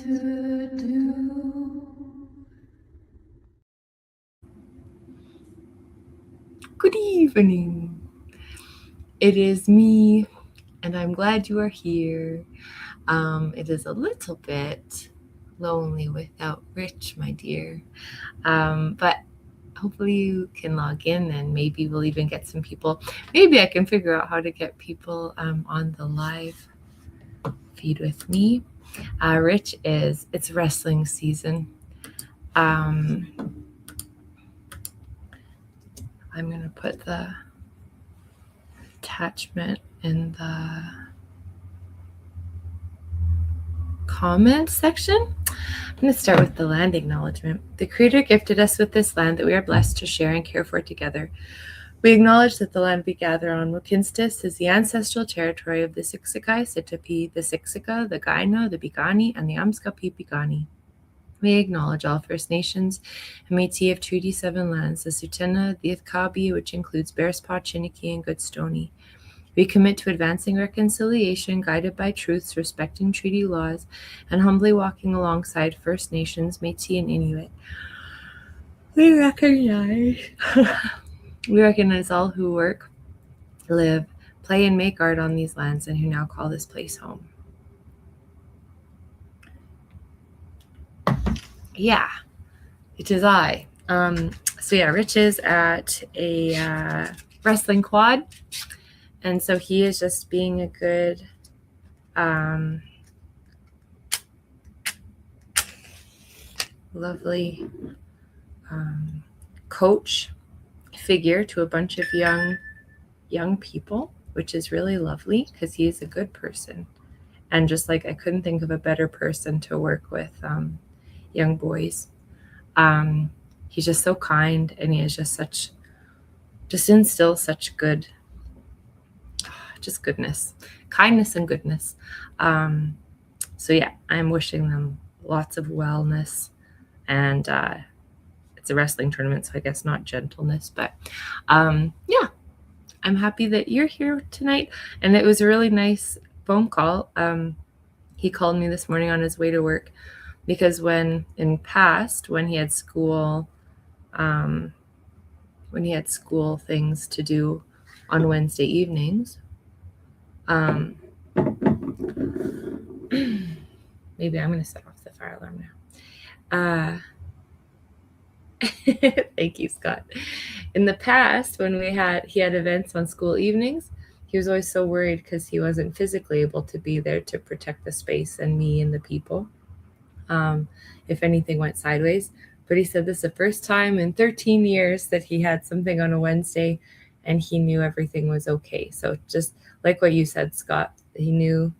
to do. Good evening. It is me, and I'm glad you are here. It is a little bit lonely without Rich, my dear. But hopefully you can log in, and maybe we'll even get some people. Maybe I can figure out how to get people on the live feed with me. Rich it's wrestling season. I'm going to put the attachment in the comments section. I'm going to start with the land acknowledgement. The Creator gifted us with this land that we are blessed to share and care for together. We acknowledge that the land we gather on Wakinstis is the ancestral territory of the Siksika, Sitapi, the Siksika, the Gaino, the Bigani, and the Amskapi Bigani. We acknowledge all First Nations and Métis of Treaty 7 lands, the Sutena, the Ithkabi, which includes Bearspaw, Chiniki, and Goodstoney. We commit to advancing reconciliation, guided by truths, respecting treaty laws, and humbly walking alongside First Nations, Métis, and Inuit. We recognize all who work, live, play, and make art on these lands and who now call this place home. Yeah, it is I. Rich is at a wrestling quad, and so he is just being a good lovely coach figure to a bunch of young people, which is really lovely because he is a good person. And just like I couldn't think of a better person to work with young boys. He's just so kind, and he is just instills such good, just goodness, kindness and goodness. I'm wishing them lots of wellness, and it's a wrestling tournament, so I guess not gentleness, but I'm happy that you're here tonight. And it was a really nice phone call. He called me this morning on his way to work, because when he had school things to do on Wednesday evenings, maybe I'm going to set off the fire alarm now. Thank you, Scott. In the past, when he had events on school evenings, he was always so worried because he wasn't physically able to be there to protect the space and me and the people. If anything went sideways. But he said this is the first time in 13 years that he had something on a Wednesday and he knew everything was okay. So just like what you said, Scott, he knew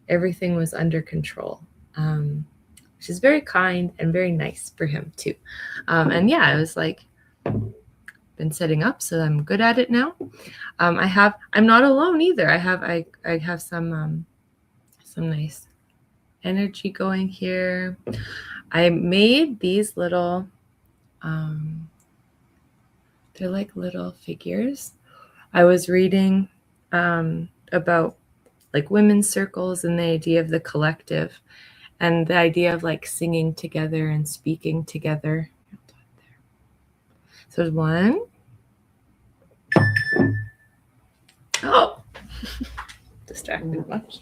everything was under control, which is very kind and very nice for him too. I was like, been setting up, so I'm good at it now. I'm not alone either. I have some nice energy going here. I made these little they're like little figures. I was reading about like women's circles and the idea of the collective and the idea of like singing together and speaking together. So there's one. Oh, distracted much.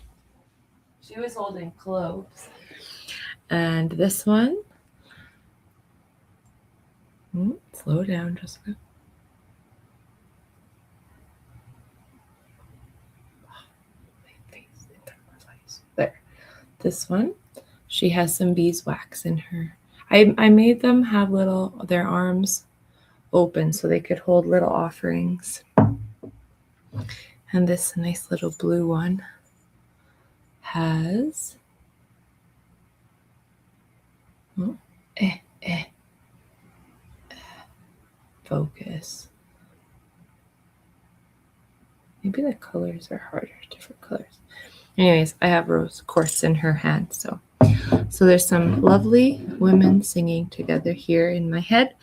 She was holding cloves. And this one. Slow down, Jessica. There. This one. She has some beeswax in her. I made them have their arms open so they could hold little offerings. And this nice little blue one has focus. Maybe the colors are harder, different colors. Anyways, I have rose quartz in her hand. So there's some lovely women singing together here in my head.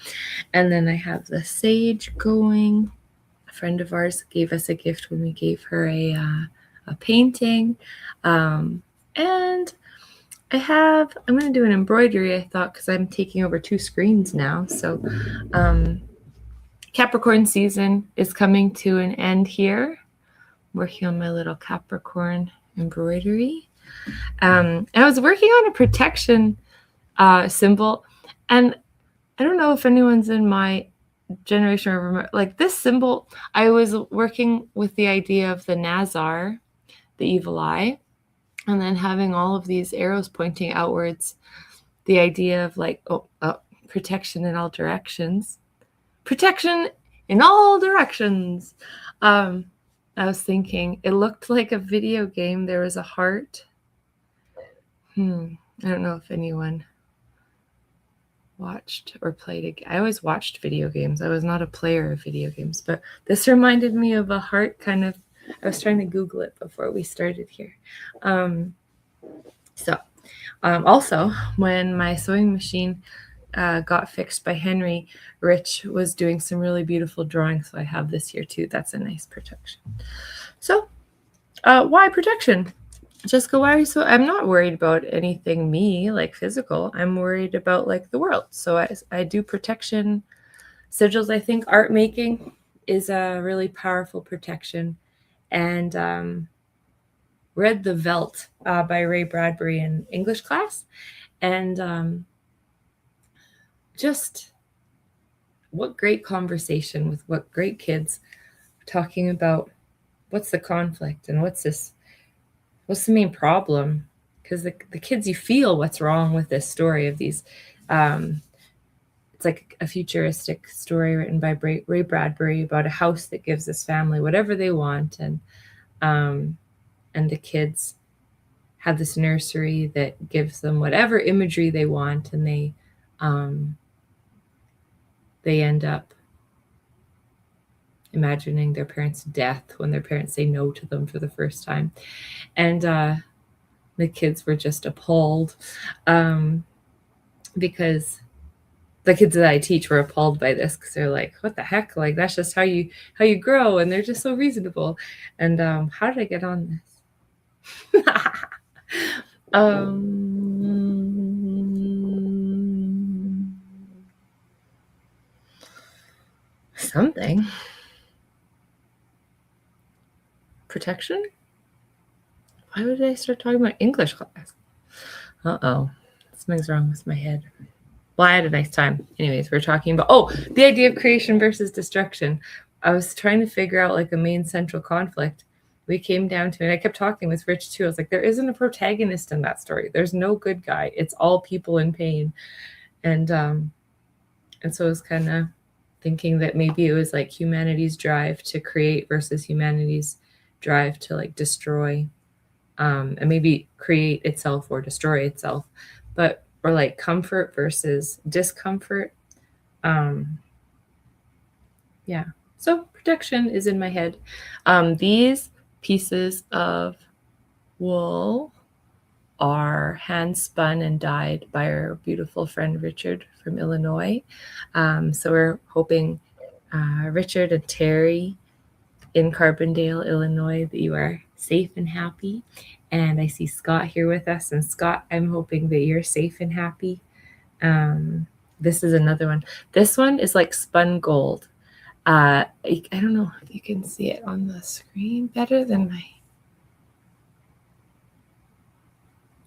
And then I have the sage going. A friend of ours gave us a gift when we gave her a painting. And I'm going to do an embroidery, I thought, because I'm taking over 2 screens now. So Capricorn season is coming to an end here. Working on my little Capricorn embroidery. And I was working on a protection symbol, and I don't know if anyone's in my generation remember, like this symbol. I was working with the idea of the Nazar, the evil eye, and then having all of these arrows pointing outwards. The idea of like protection in all directions, protection in all directions. I was thinking it looked like a video game. There was a heart. I don't know if anyone watched or played. I always watched video games. I was not a player of video games, but this reminded me of a heart kind of. I was trying to Google it before we started here. Also, when my sewing machine got fixed by Henry, Rich was doing some really beautiful drawings, so I have this here too. That's a nice protection. So, why protection? Jessica, why are you so? I'm not worried about anything like physical. I'm worried about like the world. So I do protection sigils. I think art making is a really powerful protection. And read The Veldt by Ray Bradbury in English class. And just what great conversation with what great kids talking about what's the conflict and what's the main problem, because the kids, you feel what's wrong with this story of these it's like a futuristic story written by Ray Bradbury about a house that gives this family whatever they want, and the kids have this nursery that gives them whatever imagery they want, and they end up imagining their parents' death when their parents say no to them for the first time. And the kids were just appalled because the kids that I teach were appalled by this, because they're like, what the heck? Like, that's just how you grow, and they're just so reasonable. And how did I get on this? Something. Protection? Why would I start talking about English class? Uh-oh. Something's wrong with my head. Well, I had a nice time. Anyways, we're talking about, the idea of creation versus destruction. I was trying to figure out like a main central conflict. We came down to, and I kept talking with Rich too. I was like, there isn't a protagonist in that story. There's no good guy. It's all people in pain. And so I was kind of thinking that maybe it was like humanity's drive to create versus humanity's drive to like destroy, and maybe create itself or destroy itself, or like comfort versus discomfort. Yeah. So protection is in my head. These pieces of wool are hand spun and dyed by our beautiful friend Richard from Illinois. So we're hoping, Richard and Terry in Carbondale, Illinois, that you are safe and happy. And I see Scott here with us. And Scott, I'm hoping that you're safe and happy. This is another one. This one is like spun gold. I don't know if you can see it on the screen better than my...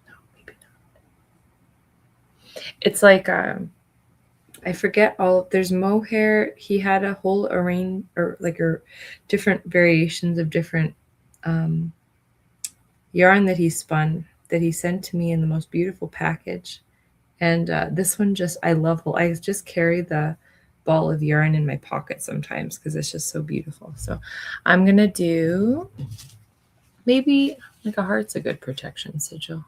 No, maybe not. It's like, I forget there's mohair. He had a whole arrange, or like different variations of different yarn that he spun, that he sent to me in the most beautiful package. And this one I just carry the ball of yarn in my pocket sometimes because it's just so beautiful. So I'm going to do maybe like a heart's a good protection sigil.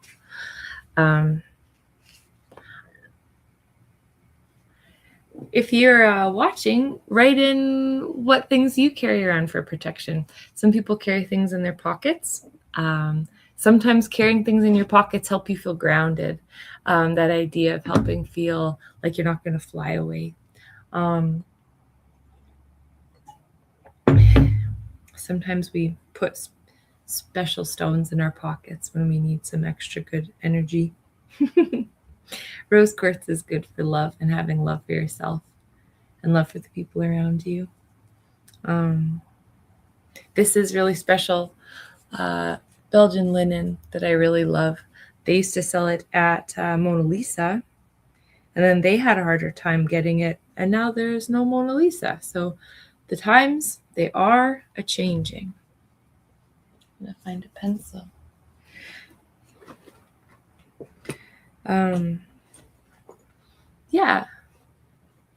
If you're watching, write in what things you carry around for protection. Some people carry things in their pockets. Sometimes carrying things in your pockets help you feel grounded. That idea of helping feel like you're not going to fly away. Sometimes we put special stones in our pockets when we need some extra good energy. Rose quartz is good for love and having love for yourself and love for the people around you. This is really special Belgian linen that I really love. They used to sell it at Mona Lisa, and then they had a harder time getting it, and now there's no Mona Lisa. So the times, they are a changing. I'm gonna find a pencil. Yeah,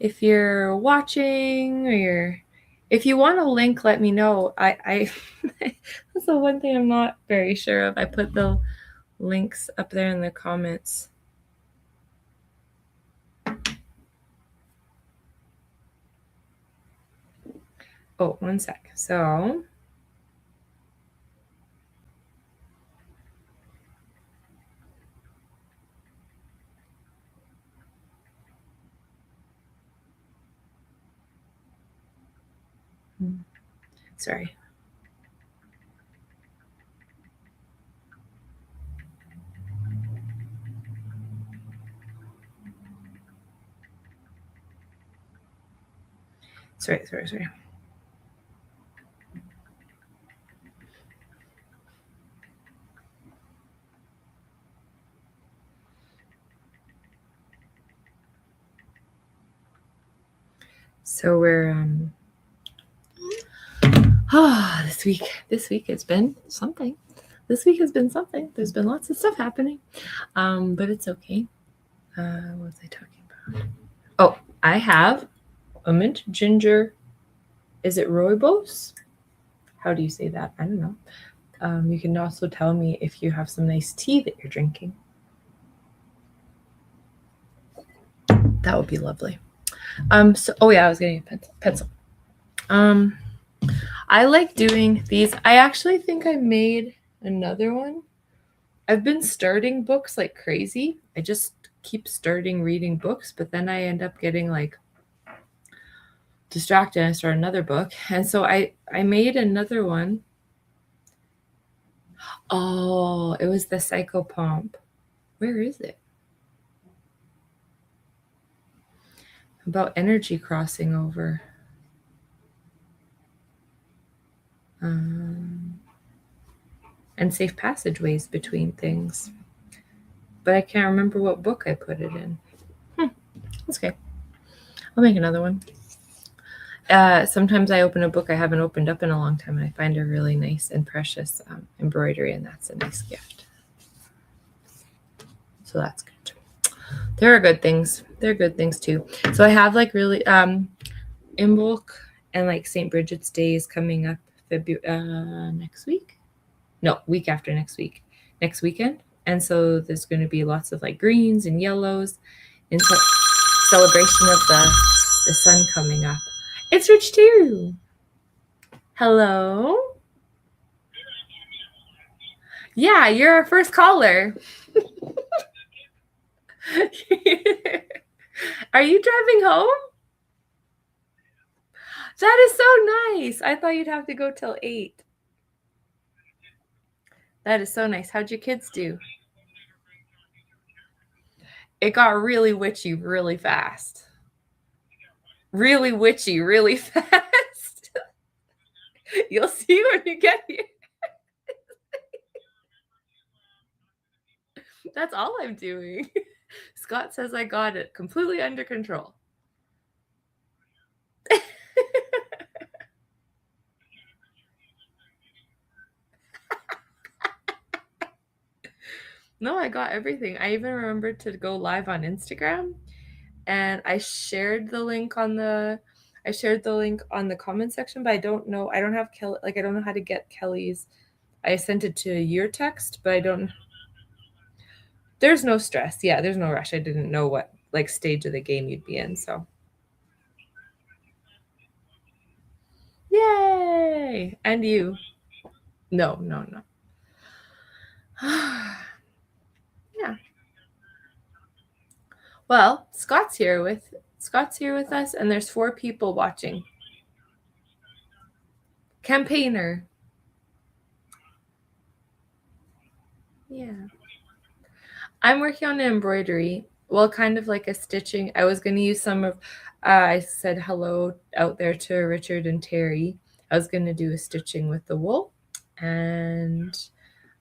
if you're watching or if you want a link, let me know. I that's the one thing I'm not very sure of. I put the links up there in the comments. Oh, one sec. So sorry. Sorry. So we're this week has been something. This week has been something. There's been lots of stuff happening. But it's okay. What was I talking about? Oh, I have a mint ginger. Is it rooibos? How do you say that? I don't know. You can also tell me if you have some nice tea that you're drinking. That would be lovely. So, oh yeah, I was getting a pencil. I like doing these. I actually think I made another one. I've been starting books like crazy. I just keep starting reading books, but then I end up getting like distracted and I start another book. And so I made another one. Oh, it was the Psychopomp. Where is it? About energy crossing over. And safe passageways between things. But I can't remember what book I put it in. That's okay. I'll make another one. Sometimes I open a book I haven't opened up in a long time and I find a really nice and precious embroidery, and that's a nice gift. So that's good. There are good things. There are good things too. So I have like really Imbolc and like St. Bridget's Day is coming up next week. No, week after next week. Next weekend. And so there's going to be lots of like greens and yellows in celebration of the sun coming up. It's Rich too. Hello. Yeah, you're our first caller. Are you driving home? That is so nice. I thought you'd have to go till 8. That is so nice. How'd your kids do? It got really witchy really fast. Really witchy really fast. You'll see when you get here. That's all I'm doing. Scott says I got it completely under control. No, I got everything. I even remembered to go live on Instagram, and I shared the link on the comment section, but I don't know. I don't have Kelly. Like I don't know how to get Kelly's. I sent it to your text, but I don't. There's no stress. Yeah, there's no rush. I didn't know what like stage of the game you'd be in, so. Yay! And you. No. Yeah. Well, Scott's here with us, and there's 4 people watching. Campaigner. Yeah. I'm working on an embroidery. Well, kind of like a stitching. I was going to use some of, I said hello out there to Richard and Terry. I was going to do a stitching with the wool and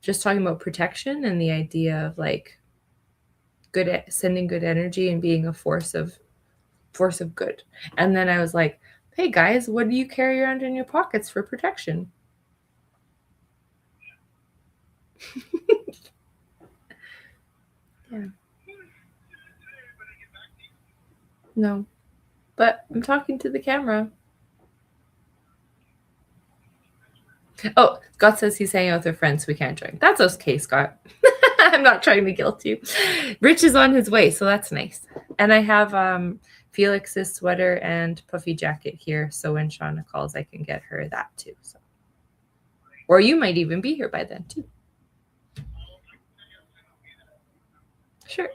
just talking about protection and the idea of like good, sending good energy and being a force of good. And then I was like, hey guys, what do you carry around in your pockets for protection? Yeah. No. But I'm talking to the camera. Oh, Scott says he's hanging out with her friends, so we can't join. That's okay, Scott. I'm not trying to guilt you. Rich is on his way, so that's nice. And I have Felix's sweater and puffy jacket here, so when Shauna calls, I can get her that too. So, or you might even be here by then too. Sure.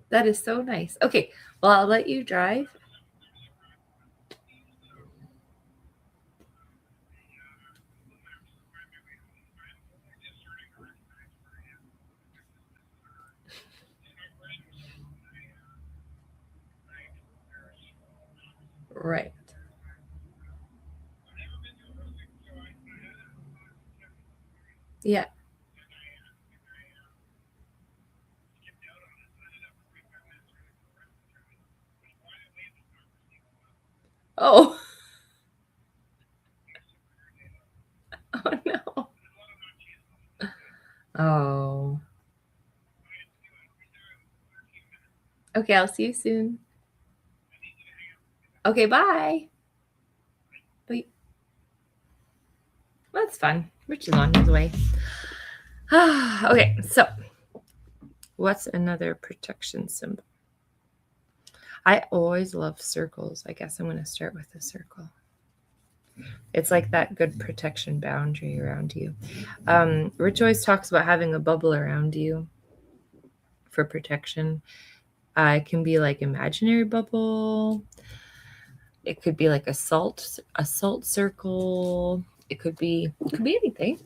That is so nice. Okay, well, I'll let you drive. Right. Yeah. Oh. Oh no. Oh. Okay, I'll see you soon. Okay, bye. Bye. That's fun. Rich is on his way. Okay, so what's another protection symbol? I always love circles. I guess I'm going to start with a circle. It's like that good protection boundary around you. Rich always talks about having a bubble around you for protection. It can be like imaginary bubble. It could be like a salt circle. It could be anything.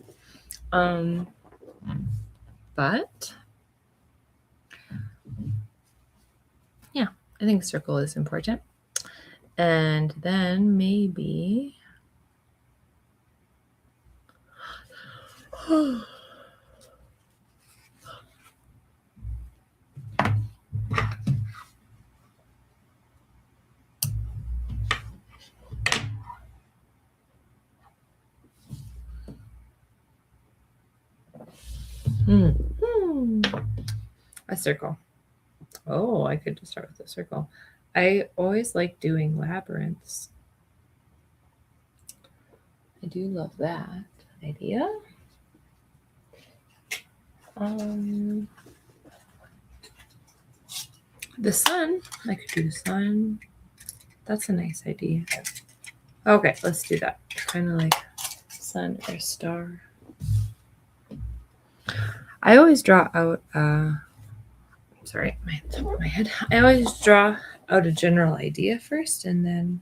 But yeah, I think circle is important. And then maybe a circle. Oh, I could just start with a circle. I always like doing labyrinths. I do love that idea. The sun. I could do the sun. That's a nice idea. Okay, let's do that. Kind of like sun or star. I always draw out. Sorry, my top of my head. I always draw out a general idea first, and then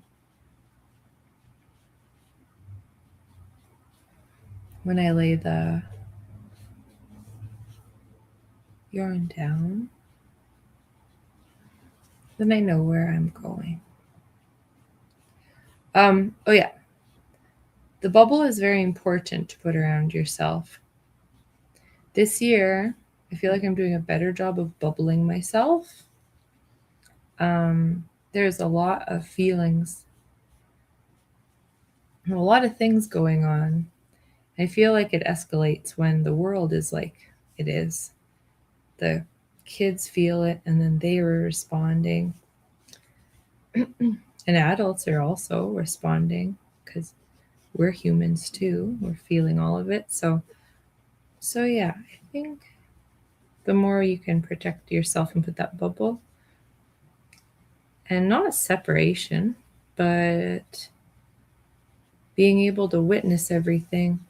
when I lay the yarn down, then I know where I'm going. Oh yeah. The bubble is very important to put around yourself. This year, I feel like I'm doing a better job of bubbling myself. There's a lot of feelings, a lot of things going on. I feel like it escalates when the world is like it is. The kids feel it and then they are responding. And adults are also responding because we're humans too. We're feeling all of it. So yeah, I think the more you can protect yourself and put that bubble, and not separation, but being able to witness everything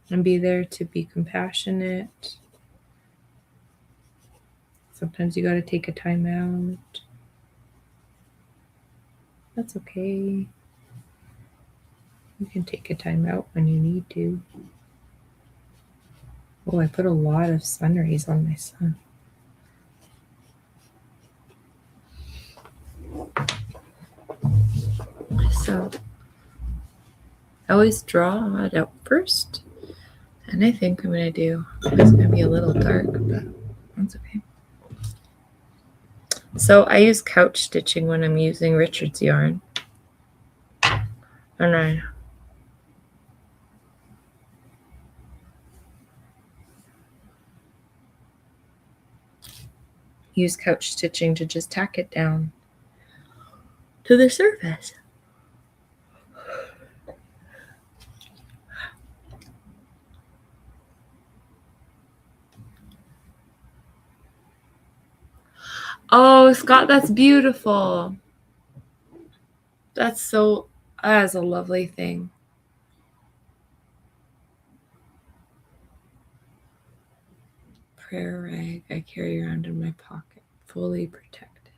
and be there to be compassionate. Sometimes you got to take a time out. That's okay. You can take a time out when you need to. Oh, I put a lot of sun rays on my son. So I always draw it out first. And I think I'm going to do, it's going to be a little dark, but that's okay. So I use couch stitching when I'm using Richard's yarn. And I use couch stitching to just tack it down to the surface. Oh, Scott, that's beautiful. That's a lovely thing. Prayer rag I carry around in my pocket, fully protected.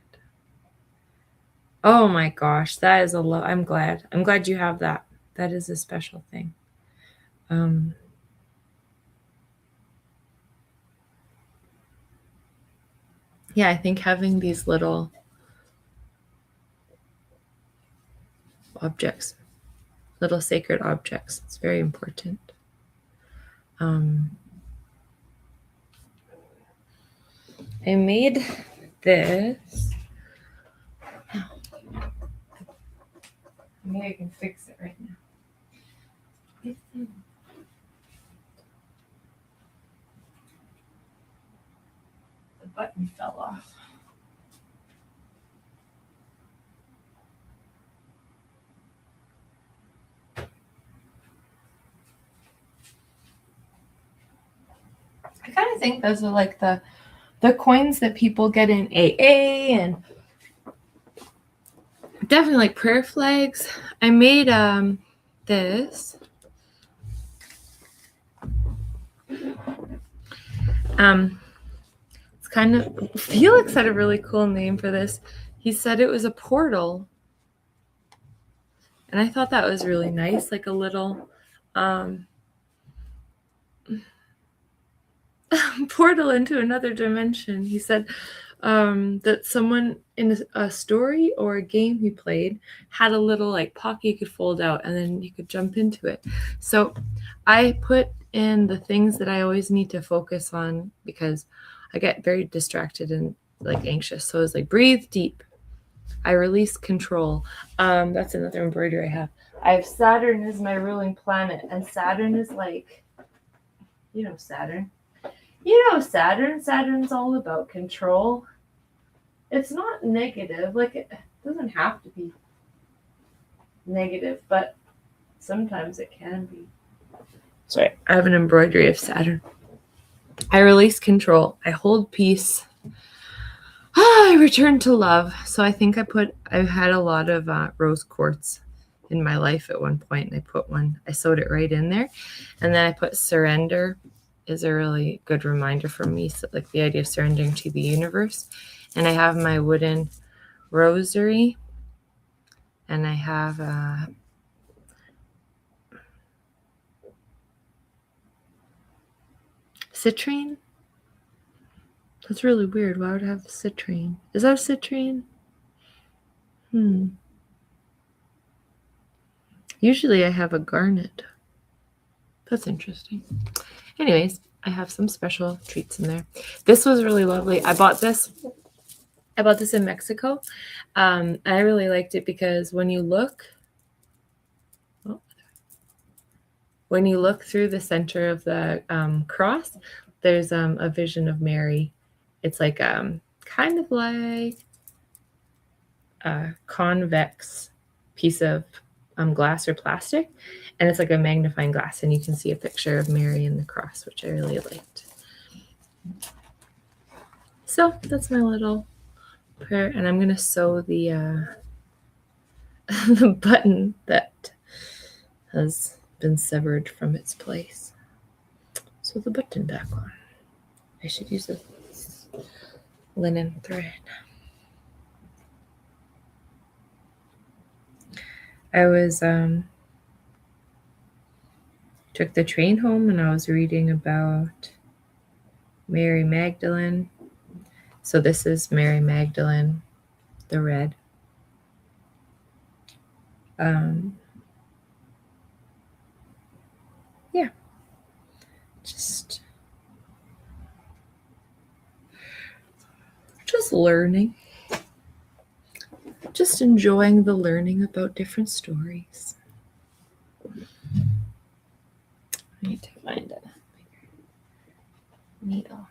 Oh my gosh, that is a love. I'm glad you have that. That is a special thing. Yeah, I think having these little objects, little sacred objects, it's very important. I made this. Maybe I can fix it right now. The button fell off. I kind of think those are like the coins that people get in AA and definitely like prayer flags. I made this. It's kind of, Felix had a really cool name for this. He said it was a portal. And I thought that was really nice, like a little portal into another dimension. He said that someone in a story or a game he played had a little like pocket you could fold out and then you could jump into it. So I put in the things that I always need to focus on because I get very distracted and like anxious. So it's like breathe deep. I release control. That's another embroidery I have. I have Saturn as my ruling planet, and Saturn is like, Saturn. Saturn's all about control. It's not negative. Like, it doesn't have to be negative, but sometimes it can be. Sorry, I have an embroidery of Saturn. I release control. I hold peace. I return to love. So I think I've had a lot of rose quartz in my life at one point, and I sewed it right in there. And then I put surrender is a really good reminder for me. So like the idea of surrendering to the universe. And I have my wooden rosary, and I have citrine. That's really weird. Why would I have citrine? Is that citrine? Usually I have a garnet. That's interesting. Anyways, I have some special treats in there. This was really lovely. I bought this in Mexico. I really liked it because when you look through the center of the cross, there's a vision of Mary. It's like kind of like a convex piece of glass or plastic, and it's like a magnifying glass, and you can see a picture of Mary in the cross, which I really liked. So that's my little prayer, and I'm gonna sew the the button that has been severed from its place. Sew the button back on. I should use a linen thread. I was Took the train home and I was reading about Mary Magdalene. So this is Mary Magdalene, the red. Yeah, just learning, just enjoying the learning about different stories. I need to find a needle.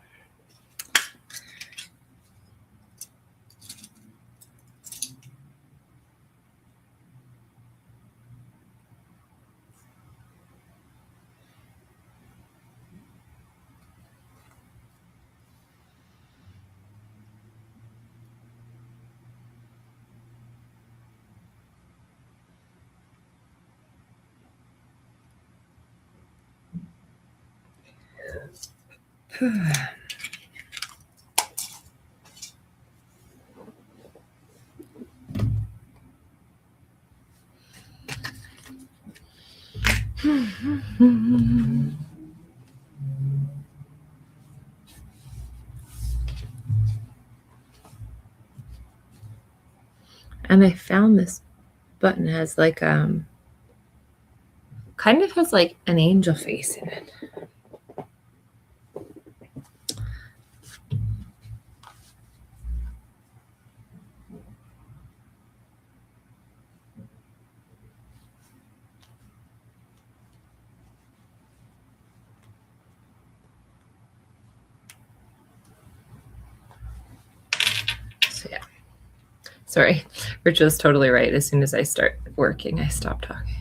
And I found this button has like kind of has like an angel face in it. So yeah. Sorry, Rich was totally right. As soon as I start working, I stop talking.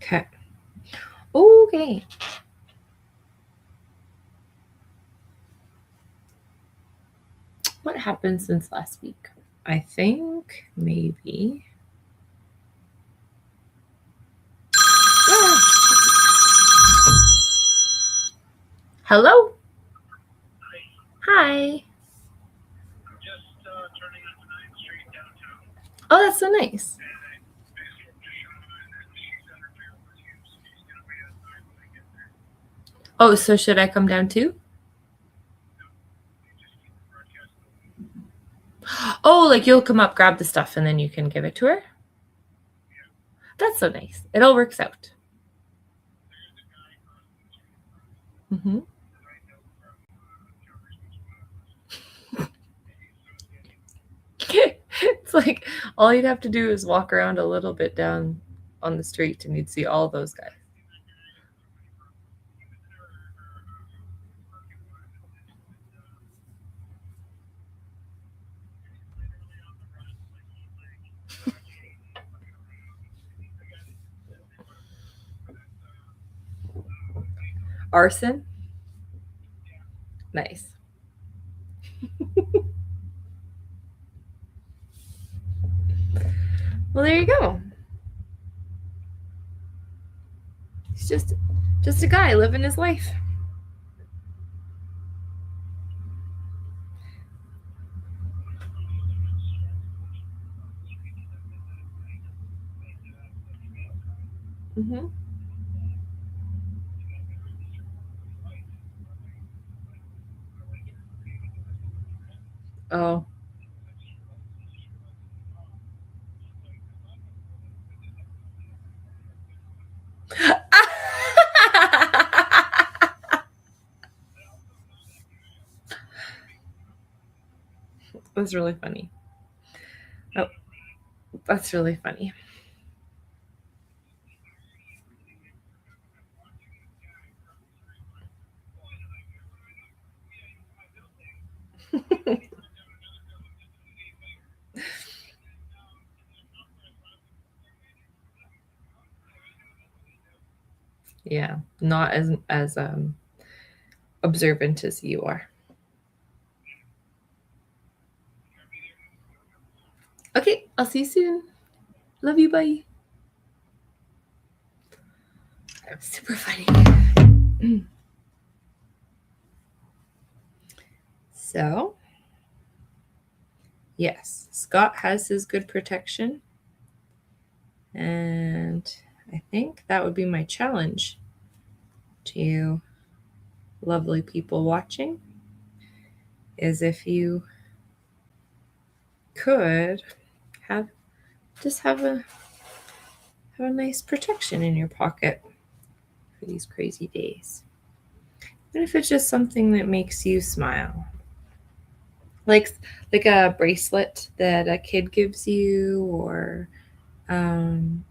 Okay. Okay. What happened since last week? I think maybe. Ah. Hello? Hi. Oh, that's so nice. Oh, so should I come down too? Oh, like you'll come up, grab the stuff, and then you can give it to her? That's so nice. It all works out. Mm-hmm. It's like all you'd have to do is walk around a little bit down on the street and you'd see all those guys. Arson? Nice. Well, there you go. He's just a guy living his life. Mm-hmm. Oh. That's really funny. Oh, that's really funny. Yeah, not as observant as you are. I'll see you soon. Love you. Bye. That was super funny. So, yes, Scott has his good protection. And I think that would be my challenge to you, lovely people watching, is if you could have have a nice protection in your pocket for these crazy days. And if it's just something that makes you smile, like a bracelet that a kid gives you, or in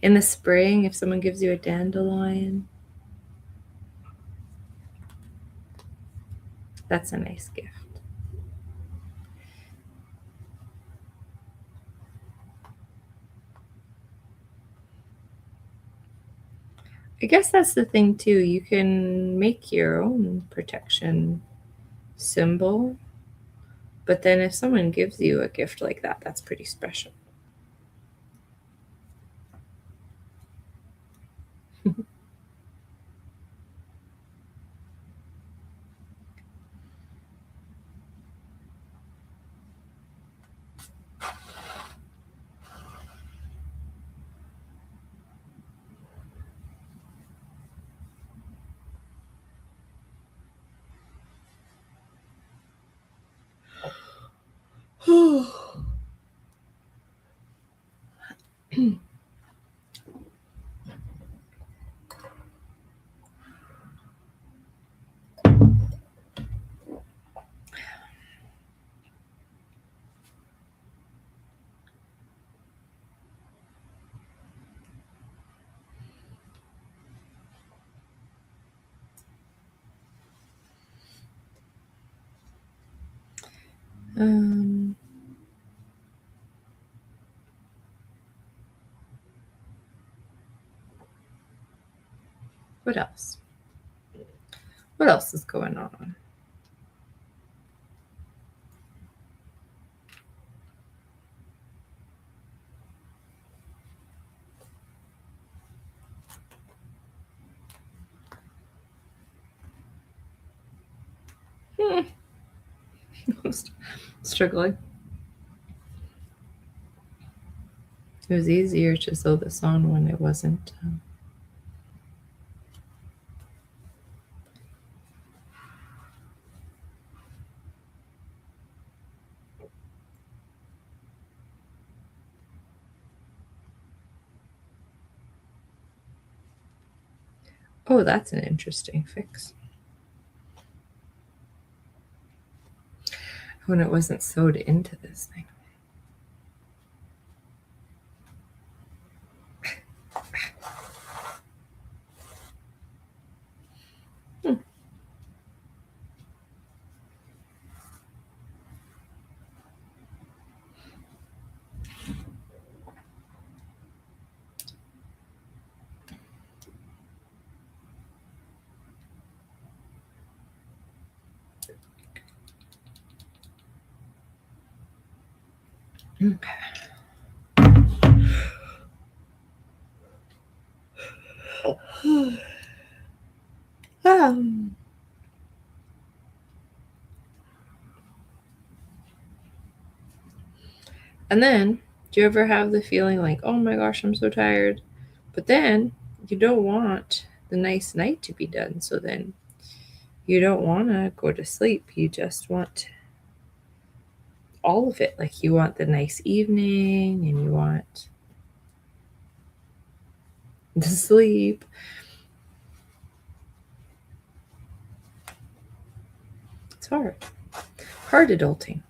the spring if someone gives you a dandelion, that's a nice gift. I guess that's the thing too. You can make your own protection symbol, but then if someone gives you a gift like that, that's pretty special. um, what else? What else is going on? I'm struggling. It was easier to sew this on when it wasn't. Oh, that's an interesting fix. When it wasn't sewed into this thing. um, and then, do you ever have the feeling like, oh my gosh, I'm so tired? But then you don't want the nice night to be done. So then you don't want to go to sleep. You just want all of it. Like you want the nice evening and you want to sleep. It's hard. Hard adulting.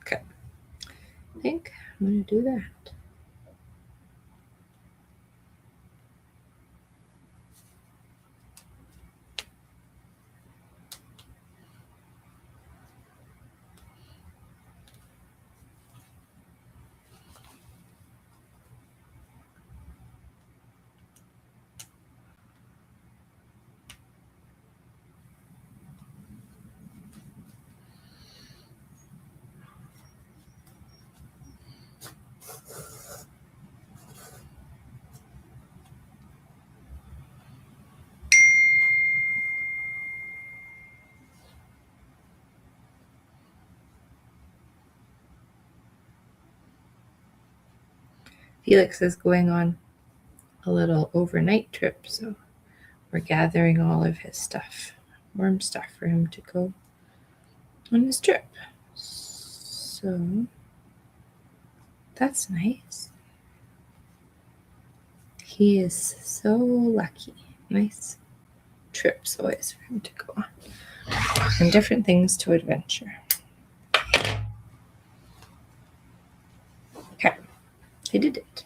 Okay. I think I'm going to do that. Felix is going on a little overnight trip, so we're gathering all of his stuff, warm stuff for him to go on his trip. So that's nice. He is so lucky. Nice trips always for him to go on, and different things to adventure. Okay, he did it.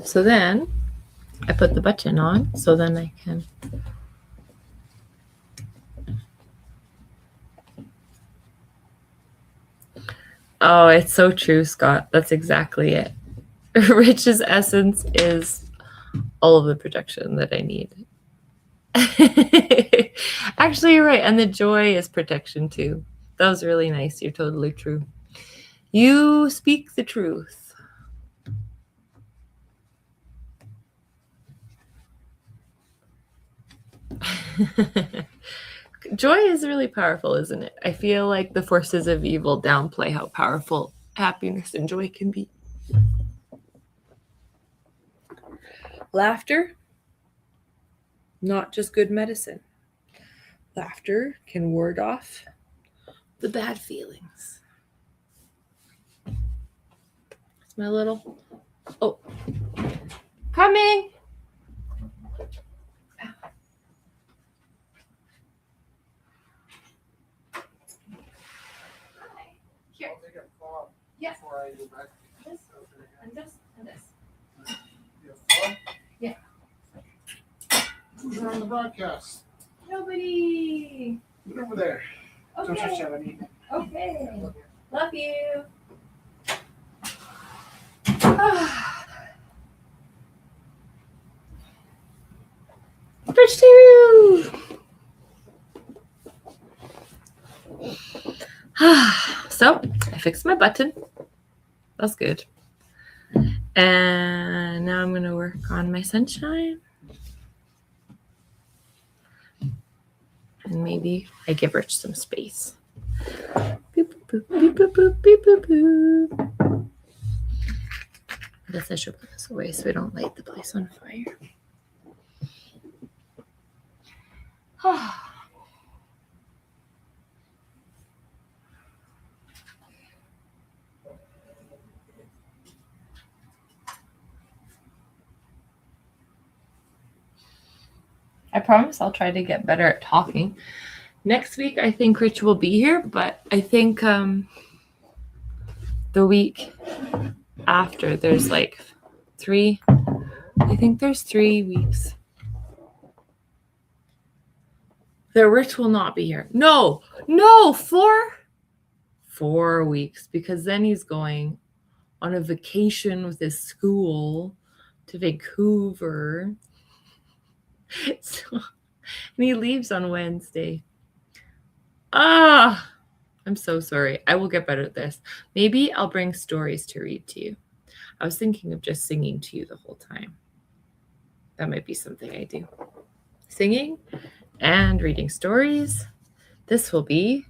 So then I put the button on, so then I can Oh, it's so true, Scott. That's exactly it. Rich's essence is all of the protection that I need. Actually, you're right. And the joy is protection too. That was really nice. You're totally true. You speak the truth. Joy is really powerful, isn't it? I feel like the forces of evil downplay how powerful happiness and joy can be. Laughter, not just good medicine. Laughter can ward off the bad feelings. It's my little... Oh. Coming! Here. Yes. This and this and this. Yeah. Who's on the broadcast? Nobody. Get over there. Okay. Don't touch that anything. Okay. Love you. Bridge to So I fixed my button. That's good. And now I'm going to work on my sunshine. And maybe I give Rich some space. Boop, boop, boop, boop, boop, boop, boop, boop. I guess I should put this away so we don't light the place on fire. I promise I'll try to get better at talking. Next week, I think Rich will be here, but I think the week after, there's like 3. I think there's 3 weeks that Rich will not be here. No, 4. 4 weeks, because then he's going on a vacation with his school to Vancouver. So, and he leaves on Wednesday. I'm so sorry. I will get better at this. Maybe I'll bring stories to read to you. I was thinking of just singing to you the whole time. That might be something I do. Singing and reading stories. This will be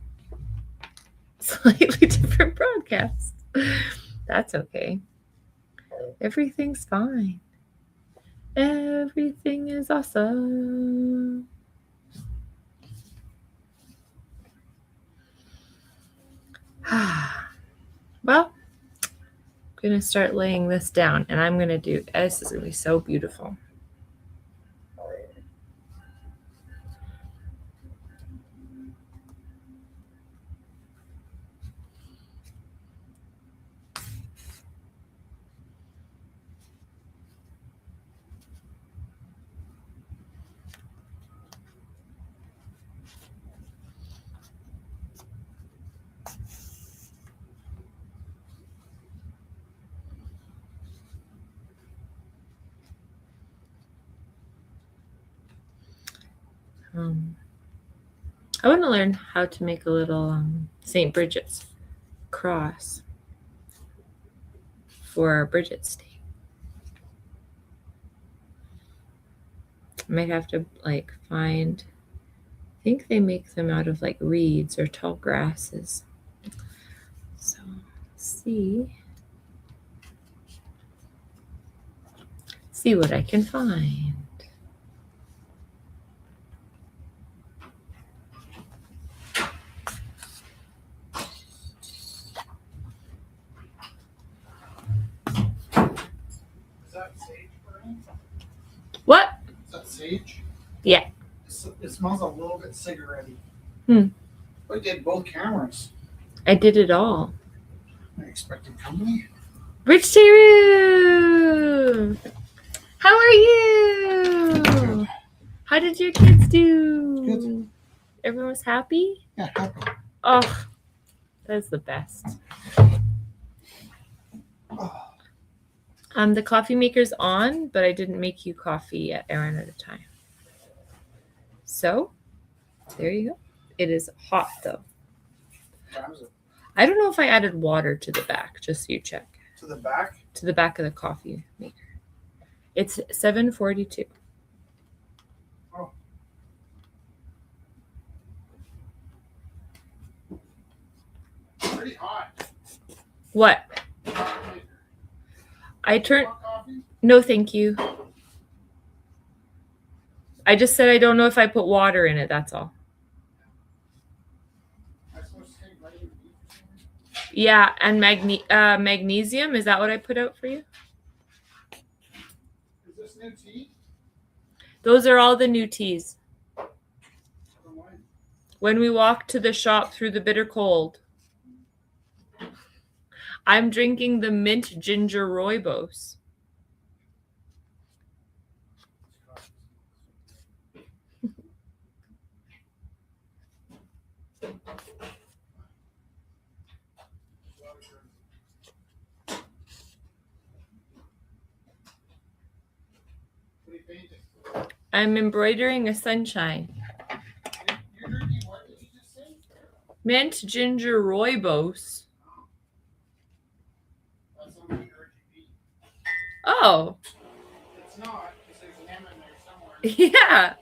slightly different broadcast. That's okay. Everything's fine. Everything is awesome. Well, I'm going to start laying this down, and I'm going to do this. Is going to be so beautiful. I want to learn how to make a little St. Bridget's cross for Bridget's Day. I might have to find, I think they make them out of reeds or tall grasses. So see. See what I can find. Is that sage, Brian? What? Is that sage? Yeah. It smells a little bit cigarette-y. Hmm. We did both cameras. I did it all. I expected company. Rich Teru! How are you? Good. How did your kids do? Good. Everyone was happy? Yeah, happy. Oh, that's the best. Oh, The coffee maker's on, but I didn't make you coffee yet. I ran out of time. So, there you go. It is hot though. what time is it? I don't know if I added water to the back, just so you check. To the back? To the back of the coffee maker. It's 7:42. Oh. Pretty hot. What? Coffee maker. I turned. Want coffee? No, thank you. I just said I don't know if I put water in it. That's all. Am I supposed to take vitamin D for something? Yeah, and magnesium. Is that what I put out for you? Is this new tea? Those are all the new teas. From when? When we walked to the shop through the bitter cold. I'm drinking the mint ginger rooibos. What are you painting? I'm embroidering a sunshine. You're drinking what did you just say? Mint ginger rooibos. That's on the RGB. Oh, It's not, because there's an M in there somewhere. yeah.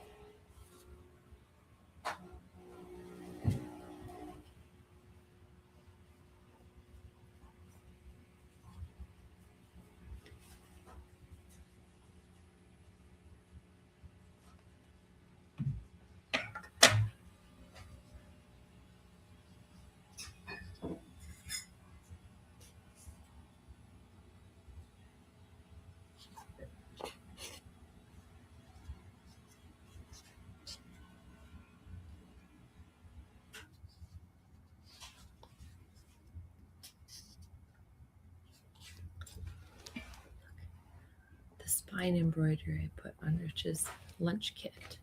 The spine embroidery I put on Rich's lunch kit.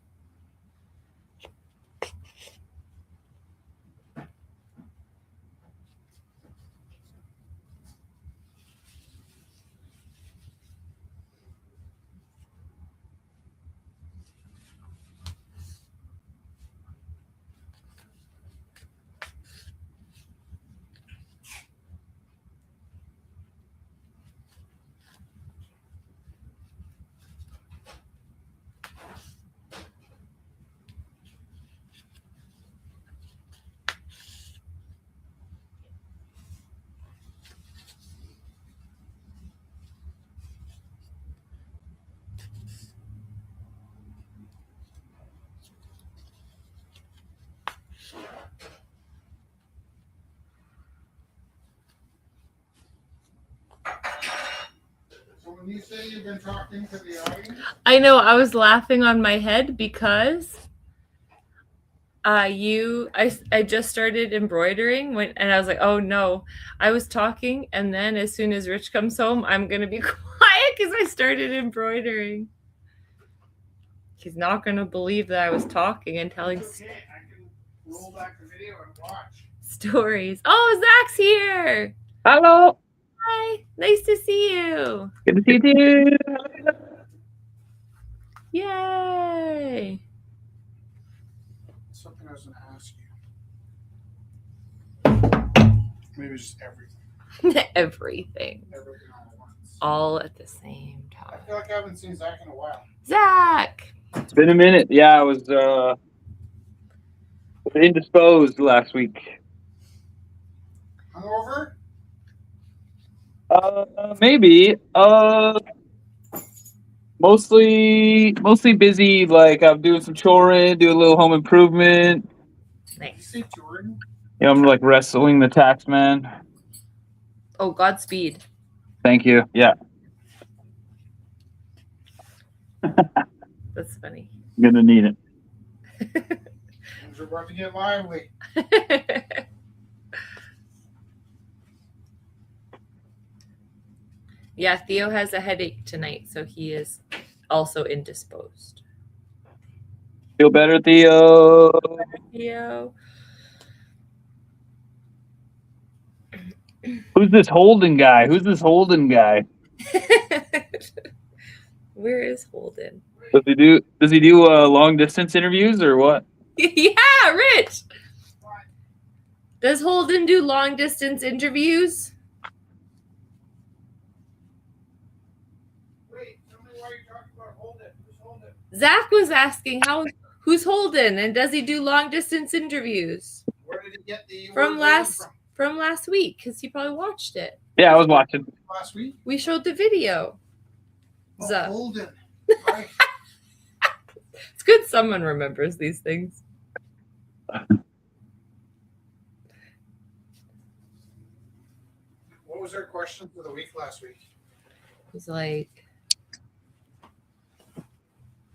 So when you say you've been talking to the audience, I know, I was laughing on my head because I just started embroidering and I was like, oh no, I was talking, and then as soon as Rich comes home, I'm gonna be quiet because I started embroidering. He's not gonna believe that I was talking and telling it's okay. I can roll back the video and watch. stories. Oh, Zach's here. Hello. Hi, nice to see you. Good to see you too. Yay. Something I was going to ask you. Maybe just everything. Everything. Everything all at once. All at the same I time. feel like I haven't seen Zach in a while. Zach. It's been a minute. Yeah, I was indisposed last week. Hungover? Maybe. Mostly busy. Like I'm doing some choring, doing a little home improvement. Nice. Say Jordan. You know, I'm like wrestling the tax man. Oh, Godspeed. Thank you. Yeah, That's funny. I'm gonna need it. Things are about to get lively. Yeah, Theo has a headache tonight, so he is also indisposed. Feel better, Theo. Theo. Who's this Holden guy? Where is Holden? Does he do long distance interviews or what? Yeah, Rich. Does Holden do long distance interviews? Wait, tell me why you're talking about Holden. Who's Holden? Zach was asking who's Holden and does he do long distance interviews? Where did he get the From word Holden from last week, because he probably watched it. Yeah, I was watching. last week? We showed the video. Oh, Zach. Holden. Right. It's good someone remembers these things. What was our question for the week last week? It was like,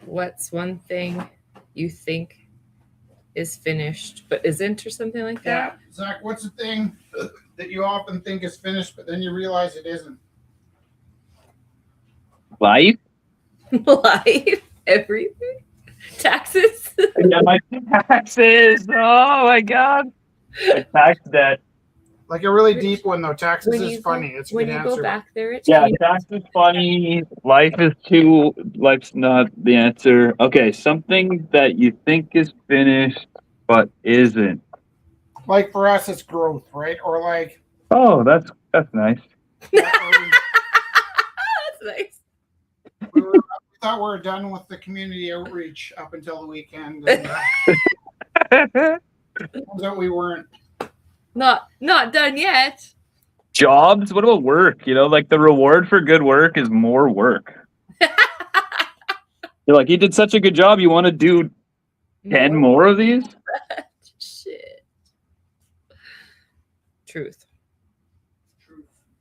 what's one thing you think is finished but isn't, or something like Yeah, that? Zach, what's the thing that you often think is finished, but then you realize it isn't? Life? Life, everything, taxes. Yeah, my taxes. Oh my god. My tax debt. Like a really deep one though. Taxes When is you funny. go, It's a when good you answer. go back there, it's Yeah, tax is funny. Life's not the answer. Okay, something that you think is finished but isn't. Like for us, it's growth, right? Or like Oh, that's nice. That's nice. we thought we were done with the community outreach up until the weekend. And, turns out we weren't. Not done yet. Jobs? What about work? You know, like the reward for good work is more work. You're like, you did such a good job. You want to do 10 more of these? Shit. Truth.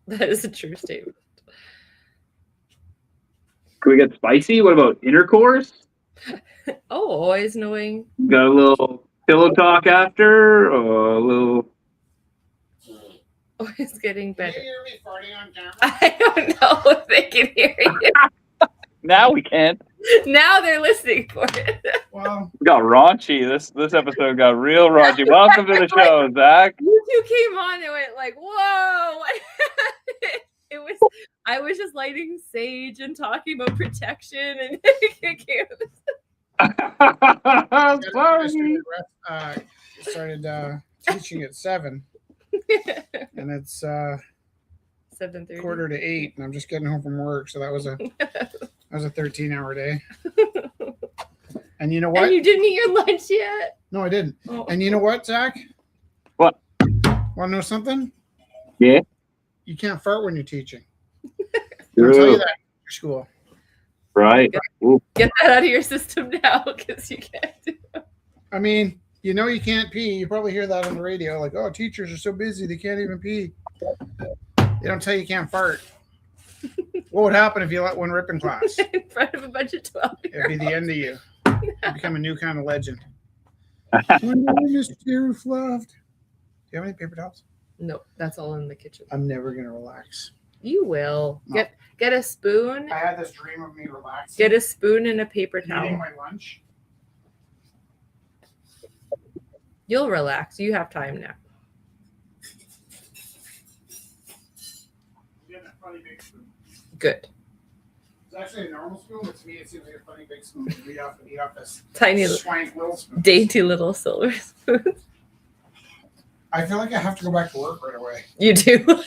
That is a true statement. Can we get spicy? What about intercourse? Oh, always knowing. Got a little pillow talk after, or a little. Always getting Can you better. hear me farting on camera? I don't know if they can hear you. Now we can't. Now they're listening for it. Well, We got raunchy. This episode got real raunchy. Welcome to the show, Zach. You two came on and went like, whoa. It was, I was just lighting sage and talking about protection, and it came. Sorry. Started teaching at 7, and it's 7:30. 7:45, and I'm just getting home from work. So that was a 13-hour day. And you know what? And you didn't eat your lunch yet? No, I didn't. Oh. And you know what, Zach? What? Want to know something? Yeah. You can't fart when you're teaching. I'll tell you that in your school. Right. Ooh. Get that out of your system now, because you can't do it. I mean, you know you can't pee. You probably hear that on the radio, like, "Oh, teachers are so busy they can't even pee." They don't tell you can't fart. What would happen if you let one rip in class? In front of a bunch of 12. It'd be the end of you. You become a new kind of legend. My name is Terry Fluffed. Do you have any paper towels? No, that's all in the kitchen. I'm never gonna relax. You will. No. Get a spoon. I had this dream of me relaxing. Get a spoon and a paper eating towel. my lunch. You'll relax. You have time now. Getting a funny big spoon. Good. It's actually a normal spoon, but to me it seems like a funny big spoon. Eat off this Tiny, swank little spoon. dainty little silver spoons. I feel like I have to go back to work right away. You do.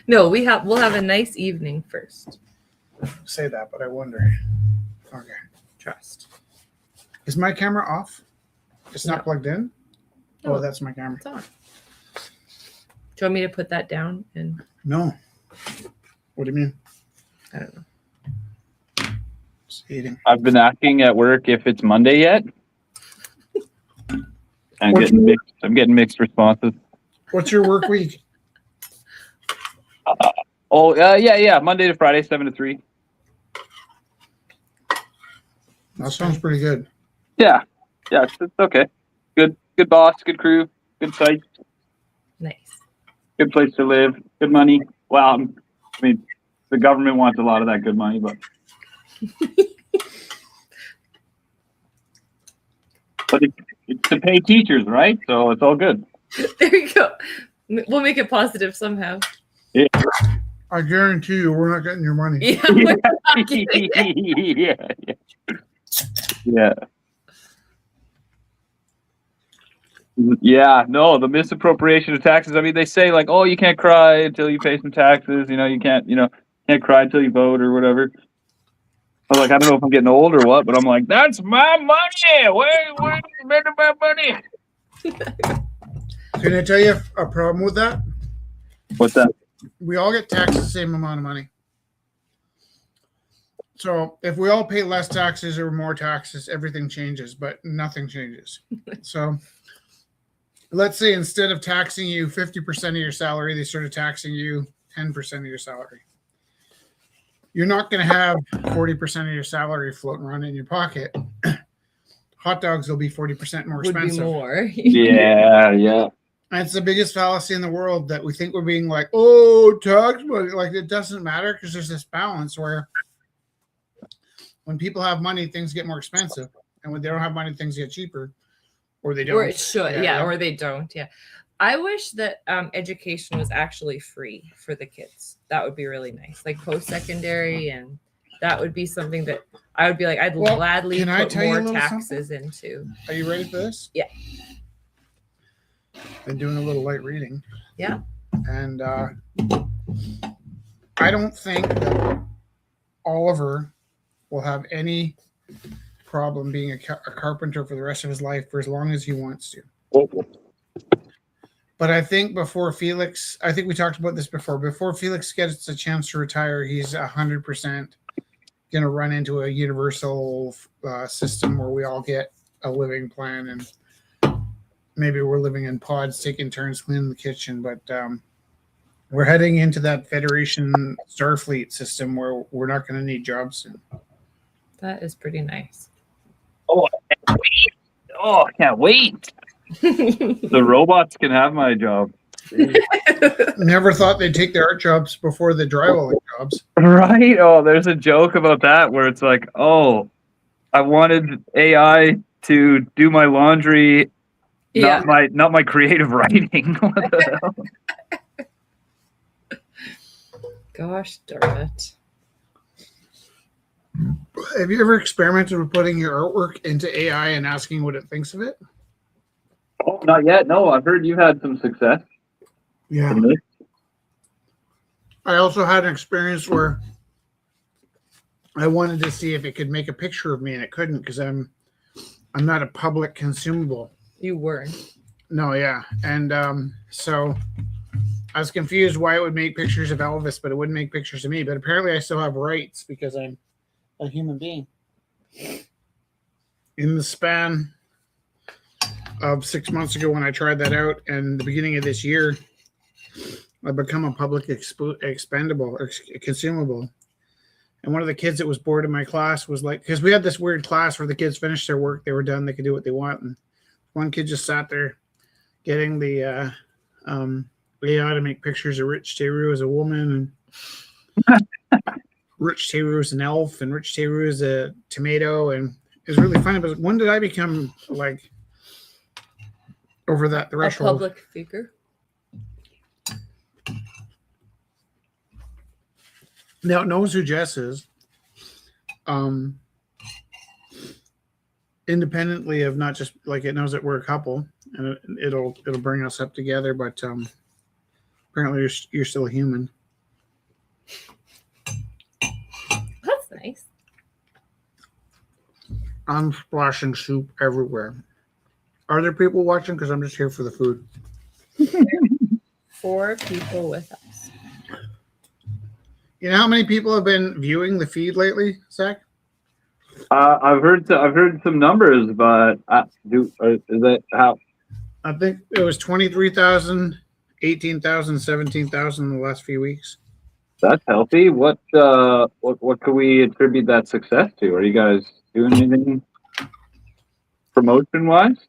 No, we'll have a nice evening first. Say that, but I wonder. Okay. Trust. Is my camera off? It's not No. plugged in? No. Oh, that's my camera. It's on. Do you want me to put that down? And No. What do you mean? I don't know. Just eating. I've been asking at work if it's Monday yet. I'm getting mixed responses. What's your work week? Yeah. Monday to Friday, 7 to 3. That sounds pretty good. Yeah, it's okay. Good boss, good crew, good site, Nice. good place to live, good money. Well, I mean, the government wants a lot of that good money, but it's to pay teachers, right? So it's all good. There you go. We'll make it positive somehow. Yeah. I guarantee you, we're not getting your money. Yeah, we're not getting it. Yeah. Yeah, no, the misappropriation of taxes. I mean, they say like, oh, you can't cry until you pay some taxes. You can't cry until you vote or whatever. I was like, I don't know if I'm getting old or what, but I'm like, that's my money. Where's my money? Can I tell you a problem with that? What's that? We all get taxed the same amount of money. So if we all pay less taxes or more taxes, everything changes, but nothing changes. So let's say instead of taxing you 50% of your salary, they started taxing you 10% of your salary. You're not going to have 40% of your salary floating around in your pocket. Hot dogs will be 40% more expensive. Would be more. Yeah. That's the biggest fallacy in the world, that we think we're being like, oh, tax money. Like, it doesn't matter, because there's this balance where when people have money, things get more expensive. And when they don't have money, things get cheaper. Or they don't. Or it should. Yeah, or they don't. Yeah. I wish that education was actually free for the kids. That would be really nice. Like post-secondary, and that would be something that I would be like, I'd gladly put more taxes into. Are you ready for this? Yeah. Been doing a little light reading. Yeah. And I don't think that Oliver will have any problem being a carpenter for the rest of his life for as long as he wants to. But I think before Felix, I think we talked about this before Felix gets a chance to retire, he's 100% going to run into a universal system where we all get a living plan, and maybe we're living in pods, taking turns cleaning the kitchen. But we're heading into that Federation Starfleet system where we're not going to need jobs soon. That is pretty nice. I can't wait. The robots can have my job. Never thought they'd take their art jobs before the drywalling jobs. Right? Oh, there's a joke about that where it's like, oh, I wanted AI to do my laundry, not my creative writing. What the hell? Gosh darn it. Have you ever experimented with putting your artwork into AI and asking what it thinks of it? Oh, not yet. No, I've heard you've had some success. Yeah. I also had an experience where I wanted to see if it could make a picture of me, and it couldn't, because I'm not a public consumable. You weren't. No, yeah. And so I was confused why it would make pictures of Elvis, but it wouldn't make pictures of me. But apparently I still have rights because I'm a human being. In the span of 6 months ago when I tried that out, and the beginning of this year, I become a public expendable or consumable. And one of the kids that was bored in my class was like, because we had this weird class where the kids finished their work, they were done, they could do what they want. And one kid just sat there getting the AI to make pictures of Rich Teru as a woman, and Rich Teru as an elf, and Rich Teru as a tomato. And it was really funny. But when did I become like over that threshold? A public figure. Now it knows who Jess is. Independently of not just like, it knows that we're a couple, and it'll bring us up together. But apparently you're still a human. That's nice. I'm splashing soup everywhere. Are there people watching? Because I'm just here for the food. 4 people with us. You know how many people have been viewing the feed lately, Zach? I've heard some numbers, but is that how? I think it was 23,000, 18,000, 17,000 in the last few weeks. That's healthy. What could we attribute that success to? Are you guys doing anything promotion wise?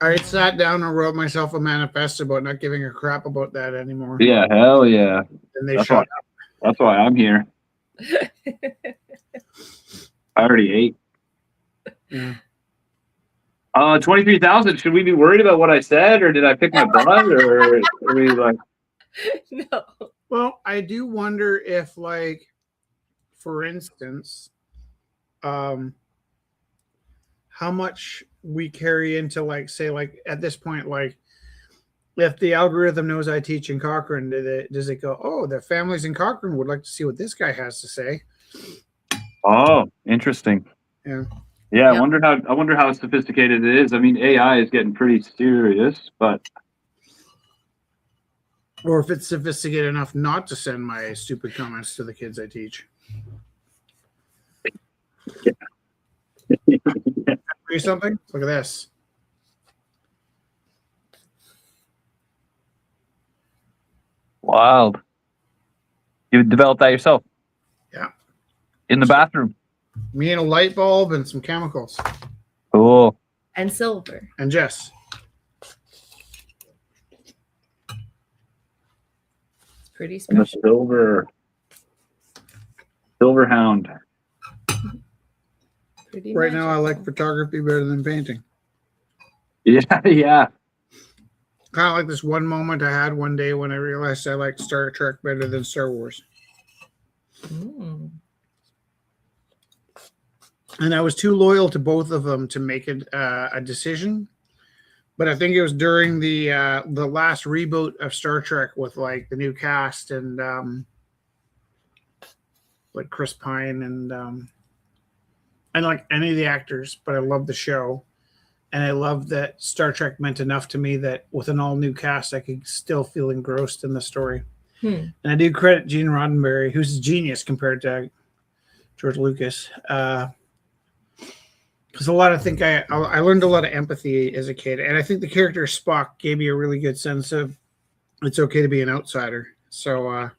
I sat down and wrote myself a manifesto about not giving a crap about that anymore. Yeah, hell yeah. And they shut up. That's why I'm here. I already ate. Yeah. 23,000. Should we be worried about what I said, or did I pick my butt, or are we like? No. Well, I do wonder if, like, for instance, how much we carry into, like, say, like at this point, like, if the algorithm knows I teach in Cochrane, does it go, oh, the families in Cochrane would like to see what this guy has to say? Oh, interesting. Yeah. Yeah, I wonder how sophisticated it is. I mean, AI is getting pretty serious, but Or if it's sophisticated enough not to send my stupid comments to the kids I teach. Yeah. Do something? Look at this. Wild. You developed that yourself? Yeah. In the bathroom? Me and a light bulb and some chemicals. Cool. And silver. And Jess. Pretty And the special. silver hound. Pretty Right now, I magical. like photography better than painting. Yeah, yeah. Kind of like this one moment I had one day when I realized I liked Star Trek better than Star Wars. Mm. And I was too loyal to both of them to make it a decision. But I think it was during the last reboot of Star Trek with like the new cast and like Chris Pine and like any of the actors, but I love the show. And I love that Star Trek meant enough to me that with an all new cast, I could still feel engrossed in the story. And I do credit Gene Roddenberry, who's a genius compared to George Lucas. Because I learned a lot of empathy as a kid. And I think the character Spock gave me a really good sense of it's okay to be an outsider. So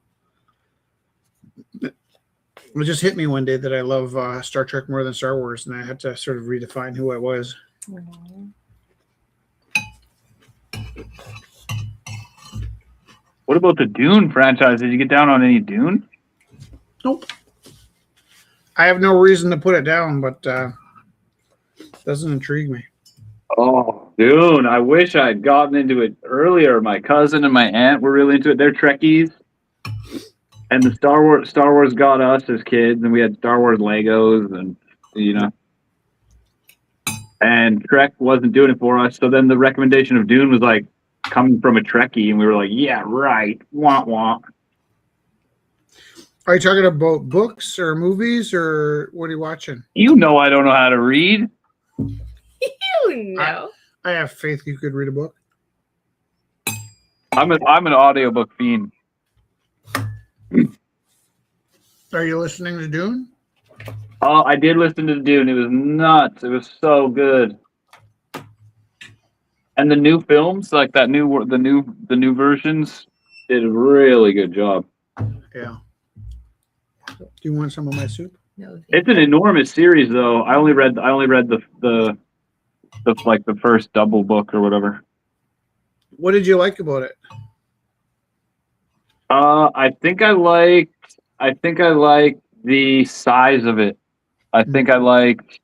it just hit me one day that I love Star Trek more than Star Wars. And I had to sort of redefine who I was. Aww. What about the Dune franchise? Did you get down on any Dune? Nope. I have no reason to put it down, but doesn't intrigue me. Oh, Dune. I wish I had gotten into it earlier. My cousin and my aunt were really into it. They're Trekkies. And the Star Wars got us as kids, and we had Star Wars Legos and, you know. And Trek wasn't doing it for us. So then the recommendation of Dune was like coming from a Trekkie, and we were like, yeah, right. Wah, wah. Are you talking about books or movies or what are you watching? You know I don't know how to read. You know. I have faith you could read a book. I'm an audiobook fiend. Are you listening to Dune? Oh, I did listen to the Dune. It was nuts. It was so good. And the new films, like the new versions, did a really good job. Yeah. Do you want some of my soup? No. It's an enormous series, though. I only read the like the first double book or whatever. What did you like about it? I think I liked the size of it. I think I liked.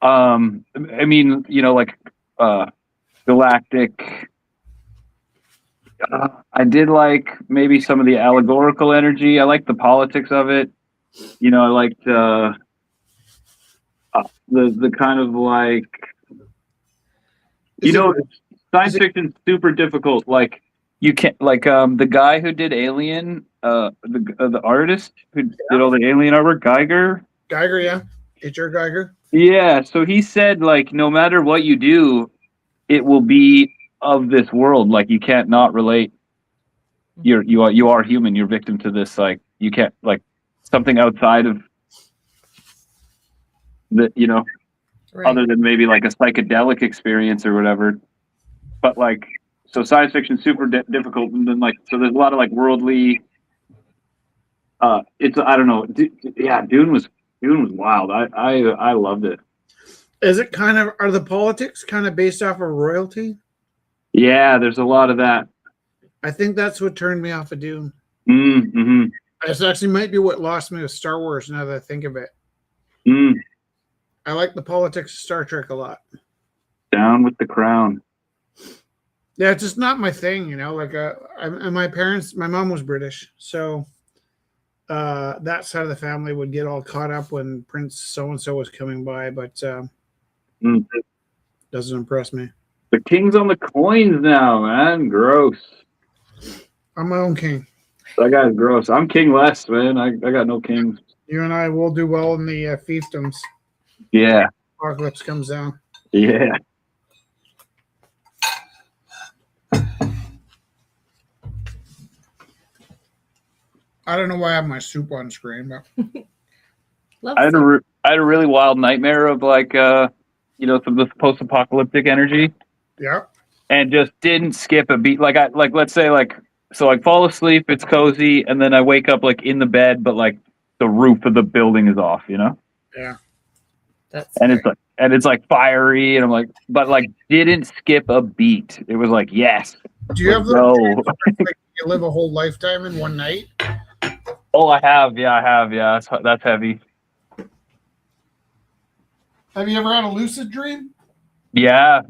I mean, you know, like galactic. I did like maybe some of the allegorical energy. I liked the politics of it. You know, I liked the kind of like, you know, science fiction is super difficult. Like you can't the guy who did Alien, the artist who did all the Alien artwork, Geiger, yeah, H.R. Geiger. Yeah, so he said like no matter what you do, it will be of this world. Like you can't not relate. you are human. You're victim to this. Like you can't like something outside of the Right. other than maybe like a psychedelic experience or whatever. But like so, science fiction super difficult, and then like so there's a lot of like worldly. It's I don't know. Dune was wild. I loved it. Is it are the politics kind of based off of royalty? Yeah, there's a lot of that. I think that's what turned me off of Dune. Mm-hmm. This actually might be what lost me with Star Wars. Now that I think of it, I like the politics of Star Trek a lot. Down with the crown. Yeah, it's just not my thing, Like, and my mom was British, so that side of the family would get all caught up when Prince so and so was coming by, but doesn't impress me. The king's on the coins now, man. Gross. I'm my own king. That guy's gross. I'm kingless, man. I got no kings. You and I will do well in the fiefdoms. Yeah. Apocalypse comes down. Yeah. I don't know why I have my soup on screen, but I had a really wild nightmare of like some of this post-apocalyptic energy. Yeah. And just didn't skip a beat. Like let's say so I fall asleep, it's cozy, and then I wake up like in the bed, but like the roof of the building is off, Yeah. It's like fiery, and I'm like, but like didn't skip a beat. It was like, yes. Do you have like you live a whole lifetime in one night? Oh, I have. Yeah. That's heavy. Have you ever had a lucid dream? Yeah.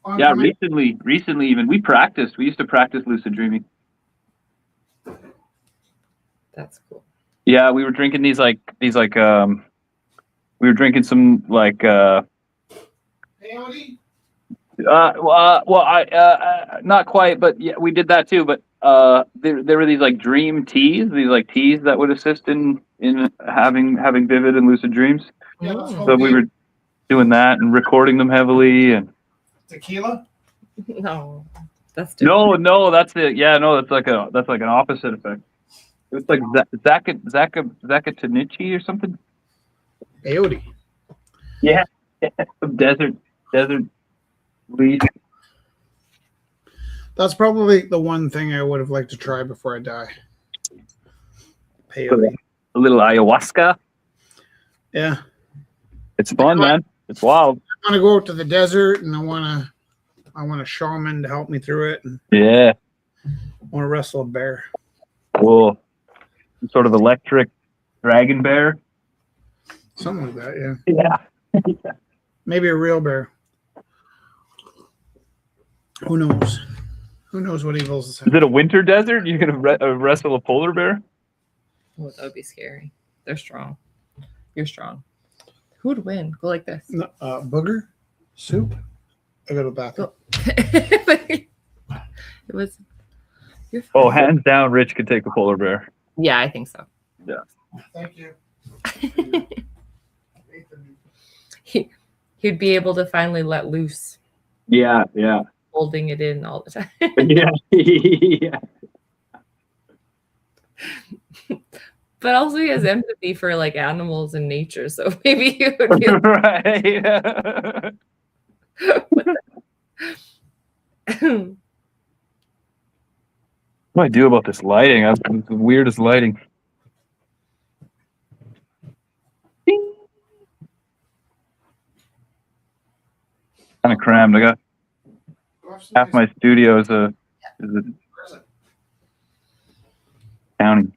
Recently even we used to practice lucid dreaming. That's cool. Yeah, we were drinking we were drinking some like peyote? Not quite, but yeah, we did that too, but there were these like dream teas, that would assist in having vivid and lucid dreams. Yeah, so we were doing that and recording them heavily. And tequila? No, that's different. No, that's it. Yeah, no, that's like an opposite effect. It's like Zakatanichi or something. Peyote. Yeah, some desert leaf. That's probably the one thing I would have liked to try before I die. Peyote. A little ayahuasca. Yeah. It's fun, man. It's wild. I want to go out to the desert, and I want a shaman to help me through it. And yeah. I want to wrestle a bear. Cool. Some sort of electric dragon bear. Something like that, yeah. Yeah. Maybe a real bear. Who knows? Who knows what evils is Is it a winter desert? You're going to wrestle a polar bear? Oh, that would be scary. They're strong. You're strong. Who would win? Go like this. No, booger? Soup? I go to the bathroom. It was. Oh, hands down, Rich could take a polar bear. Yeah, I think so. Yeah. Thank you. He'd be able to finally let loose. Yeah. Holding it in all the time. Yeah. But also he has empathy for like animals and nature, so maybe he would be right. What do I do about this lighting? It's the weirdest lighting. Kind of crammed. I got half my studio is a county.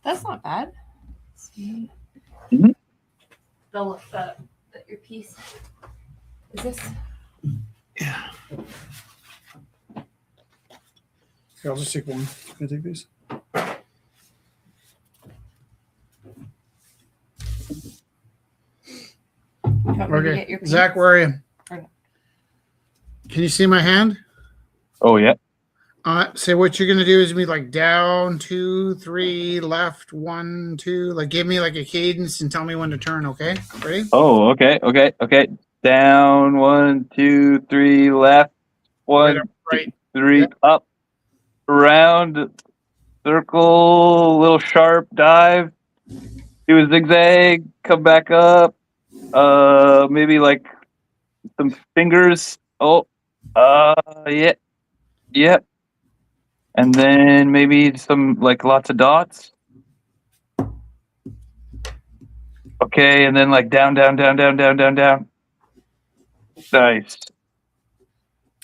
That's not bad. Mm-hmm. The earpiece. Is this? Yeah. Here, I'll just take one. Can I take these? Okay. Zach, where are you? Okay. Can you see my hand? Oh, yeah. So what you're going to do is be like down, 2, 3, left, 1, 2. Like give me like a cadence and tell me when to turn, okay? Ready? Oh, okay. Down, 1, 2, 3, left, 1, Right. 3, Yeah. up, around, circle, little sharp dive, do a zigzag, come back up, maybe like some fingers. Oh, yeah, yep. And then maybe some like lots of dots. Okay, and then like down, down, down, down, down, down, down. Nice.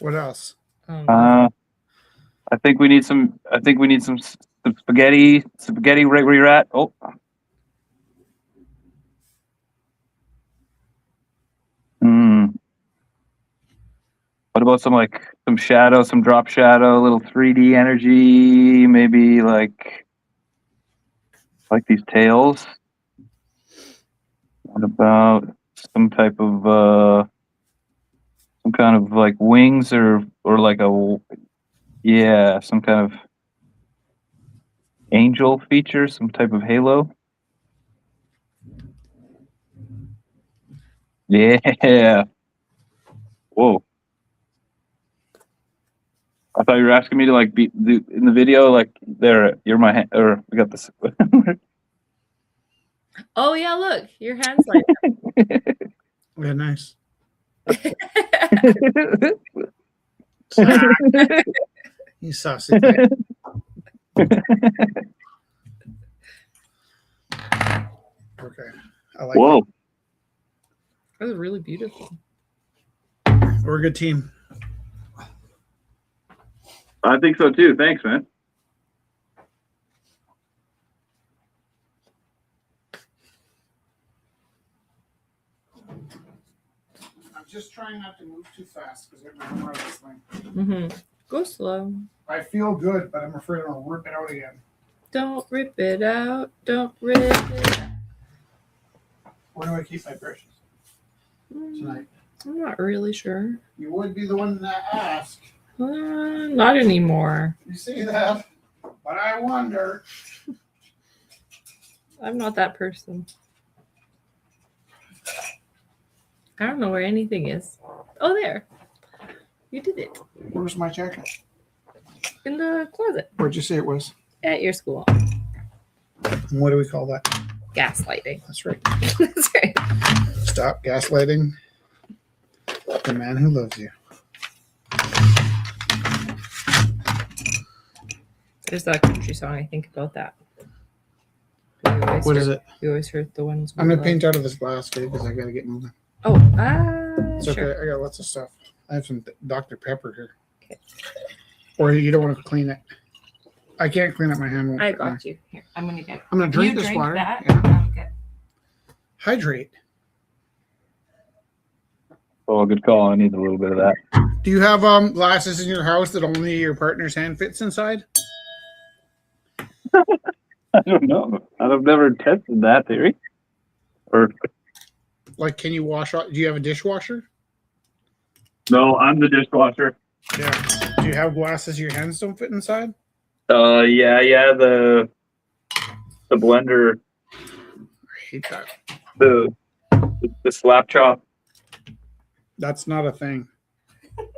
What else? I think we need some. I think we need some spaghetti. Spaghetti right where you're at. Oh. What about some shadow, some drop shadow, a little 3D energy, maybe like these tails? What about some type of some kind of like wings or like some kind of angel feature, some type of halo? Yeah. Whoa. I thought you were asking me to like be in the video, like there, you're my hand, or we got this. Oh yeah, look, your hands like Yeah, nice. You saucy thing. Okay. I like Whoa. it. that was really beautiful. We're a good team. I think so too. Thanks, man. I'm just trying not to move too fast because I'm more of this thing. Mm-hmm. Go slow. I feel good, but I'm afraid I'll rip it out again. Don't rip it out. Don't rip it out. Where do I keep my brushes tonight? I'm not really sure. You would be the one that asked. Not anymore. You see that? But I wonder. I'm not that person. I don't know where anything is. Oh, there. You did it. Where's my jacket? In the closet. Where'd you say it was? At your school. And what do we call that? Gaslighting. That's right. That's right. Stop gaslighting the man who loves you. There's that country song. I think about that. What is it? You always heard the ones. I'm gonna paint out of this glass, okay, because I gotta get moving. Oh, It's sure. okay. I got lots of stuff. I have some Dr. Pepper here. Okay. Or you don't want to clean it. I can't clean up my hand. I got you. Here, I'm gonna get. I'm gonna drink You this water. That? Yeah. Okay. Hydrate. Oh, good call. I need a little bit of that. Do you have glasses in your house that only your partner's hand fits inside? I don't know. I've never tested that theory. Or Like, can you wash off? Do you have a dishwasher? no, I'm the dishwasher. Yeah. Do you have glasses your hands don't fit inside? Yeah. The blender, I hate that. the slap chop. That's not a thing. It's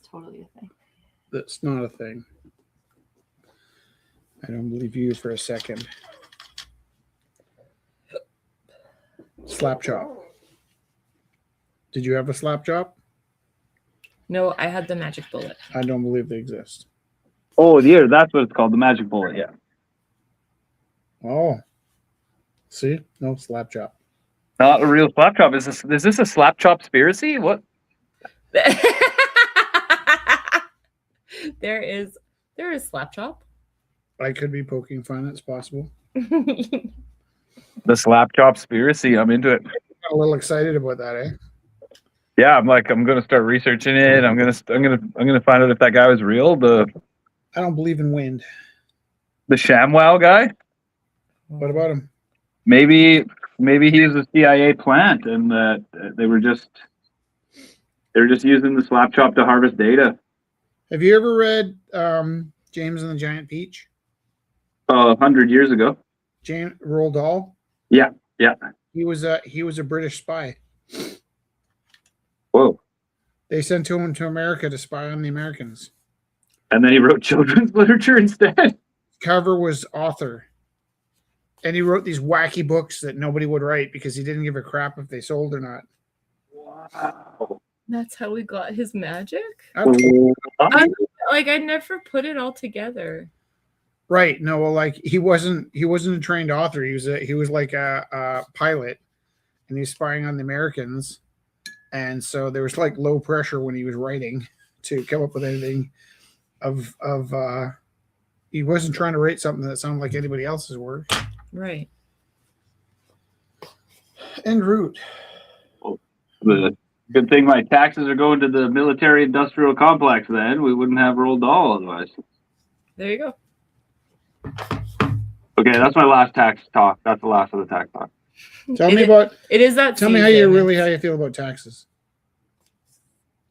totally a thing. That's not a thing. I don't believe you for a second. Slap chop. Did you have a slap chop? No, I had the magic bullet. I don't believe they exist. Oh, yeah, that's what it's called, the magic bullet. Yeah. Oh. See? No slap chop. Not a real slap chop. Is this a slap chop conspiracy? What? there is slap chop. I could be poking fun. It's possible. The slap chop conspiracy. I'm into it. Got a little excited about that, eh? Yeah, I'm gonna start researching it. I'm gonna find out if that guy was real. The I don't believe in wind. ShamWow guy. What about him? Maybe he was a CIA plant, and that they were just using the slap chop to harvest data. Have you ever read James and the Giant Peach? 100 years ago. James Roald Dahl? Yeah. He was a British spy. Whoa. They sent him to America to spy on the Americans. And then he wrote children's literature instead. Carver was author. And he wrote these wacky books that nobody would write because he didn't give a crap if they sold or not. Wow. That's how we got his magic? I never put it all together. Right. No, well, like he wasn't a trained author. He was like a pilot, and he was spying on the Americans. And so there was like low pressure when he was writing to come up with anything of he wasn't trying to write something that sounded like anybody else's work. Right. En route. The good thing my taxes are going to the military industrial complex then. We wouldn't have Roald Dahl otherwise. There you go. Okay, that's my last tax talk. That's the last of the tax talk. Tell me how you feel about taxes.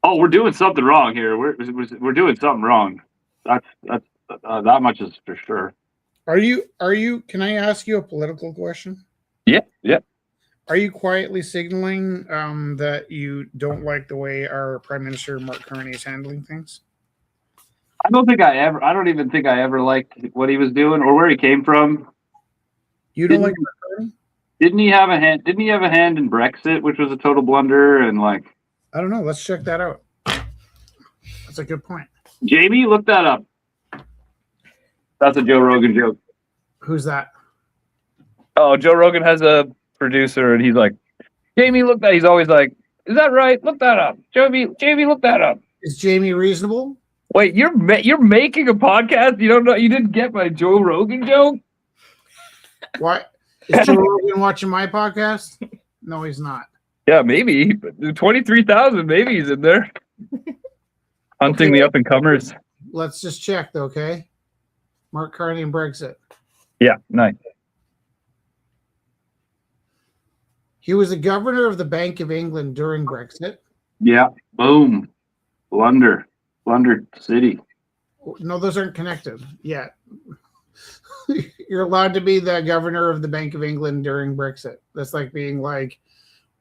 Oh, we're doing something wrong here. We're doing something wrong. That's that much is for sure. Are you? Can I ask you a political question? Yeah. Are you quietly signaling that you don't like the way our Prime Minister Mark Carney is handling things? I don't even think I ever liked what he was doing or where he came from. You don't like Mark Carney? Didn't he have a hand in Brexit, which was a total blunder? And like, I don't know. Let's check that out. That's a good point. Jamie, look that up. That's a Joe Rogan joke. Who's that? Oh, Joe Rogan has a producer, and he's like, Jamie, look that. He's always like, is that right? Look that up. Jamie, look that up. Is Jamie reasonable? Wait, you're making a podcast? You don't know? You didn't get my Joe Rogan joke? What? Is Joe Rogan watching my podcast? No, he's not. Yeah, maybe. 23,000, maybe he's in there. Hunting the up-and-comers. Let's just check, though, okay? Mark Carney and Brexit. Yeah, nice. He was the governor of the Bank of England during Brexit. Yeah, boom. Blunder City. No, those aren't connected yet. You're allowed to be the governor of the Bank of England during Brexit. That's like being like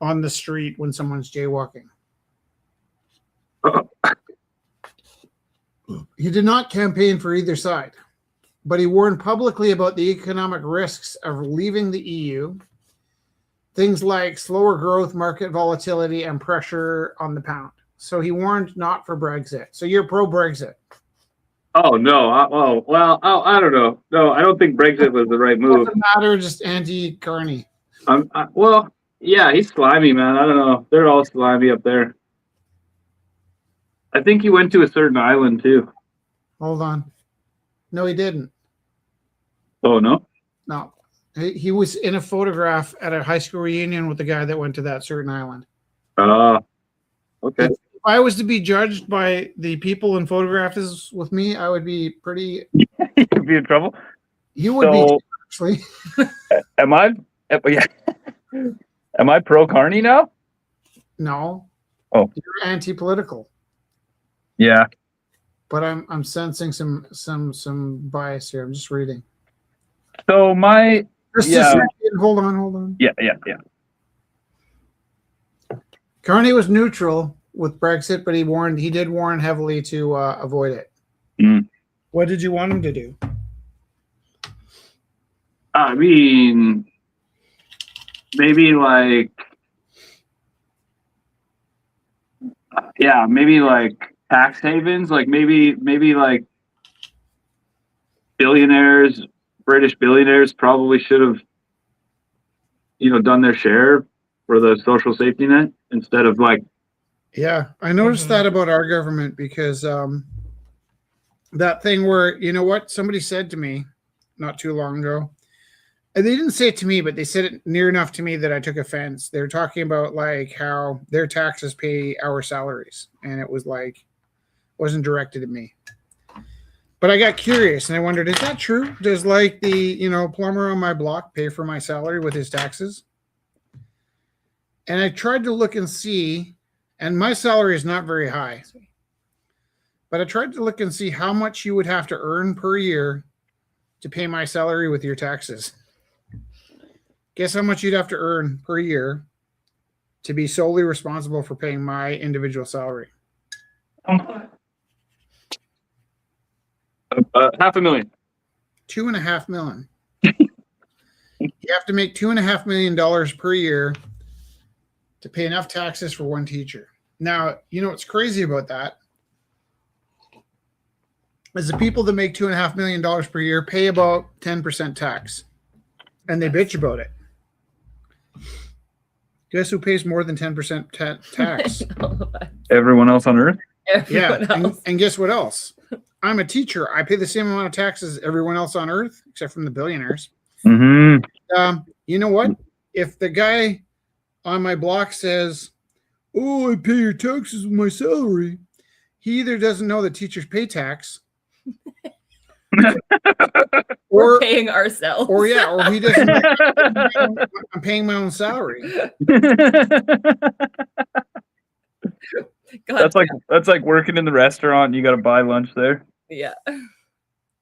on the street when someone's jaywalking. He did not campaign for either side, but he warned publicly about the economic risks of leaving the EU, things like slower growth, market volatility, and pressure on the pound. So he warned not for Brexit. So you're pro-Brexit. Oh, no. I don't know. No, I don't think Brexit was the right move. Doesn't matter, just anti-Carney. Well, yeah, he's slimy, man. I don't know. They're all slimy up there. I think he went to a certain island, too. Hold on. No, he didn't. Oh, no? No. He was in a photograph at a high school reunion with the guy that went to that certain island. Okay. If I was to be judged by the people in photographs with me, I would be pretty... You'd be in trouble? You would be, actually. Am I pro Carney now? No. Oh. You're anti-political. Yeah. But I'm sensing some bias here. I'm just reading. So my... Just a second. Hold on. Yeah. Carney was neutral with Brexit, but he did warn heavily to avoid it. Mm. What did you want him to do? I mean, maybe like tax havens, like maybe like billionaires, British billionaires probably should have, done their share for the social safety net instead of like. Yeah, I noticed that about our government because that thing where, somebody said to me not too long ago, and they didn't say it to me, but they said it near enough to me that I took offense. They were talking about like how their taxes pay our salaries, and it was like, wasn't directed at me. But I got curious and I wondered, is that true? Does like the, plumber on my block pay for my salary with his taxes? And I tried to look and see, and my salary is not very high, but I tried to look and see how much you would have to earn per year to pay my salary with your taxes. Guess how much you'd have to earn per year to be solely responsible for paying my individual salary? $500,000. $2.5 million. You have to make $2.5 million per year to pay enough taxes for one teacher. Now, you know what's crazy about that is the people that make $2.5 million per year pay about 10% tax, and they bitch about it. Guess who pays more than 10% tax? Everyone else on Earth. And guess what else? I'm a teacher. I pay the same amount of taxes as everyone else on Earth, except from the billionaires. Mm-hmm. You know what? If the guy on my block says, "Oh, I pay your taxes with my salary," he either doesn't know that teachers pay tax, we're paying ourselves, or he doesn't know I'm paying my own salary. That's like working in the restaurant. You got to buy lunch there. Yeah.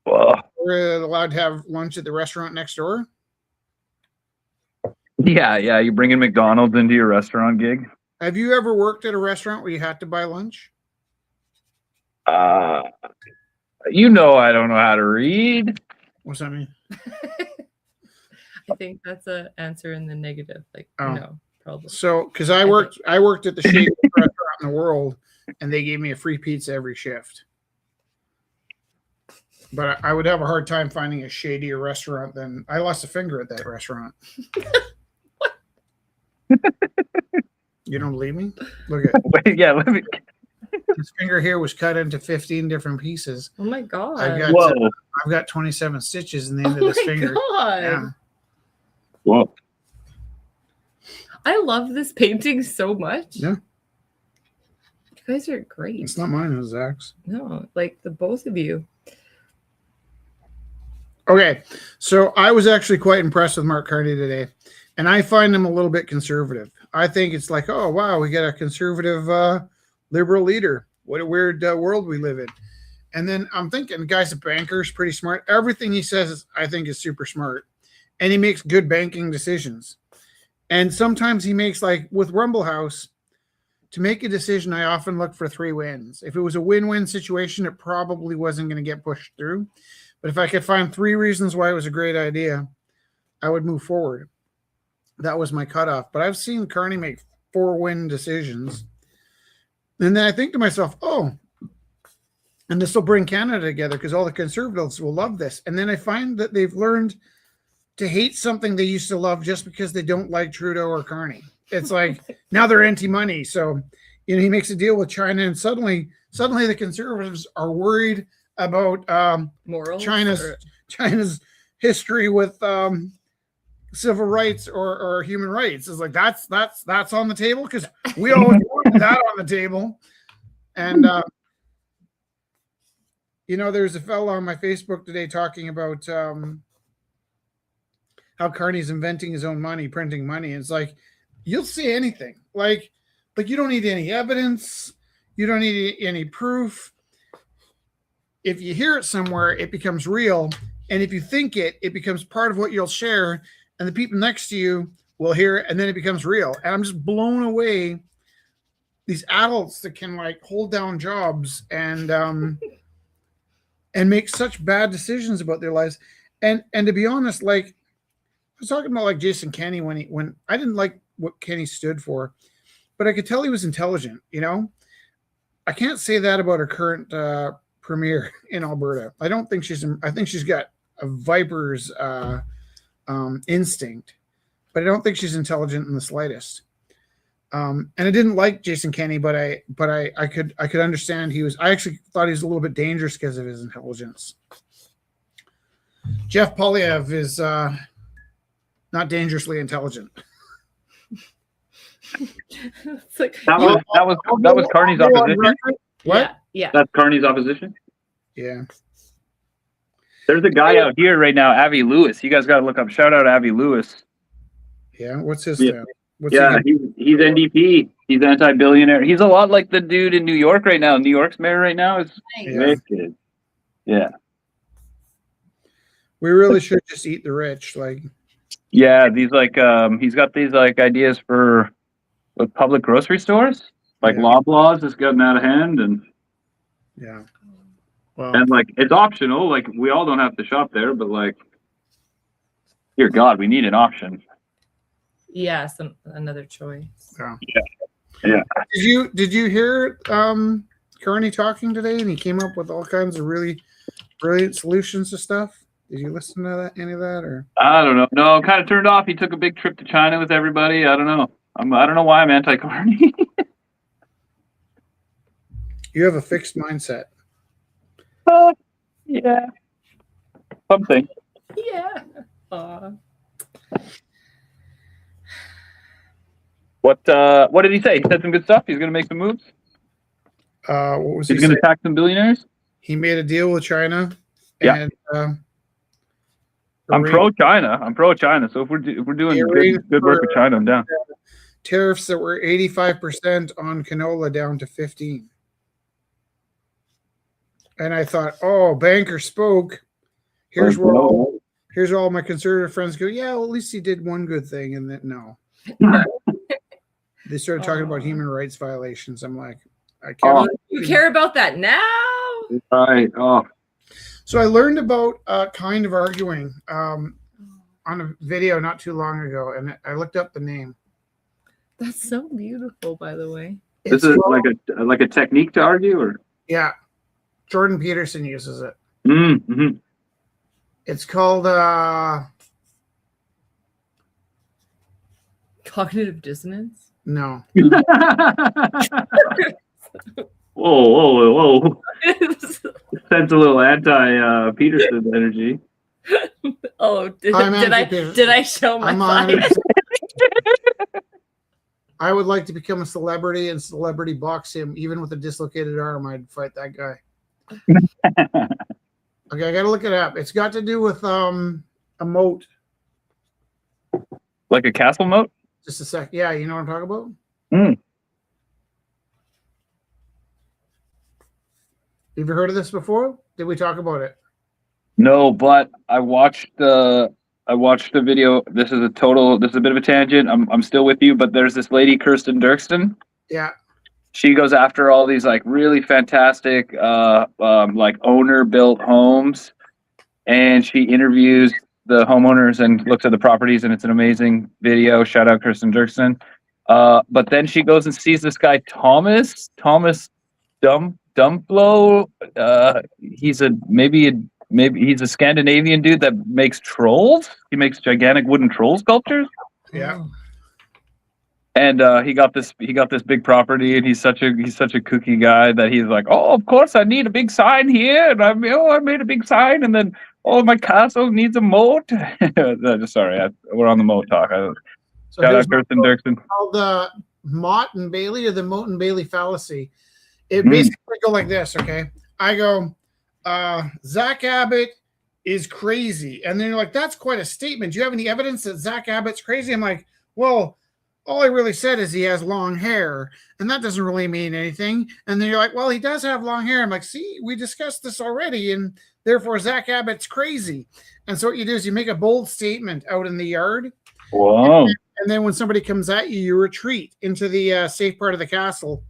Wow. We're allowed to have lunch at the restaurant next door. Yeah. You bring in McDonald's into your restaurant gig. Have you ever worked at a restaurant where you had to buy lunch? You know, I don't know how to read. What's that mean? I think that's an answer in the negative. Like, no, probably. So, because I worked at the shadiest restaurant in the world, and they gave me a free pizza every shift. But I would have a hard time finding a shadier restaurant than I lost a finger at that restaurant. You don't believe me? Look at Wait, yeah, let me. This finger here was cut into 15 different pieces. Oh my god! I've got 27 stitches in the end of this finger. God. Yeah. Whoa. I love this painting so much. Yeah. You guys are great. It's not mine, it's Zach's. No, like the both of you. Okay, so I was actually quite impressed with Mark Carney today, and I find him a little bit conservative. I think it's like, oh wow, we got a conservative liberal leader. What a weird world we live in. And then I'm thinking, the guy's a banker, is pretty smart. Everything he says, I think, is super smart, and he makes good banking decisions. And sometimes he makes, like with Rumble House, to make a decision, I often look for 3 wins. If it was a win-win situation, it probably wasn't going to get pushed through. But if I could find 3 reasons why it was a great idea, I would move forward. That was my cutoff. But I've seen Carney make 4-win decisions. And then I think to myself, oh, and this will bring Canada together because all the conservatives will love this. And then I find that they've learned to hate something they used to love just because they don't like Trudeau or Carney. It's like now they're anti-money. So, he makes a deal with China, and suddenly the conservatives are worried about morals, China's history with civil rights or human rights. It's like that's on the table because we always wanted that on the table. And there's a fellow on my Facebook today talking about how Carney's inventing his own money, printing money. And it's like, you'll see anything. Like you don't need any evidence. You don't need any proof. If you hear it somewhere, it becomes real. And if you think it becomes part of what you'll share. And the people next to you will hear it, and then it becomes real. And I'm just blown away. These adults that can hold down jobs and make such bad decisions about their lives. And to be honest, I was talking about Jason Kenney when I didn't like what Kenney stood for, but I could tell he was intelligent. I can't say that about our current premier in Alberta. I think she's got a viper's instinct, but I don't think she's intelligent in the slightest. And I didn't like Jason Kenney, but I could understand I actually thought he was a little bit dangerous because of his intelligence. Jeff Polyev is not dangerously intelligent. It's like, that was Carney's opposition. What? Yeah. That's Carney's opposition. Yeah. There's a guy out here right now, Avi Lewis. You guys got to look up. Shout out Avi Lewis. Yeah. What's his? He's NDP. He's anti-billionaire. He's a lot like the dude in New York right now. New York's mayor right now is wicked. Yeah. We really should just eat the rich, Yeah, these he's got these ideas for public grocery stores, Loblaws has gotten out of hand, and Yeah. Well, And like it's optional. Like we all don't have to shop there, but like, dear God, we need an option. Yeah, another choice. Yeah. Did you hear Kearney talking today? And he came up with all kinds of really brilliant solutions to stuff. Did you listen to any of that, or? I don't know. No, kind of turned off. He took a big trip to China with everybody. I don't know. I don't know why I'm anti-Carney. You have a fixed mindset. Yeah. Something. Yeah. Aw. What did he say? He said some good stuff. He's gonna make some moves. What was He's he gonna saying? attack some billionaires. He made a deal with China. Yeah. And, I'm pro China. So if we're doing good work with China, I'm down. Tariffs that were 85% on canola down to 15%. And I thought, oh, banker spoke. Here's where all my conservative friends go, yeah, well, at least he did one good thing. And then no. They started talking about human rights violations. I'm like, I can't. You care about that now? Right. Oh. So I learned about kind of arguing on a video not too long ago, and I looked up the name. That's so beautiful, by the way. This is like a technique to argue, or yeah, Jordan Peterson uses it. Mm-hmm. It's called cognitive dissonance. No. Whoa! Sense a little anti Peterson energy. Oh, did I show my side? I would like to become a celebrity and celebrity box him, even with a dislocated arm. I'd fight that guy. Okay, I gotta look it up. It's got to do with a moat. Like a castle moat? Just a sec. Yeah, you know what I'm talking about? Mm. Have you heard of this before? Did we talk about it? No, but I watched the video. This is a bit of a tangent. I'm still with you, but there's this lady, Kirsten Dirksen. Yeah. She goes after all these like really fantastic like owner built homes, and she interviews the homeowners and looks at the properties, and it's an amazing video. Shout out Kirsten Dirksen. But then she goes and sees this guy Thomas Dumplow. Maybe he's a Scandinavian dude that makes trolls. He makes gigantic wooden troll sculptures. Yeah. And he got this big property, and he's such a kooky guy that he's like, oh, of course I need a big sign here, and I made a big sign, and then my castle needs a moat. Sorry, we're on the moat talk. So shout out Kirsten Dirksen. Called the Mott and Bailey, or the Moat and Bailey fallacy. It basically go like this. Okay, I go, Zach Abbott is crazy, and then you're like, that's quite a statement. Do you have any evidence that Zach Abbott's crazy? I'm like, well, all I really said is he has long hair, and that doesn't really mean anything. And then you're like, well, he does have long hair. I'm like, see, we discussed this already, and therefore Zach Abbott's crazy. And so what you do is you make a bold statement out in the yard. Whoa. And then when somebody comes at you, you retreat into the safe part of the castle.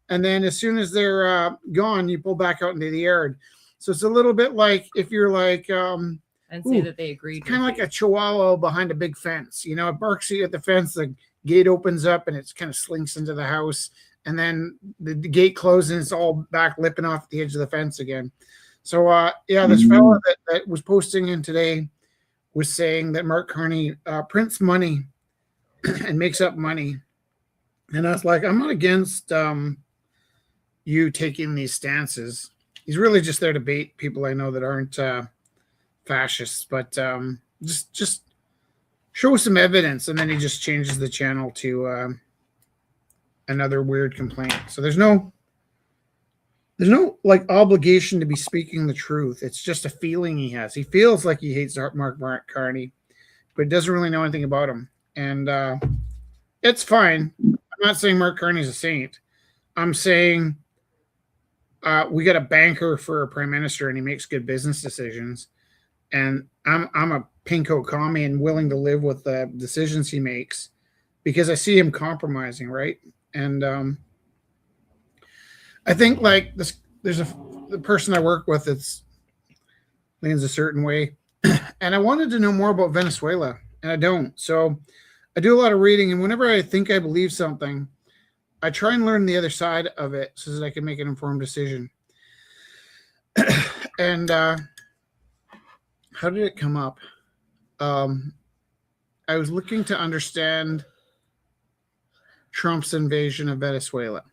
And then as soon as they're gone, you pull back out into the yard. So it's a little bit like if you're like... and say that they agreed. Kind of like a chihuahua behind a big fence. You know, it barks at you at the fence, the gate opens up and it's kind of slinks into the house, and then the gate closes and it's all back lipping off the edge of the fence again. So this fella that was posting in today was saying that Mark Carney prints money and makes up money. And I was like, I'm not against you taking these stances. He's really just there to bait people I know that aren't fascists, but just show some evidence, and then he just changes the channel to another weird complaint. So there's no like obligation to be speaking the truth. It's just a feeling he has. He feels like he hates Mark Carney, but doesn't really know anything about him. And it's fine. I'm not saying Mark Carney's a saint. I'm saying we got a banker for a prime minister, and he makes good business decisions. And I'm a pinko commie and willing to live with the decisions he makes because I see him compromising, right? And I think like this, there's the person I work with, it's leans a certain way, and I wanted to know more about Venezuela, and I don't. So I do a lot of reading, and whenever I think I believe something, I try and learn the other side of it so that I can make an informed decision. And how did it come up? I was looking to understand Trump's invasion of Venezuela,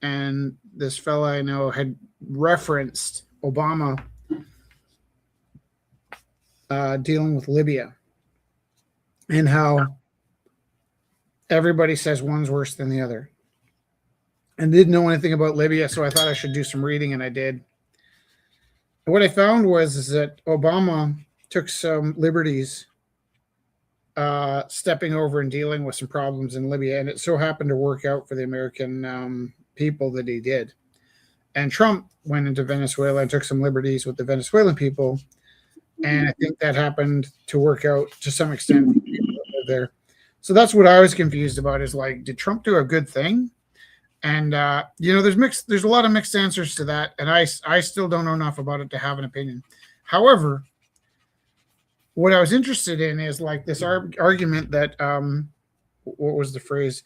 and this fella I know had referenced Obama dealing with Libya, and how everybody says one's worse than the other. And didn't know anything about Libya, so I thought I should do some reading, and I did. And what I found was that Obama took some liberties stepping over and dealing with some problems in Libya, and it so happened to work out for the American people that he did. And Trump went into Venezuela and took some liberties with the Venezuelan people, and I think that happened to work out to some extent for the people that live there. So that's what I was confused about, is like, did Trump do a good thing? And there's a lot of mixed answers to that, and I still don't know enough about it to have an opinion. However, what I was interested in is like this argument that what was the phrase?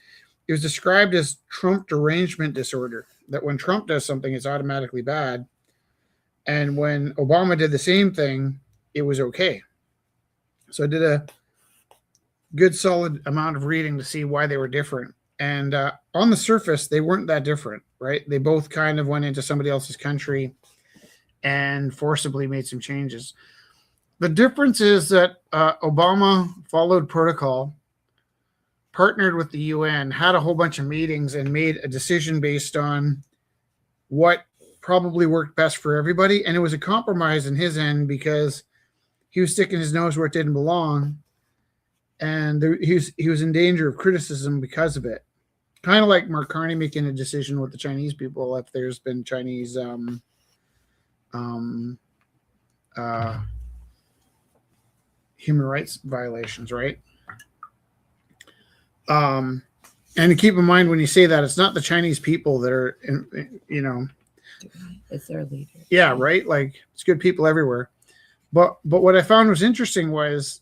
It was described as Trump derangement disorder. That when Trump does something, it's automatically bad, and when Obama did the same thing, it was okay. So I did a good solid amount of reading to see why they were different. And on the surface, they weren't that different, right? They both kind of went into somebody else's country and forcibly made some changes. The difference is that Obama followed protocol, partnered with the UN, had a whole bunch of meetings, and made a decision based on what probably worked best for everybody. And it was a compromise in his end because he was sticking his nose where it didn't belong. And he was in danger of criticism because of it. Kind of like Mark Carney making a decision with the Chinese people if there's been Chinese human rights violations, right? And to keep in mind when you say that, it's not the Chinese people that are, it's their leader. Yeah, right. Like, it's good people everywhere. But what I found was interesting was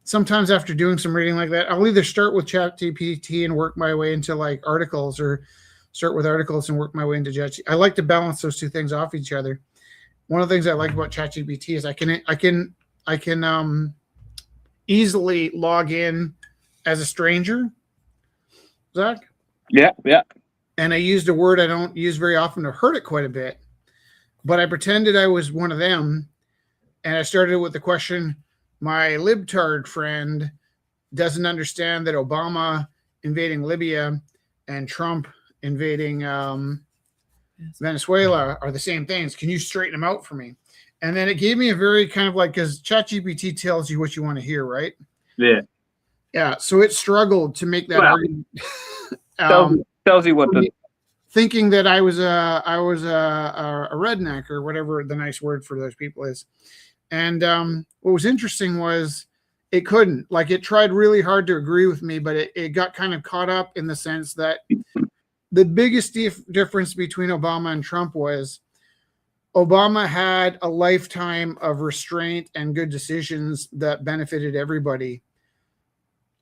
sometimes after doing some reading like that, I'll either start with ChatGPT and work my way into like articles, or start with articles and work my way into ChatGPT. I like to balance those two things off each other. One of the things I like about ChatGPT is I can easily log in as a stranger, Zach. Yeah. And I used a word I don't use very often. I've heard it quite a bit, but I pretended I was one of them, and I started with the question, my libtard friend doesn't understand that Obama invading Libya and Trump invading Venezuela are the same things. Can you straighten them out for me? And then it gave me a very kind of like, because ChatGPT tells you what you want to hear, right? Yeah. Yeah. So it struggled to make that argument. Tells you what the thinking that I was a redneck or whatever the nice word for those people is. And what was interesting was it couldn't. Like, it tried really hard to agree with me, but it got kind of caught up in the sense that the biggest difference between Obama and Trump was Obama had a lifetime of restraint and good decisions that benefited everybody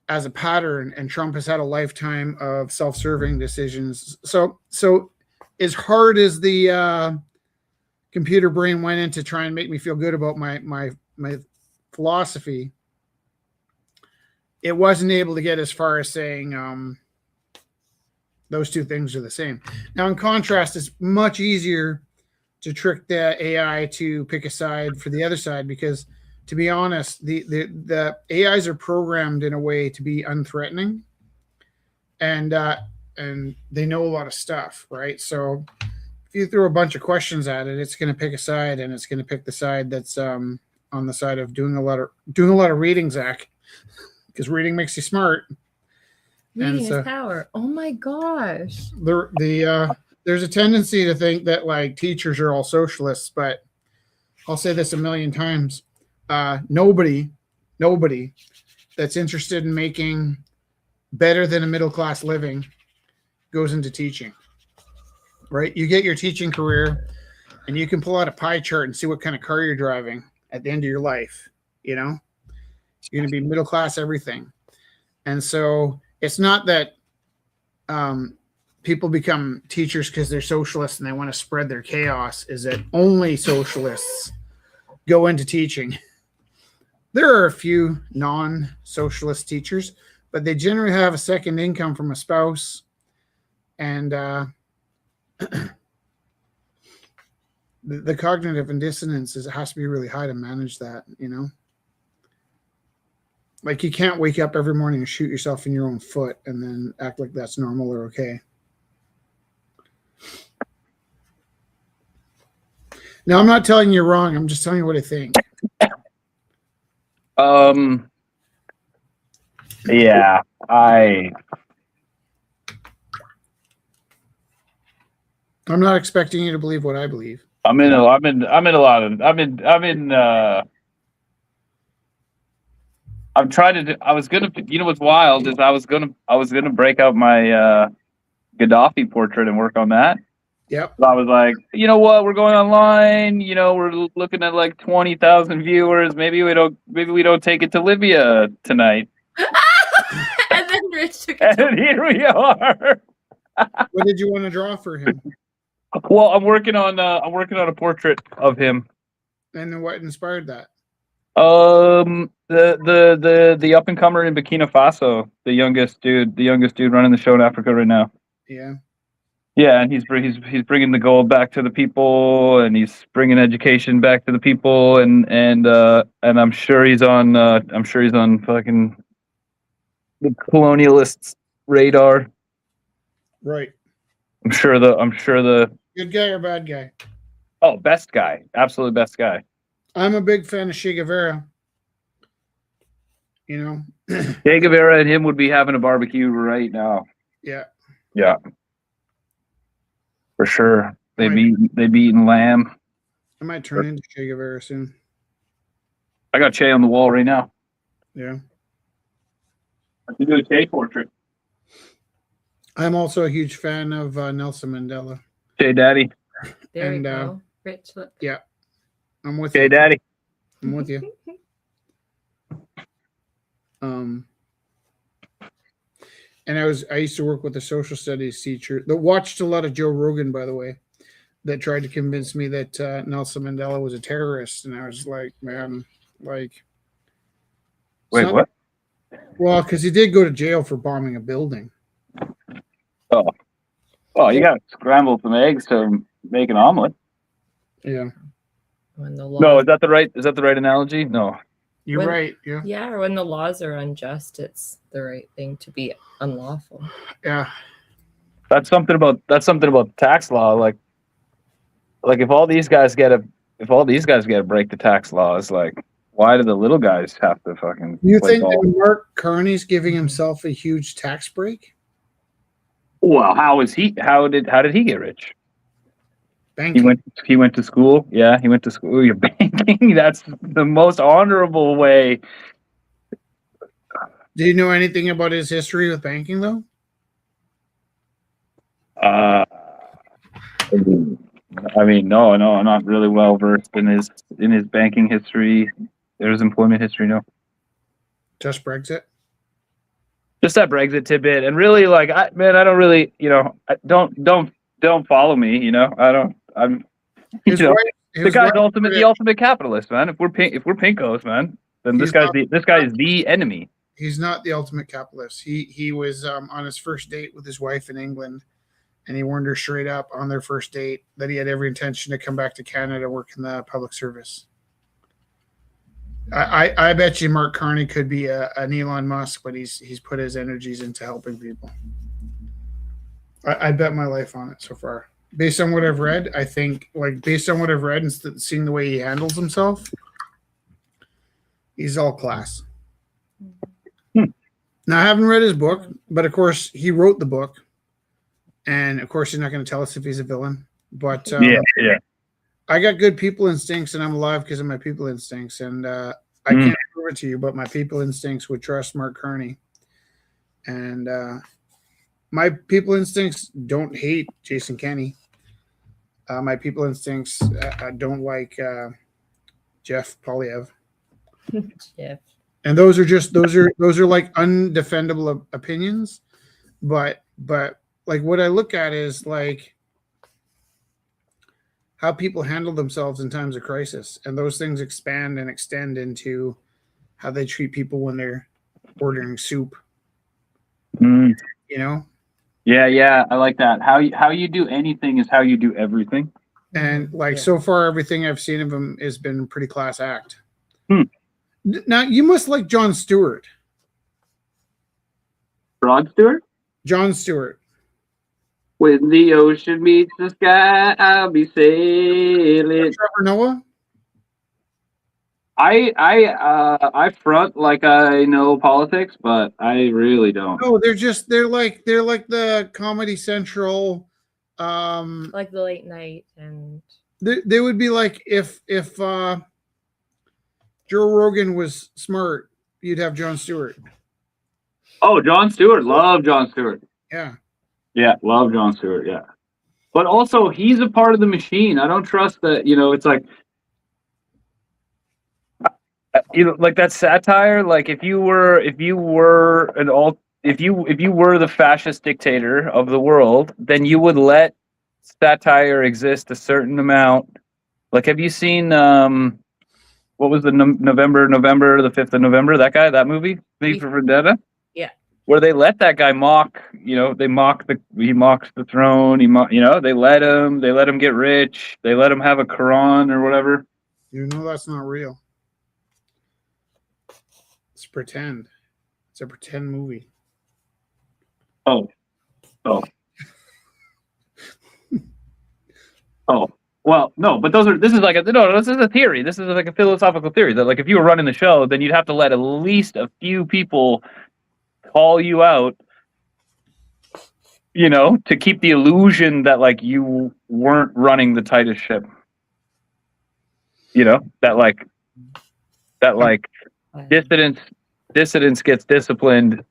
as a pattern, and Trump has had a lifetime of self-serving decisions. So as hard as the computer brain went in to try and make me feel good about my philosophy, it wasn't able to get as far as saying those two things are the same. Now, in contrast, it's much easier to trick the AI to pick a side for the other side, because, to be honest, the AIs are programmed in a way to be unthreatening, and they know a lot of stuff, right? So if you throw a bunch of questions at it, it's going to pick a side, and it's going to pick the side that's on the side of doing a lot of reading, Zach, because reading makes you smart. Reading is power. Oh my gosh. There's a tendency to think that like teachers are all socialists, but I'll say this a million times. Nobody that's interested in making better than a middle-class living goes into teaching, right? You get your teaching career and you can pull out a pie chart and see what kind of car you're driving at the end of your life. You know, you're going to be middle class everything. And so it's not that people become teachers because they're socialists and they want to spread their chaos, is that only socialists go into teaching. There are a few non-socialist teachers, but they generally have a second income from a spouse, and the cognitive dissonance has to be really high to manage that, you know? Like, you can't wake up every morning and shoot yourself in your own foot and then act like that's normal or okay. Now, I'm not telling you you're wrong. I'm just telling you what I think. Yeah, I'm not expecting you to believe what I believe. I was gonna, you know what's wild is I was gonna break out my Gaddafi portrait and work on that. Yep. So I was like, you know what, we're going online, you know, we're looking at like 20,000 viewers. Maybe we don't take it to Libya tonight. And then Rich took it. And here we are. What did you want to draw for him? Well, I'm working on a portrait of him. And what inspired that? The up and comer in Burkina Faso, the youngest dude running the show in Africa right now. Yeah. Yeah, and he's bringing the gold back to the people, and he's bringing education back to the people, and I'm sure he's on fucking the colonialists' radar. Right. I'm sure the Good guy or bad guy? Oh, best guy, absolute best guy. I'm a big fan of Che Guevara. You know, Che Guevara and him would be having a barbecue right now. Yeah. Yeah. For sure. They'd be eating lamb. I might turn into Che Guevara soon. I got Che on the wall right now. Yeah. I can do a Che portrait. I'm also a huge fan of Nelson Mandela. Che Daddy. There we go. Rich, look. Yeah. I'm with Che you. Daddy. I'm with you. And I used to work with a social studies teacher that watched a lot of Joe Rogan, by the way, that tried to convince me that Nelson Mandela was a terrorist. And I was like, man, like. Wait, what? Well, because he did go to jail for bombing a building. Oh. Well, you got to scramble some eggs to make an omelet. Yeah. No, is that the right analogy? No. You're right. Yeah. Yeah, or when the laws are unjust, it's the right thing to be unlawful. Yeah. That's something about tax law. Like if all these guys get to break the tax laws, like why do the little guys have to fucking? You think that Mark Carney's giving himself a huge tax break? Well, how did he get rich? Banking. He went to school. Yeah, he went to school. You're banking. That's the most honorable way. Do you know anything about his history with banking, though? I mean, no, I'm not really well versed in his banking history. There's employment history, no. Just Brexit. Just that Brexit tidbit, and really, like, I don't really, don't follow me, I'm, the guy's the ultimate capitalist, man. If we're pinkos, man, then this guy is the enemy. He's not the ultimate capitalist. He was on his first date with his wife in England, and he warned her straight up on their first date that he had every intention to come back to Canada to work in the public service. I bet you Mark Carney could be an Elon Musk, but he's put his energies into helping people. I bet my life on it so far. Based on what I've read, I think, based on what I've read and seeing the way he handles himself, he's all class. Now, I haven't read his book, but of course, he wrote the book. And of course, he's not going to tell us if he's a villain. But yeah. I got good people instincts, and I'm alive because of my people instincts. And I can't prove it to you, but my people instincts would trust Mark Carney. And my people instincts don't hate Jason Kenney. My people instincts don't like Jeff Polyev. Jeff. And those are like undefendable opinions, but like what I look at is like how people handle themselves in times of crisis, and those things expand and extend into how they treat people when they're ordering soup. Mm. You know? Yeah, I like that. How you do anything is how you do everything. And like so far, everything I've seen of him has been a pretty class act. Now you must like Jon Stewart. Rod Stewart? Jon Stewart. When the ocean meets the sky, I'll be sailing. Trevor Noah. I front like I know politics, but I really don't. No, they're like the Comedy Central, like the late night, and they would be like if Joe Rogan was smart, you'd have Jon Stewart. Oh, Jon Stewart, love Jon Stewart. Yeah, love Jon Stewart. Yeah, but also he's a part of the machine. I don't trust that. It's like. Like that satire. Like if you were the fascist dictator of the world, then you would let satire exist a certain amount. Like, have you seen what was the November the 5th of November? That movie, V for Vendetta. Yeah, where they let that guy mock. He mocks the throne. They let him get rich. They let him have a Quran or whatever. That's not real. It's pretend. It's a pretend movie. Oh. Well, no, but this is a theory. This is like a philosophical theory that like if you were running the show, then you'd have to let at least a few people call you out, to keep the illusion that like you weren't running the tightest ship. That dissidents gets disciplined.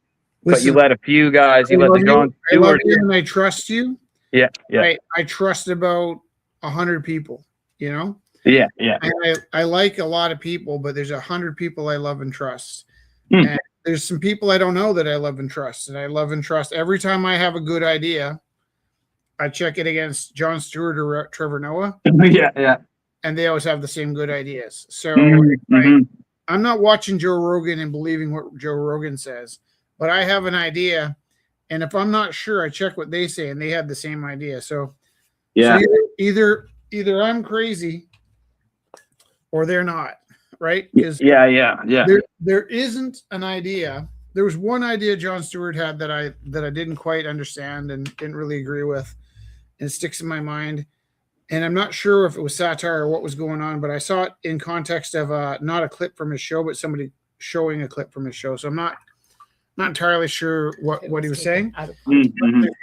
Listen, but you let a few guys. You let the Jon Stewart. I love you and I trust you. Yeah. I trust about 100 people. Yeah. I like a lot of people, but there's 100 people I love and trust. And there's some people I don't know that I love and trust. And I love and trust every time I have a good idea. I check it against Jon Stewart or Trevor Noah. Yeah. And they always have the same good ideas. So I'm not watching Joe Rogan and believing what Joe Rogan says, but I have an idea. And if I'm not sure, I check what they say and they have the same idea. So yeah, so either I'm crazy or they're not, right? Yeah. There isn't an idea. There was one idea Jon Stewart had that I didn't quite understand and didn't really agree with, and it sticks in my mind. And I'm not sure if it was satire or what was going on, but I saw it in context of not a clip from his show, but somebody showing a clip from his show. So I'm not entirely sure what he was saying. There's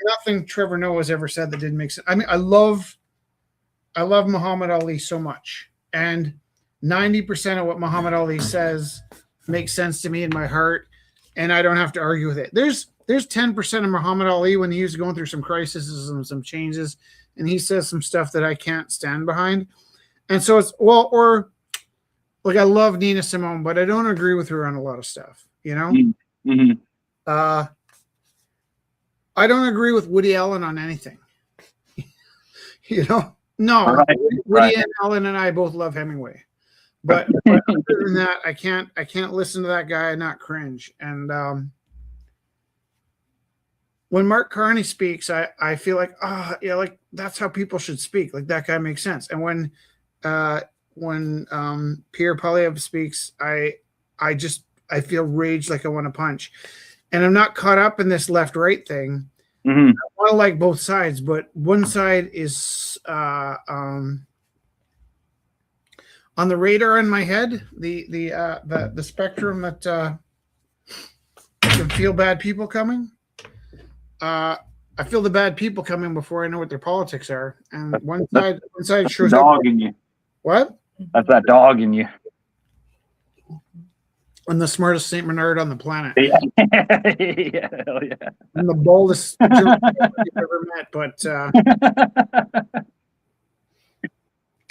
nothing Trevor Noah has ever said that didn't make sense. I mean, I love Muhammad Ali so much, and 90% of what Muhammad Ali says makes sense to me in my heart, and I don't have to argue with it. There's 10% of Muhammad Ali when he was going through some crises and some changes, and he says some stuff that I can't stand behind. And so it's or like I love Nina Simone, but I don't agree with her on a lot of stuff, I don't agree with Woody Allen on anything. No. Right. Woody Allen and I both love Hemingway. But other than that, I can't listen to that guy and not cringe. And when Mark Carney speaks, I feel like like that's how people should speak. Like that guy makes sense. And when Pierre Polyev speaks, I feel rage like I want to punch. And I'm not caught up in this left-right thing. I want to like both sides, but one side is on the radar in my head, the spectrum that I can feel bad people coming. I feel the bad people coming before I know what their politics are, and one side shows dog up. in you. What? That's that dog in you. I'm the smartest Saint Bernard on the planet. Yeah, hell yeah. I'm the boldest you've ever met, but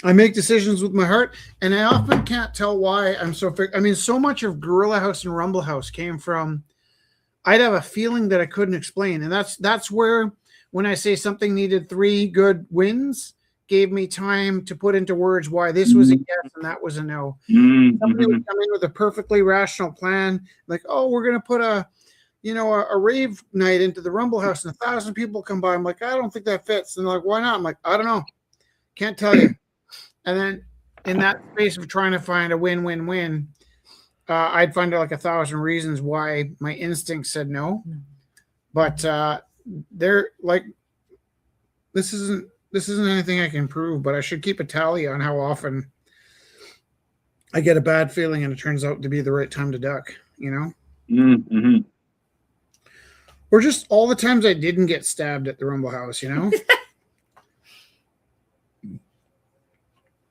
I make decisions with my heart, and I often can't tell why I'm so. I mean, so much of Gorilla House and Rumble House came from I'd have a feeling that I couldn't explain, and that's where when I say something needed 3 good wins, gave me time to put into words why this was a yes and that was a no. Somebody would come in with a perfectly rational plan, like, oh, we're going to put a rave night into the Rumble House and 1,000 people come by. I'm like, I don't think that fits. And they're like, why not? I'm like, I don't know. Can't tell you. And then in that space of trying to find a win-win-win, I'd find out like 1,000 reasons why my instinct said no. But they're like, this isn't anything I can prove, but I should keep a tally on how often I get a bad feeling and it turns out to be the right time to duck, you know? Mm-hmm. Or just all the times I didn't get stabbed at the Rumble House, you know?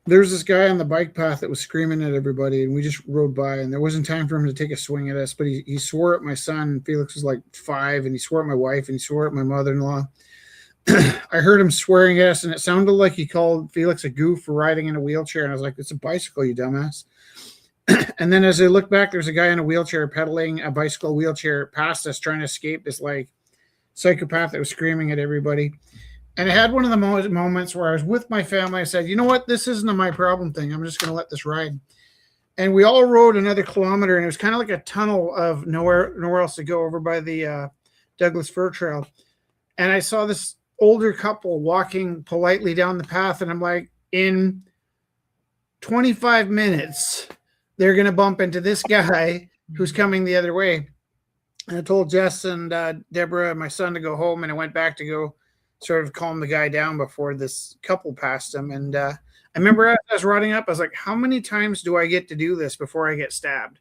There's this guy on the bike path that was screaming at everybody, and we just rode by, and there wasn't time for him to take a swing at us, but he swore at my son. Felix was like 5, and he swore at my wife, and he swore at my mother-in-law. I heard him swearing at us, and it sounded like he called Felix a goof for riding in a wheelchair, and I was like, it's a bicycle, you dumbass. And then as I look back, there's a guy in a wheelchair pedaling a bicycle wheelchair past us, trying to escape this like psychopath that was screaming at everybody. And I had one of the moments where I was with my family. I said, you know what? This isn't a my problem thing. I'm just going to let this ride. And we all rode another kilometer, and it was kind of like a tunnel of nowhere else to go over by the Douglas Fir Trail. And I saw this older couple walking politely down the path, and I'm like, in 25 minutes, they're going to bump into this guy who's coming the other way. And I told Jess and Deborah and my son to go home, and I went back to go sort of calm the guy down before this couple passed him. And I remember as I was running up, I was like, how many times do I get to do this before I get stabbed?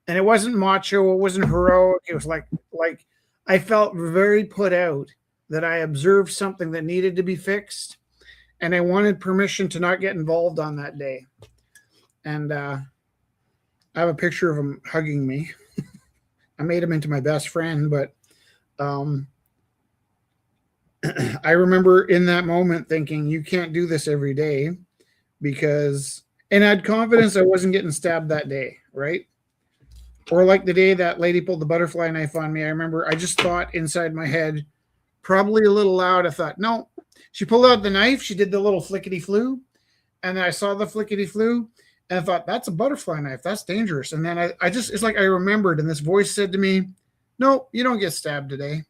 And it wasn't macho. It wasn't heroic. It was like I felt very put out that I observed something that needed to be fixed. And I wanted permission to not get involved on that day. And I have a picture of him hugging me. I made him into my best friend, but I remember in that moment thinking, you can't do this every day and I had confidence I wasn't getting stabbed that day, right? Or like the day that lady pulled the butterfly knife on me, I remember I just thought inside my head, probably a little loud, I thought, no. She pulled out the knife, she did the little flickety-flew, and then I saw the flickety-flew, and I thought, that's a butterfly knife, that's dangerous. And then I just, it's like I remembered, and this voice said to me, no, you don't get stabbed today.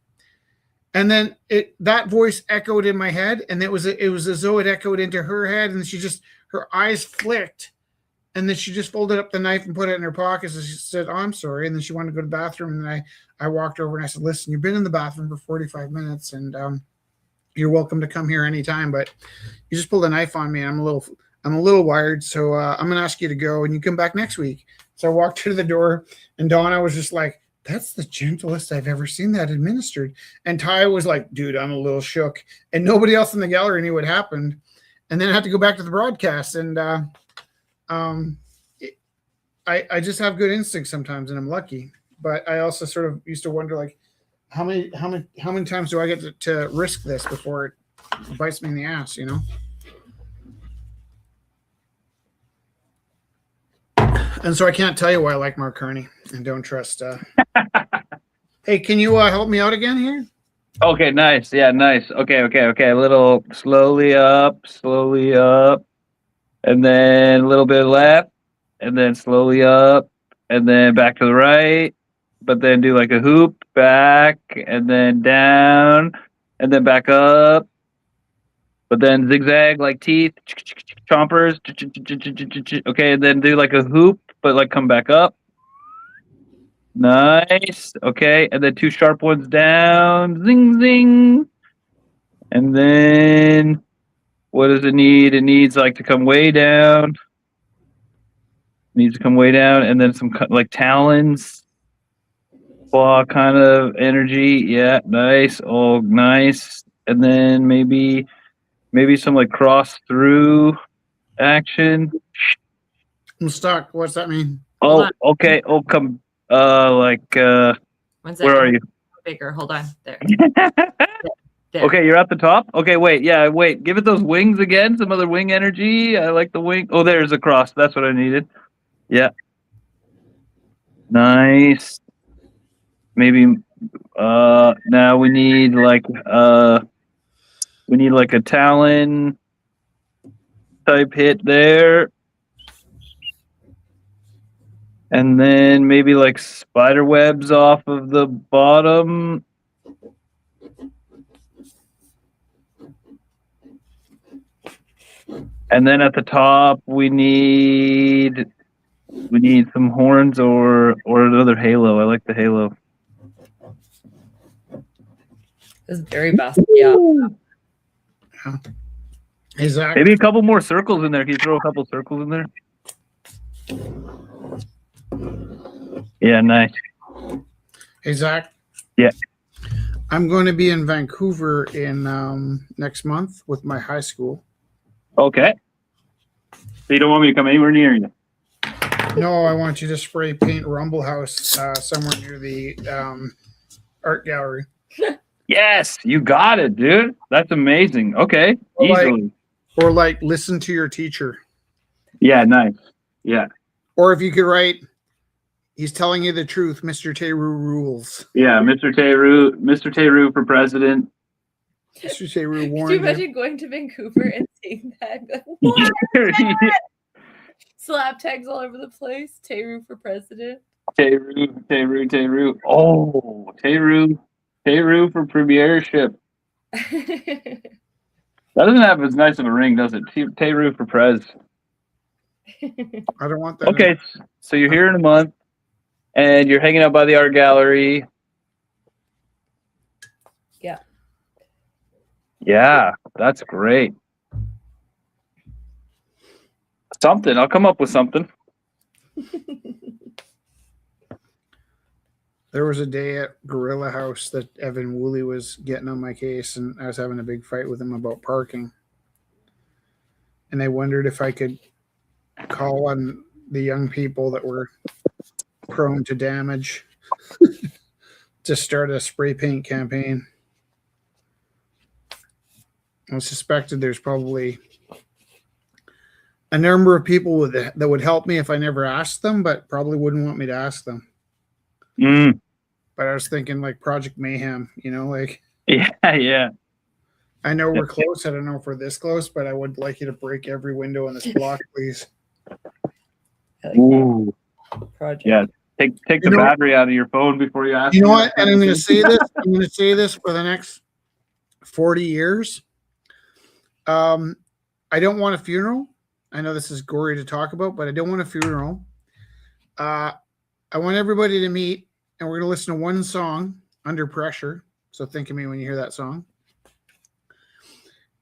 And then that voice echoed in my head, and it was as though it echoed into her head, and her eyes flicked, and then she just folded up the knife and put it in her pocket. So she said, oh, I'm sorry. And then she wanted to go to the bathroom, and I walked over and I said, listen, you've been in the bathroom for 45 minutes, and you're welcome to come here anytime, but you just pulled a knife on me, and I'm a little wired, so I'm going to ask you to go, and you come back next week. So I walked to the door, and Donna was just like, that's the gentlest I've ever seen that administered. And Ty was like, dude, I'm a little shook. And nobody else in the gallery knew what happened. And then I had to go back to the broadcast. And I just have good instincts sometimes, and I'm lucky. But I also sort of used to wonder, like, how many times do I get to risk this before it bites me in the ass, you know? And so I can't tell you why I like Mark Kearney and don't trust. Hey, can you help me out again here? Okay, nice. Yeah, nice. Okay. A little slowly up, and then a little bit left, and then slowly up, and then back to the right, but then do like a hoop back, and then down, and then back up, but then zigzag like teeth, chompers. Okay, and then do like a hoop, but like come back up. Nice. Okay, and then 2 sharp ones down. Zing, zing. And then what does it need? It needs like to come way down. Needs to come way down, and then some like talons, claw kind of energy. Yeah, nice. Oh, nice. And then maybe some like cross through action. I'm stuck. What's that mean? Oh, okay. Oh, come. Like. One second. Where are you? Bigger. Hold on. There. There. Okay, you're at the top? Okay, wait. Yeah, wait. Give it those wings again. Some other wing energy. I like the wing. Oh, there's a cross. That's what I needed. Yeah. Nice. Maybe now we need like a Talon type hit there. And then maybe like spider webs off of the bottom. And then at the top we need some horns or another halo. I like the halo. This is very Basquiat. Yeah. Hey, Zach. Maybe a couple more circles in there. Can you throw a couple circles in there? Yeah, nice. Hey, Zach. Yeah. I'm going to be in Vancouver in next month with my high school. Okay. So you don't want me to come anywhere near you? No, I want you to spray paint Rumble House somewhere near the art gallery. Yes, you got it, dude. That's amazing. Okay, Or easily. like listen to your teacher. Yeah, nice. Yeah. Or if you could write, he's telling you the truth, Mr. Teru rules. Yeah, Mr. Teru for president. Mr. Teru Could you warned you. imagine going to Vancouver and seeing that? Like, what? Slap tags all over the place. Teru for president. Teru. Oh, Teru for premiership. That doesn't have as nice of a ring, does it? Teru for prez. I don't want that. Okay, so you're here in a month, and you're hanging out by the art gallery. Yeah. Yeah, that's great. Something. I'll come up with something. There was a day at Gorilla House that Evan Woolley was getting on my case, and I was having a big fight with him about parking. And I wondered if I could call on the young people that were prone to damage to start a spray paint campaign. I suspected there's probably a number of people that would help me if I never asked them, but probably wouldn't want me to ask them. But I was thinking like Project Mayhem, like. Yeah. I know we're close. I don't know if we're this close, but I would like you to break every window in this block, please. Ooh. Project. Yeah. Take the battery out of your phone before you ask. You know what? And I'm going to say this. I'm going to say this for the next 40 years. I don't want a funeral. I know this is gory to talk about, but I don't want a funeral. I want everybody to meet, and we're going to listen to one song, Under Pressure. So think of me when you hear that song.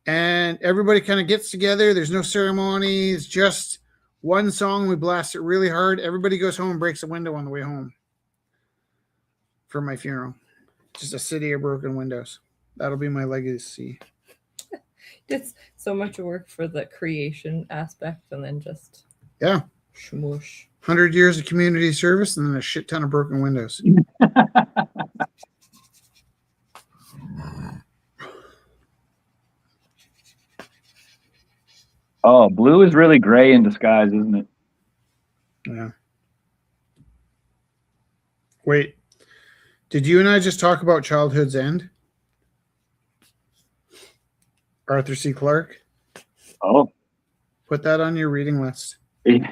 And everybody kind of gets together. There's no ceremony. It's just one song. We blast it really hard. Everybody goes home and breaks a window on the way home for my funeral. Just a city of broken windows. That'll be my legacy. It's so much work for the creation aspect and then just shmoosh. 100 years of community service and then a shit ton of broken windows. Oh, blue is really gray in disguise, isn't it? Yeah. Wait, did you and I just talk about Childhood's End? Arthur C. Clarke? Oh. Put that on your reading list. You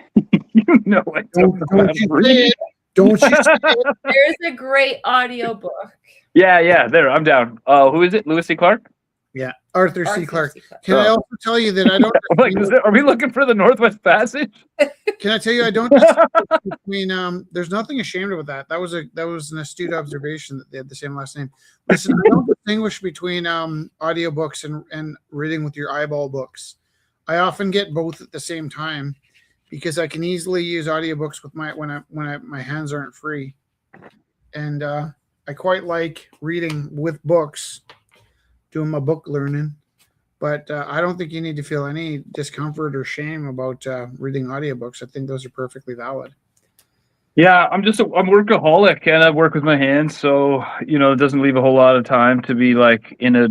know it. Don't you say it. Don't you say it. There's a great audiobook. Yeah, there. I'm down. Who is it? Lewis C. Clark? Yeah, Arthur C. Clarke. C. Clarke. Can I also tell you that I don't... Are we looking for the Northwest Passage? Can I tell you I don't between there's nothing ashamed about that. That was an astute observation that they had the same last name. Listen, I don't distinguish between audiobooks and reading with your eyeball books. I often get both at the same time because I can easily use audiobooks with my hands aren't free. And I quite like reading with books, doing my book learning. But I don't think you need to feel any discomfort or shame about reading audiobooks. I think those are perfectly valid. Yeah, I'm workaholic and I work with my hands, so it doesn't leave a whole lot of time to be like in a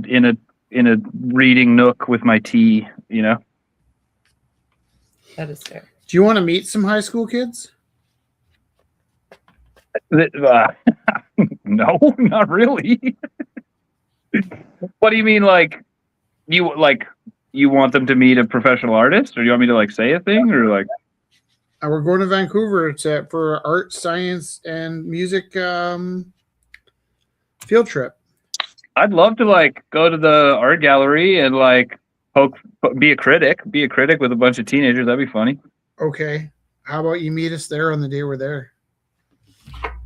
reading nook with my tea. That is fair. Do you want to meet some high school kids? Uh, no, not really. What do you mean, you want them to meet a professional artist, or you want me to like say a thing, or like? We're going to Vancouver for art, science, and music field trip. I'd love to like go to the art gallery and like be a critic with a bunch of teenagers. That'd be funny. Okay. How about you meet us there on the day we're there?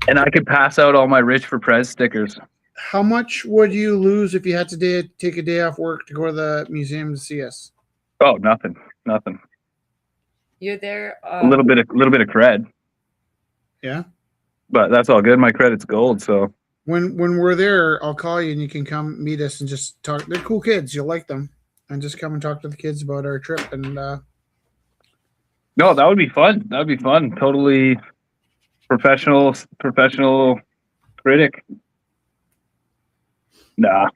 And I could pass out all my Rich for Prez stickers. How much would you lose if you had to take a day off work to go to the museum to see us? Oh, nothing. You're there. A little bit of cred. Yeah. But that's all good. My credit's gold. So when we're there, I'll call you and you can come meet us and just talk. They're cool kids. You'll like them. And just come and talk to the kids about our trip. And no, that would be fun. Totally professional critic. Nah.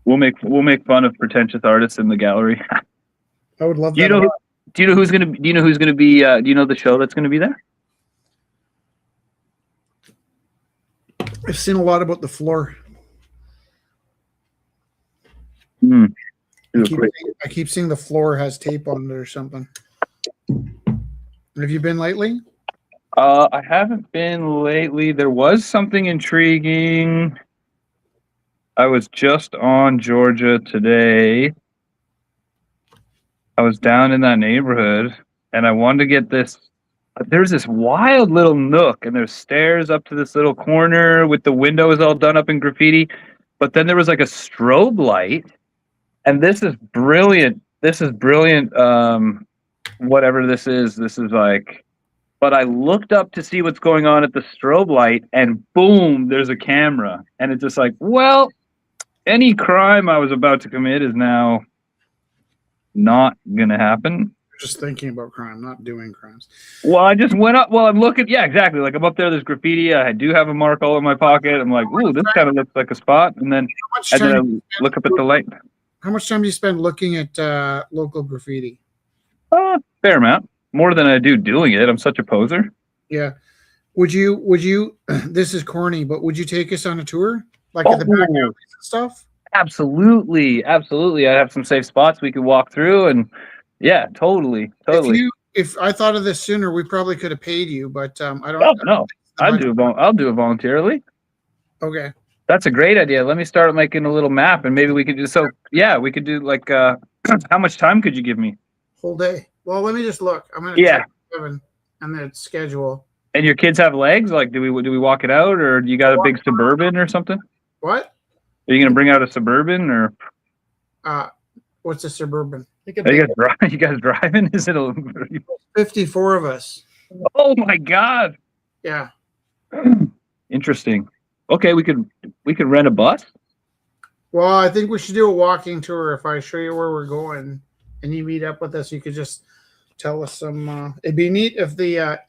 We'll make fun of pretentious artists in the gallery. I would love that. Do you know who's gonna be? Do you know the show that's gonna be there? I've seen a lot about the floor. I keep seeing the floor has tape on it or something. Have you been lately? I haven't been lately. There was something intriguing. I was just on Georgia today. I was down in that neighborhood and I wanted to get this. There's this wild little nook and there's stairs up to this little corner with the windows all done up in graffiti. But then there was like a strobe light, and this is brilliant. Whatever this is like, but I looked up to see what's going on at the strobe light and boom, there's a camera. And it's just like, well, any crime I was about to commit is now not gonna happen. Just thinking about crime, not doing crimes. Well, I just went up. Well, I'm looking. Yeah, exactly. Like I'm up there. There's graffiti. I do have a mark all in my pocket. I'm like, ooh, this kind of looks like a spot. And then I look up at the light. How much time do you spend looking at local graffiti? Fair amount. More than I do doing it. I'm such a poser. Yeah. Would you? This is corny, but would you take us on a tour, like at the back alleys and stuff? Absolutely. I have some safe spots we could walk through, and yeah, totally. If I thought of this sooner, we probably could have paid you, but I don't. Oh no, I'll do it voluntarily. Okay, that's a great idea. Let me start making a little map, and maybe we could do so. Yeah, we could do like. How much time could you give me? Whole day. Well, let me just look. I'm gonna check Kevin and the schedule. And your kids have legs? Like, do we walk it out, or do you got a big Suburban or something? What? Are you gonna bring out a Suburban or? What's a Suburban? Are you guys driving? Is it 54 of us? Oh my god! Yeah. Interesting. Okay, we could rent a bus. Well, I think we should do a walking tour. If I show you where we're going, and you meet up with us, you could just tell us some. It'd be neat if the.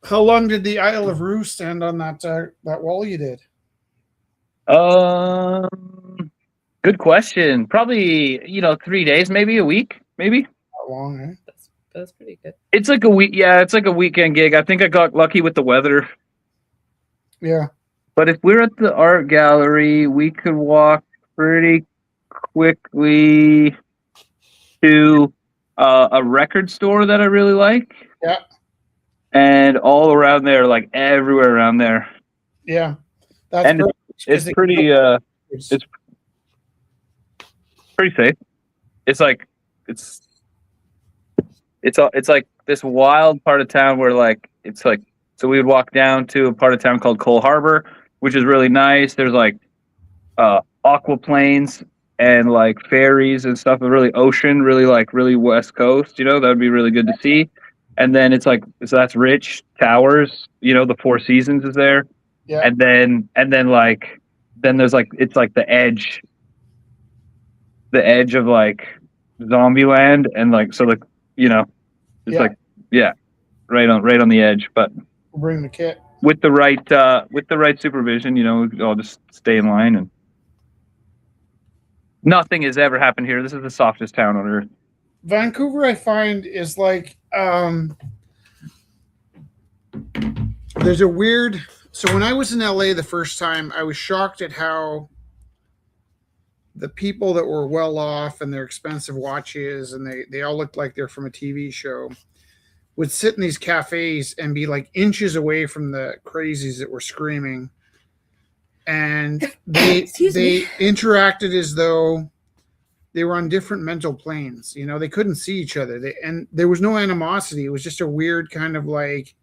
How long did the Isle of Roux stand on that wall you did? Good question. Probably 3 days, maybe a week, maybe. Not long, eh? That's pretty good. It's like a week. Yeah, it's like a weekend gig. I think I got lucky with the weather. Yeah. But if we're at the art gallery, we could walk pretty quickly to a record store that I really like. Yeah. And all around there, like everywhere around there. Yeah. It's pretty it's pretty safe. It's like this wild part of town where so we would walk down to a part of town called Cole Harbor, which is really nice. There's like aquaplanes and like ferries and stuff, really ocean, really West Coast, that would be really good to see. And then it's like, so that's rich towers, the Four Seasons is there. Yeah. And then there's like, it's like the edge of like Zombieland. And like, so like, it's like, yeah, right on the edge. But bring the kit. with the right supervision, you know, I'll just stay in line, and nothing has ever happened here. This is the softest town on earth. Vancouver, I find, is like there's a weird. So when I was in LA the first time, I was shocked at how the people that were well off and their expensive watches, and they all looked like they're from a TV show, would sit in these cafes and be like inches away from the crazies that were screaming, and they interacted as though they were on different mental planes. You know, they couldn't see each other. And there was no animosity. It was just a weird kind of like,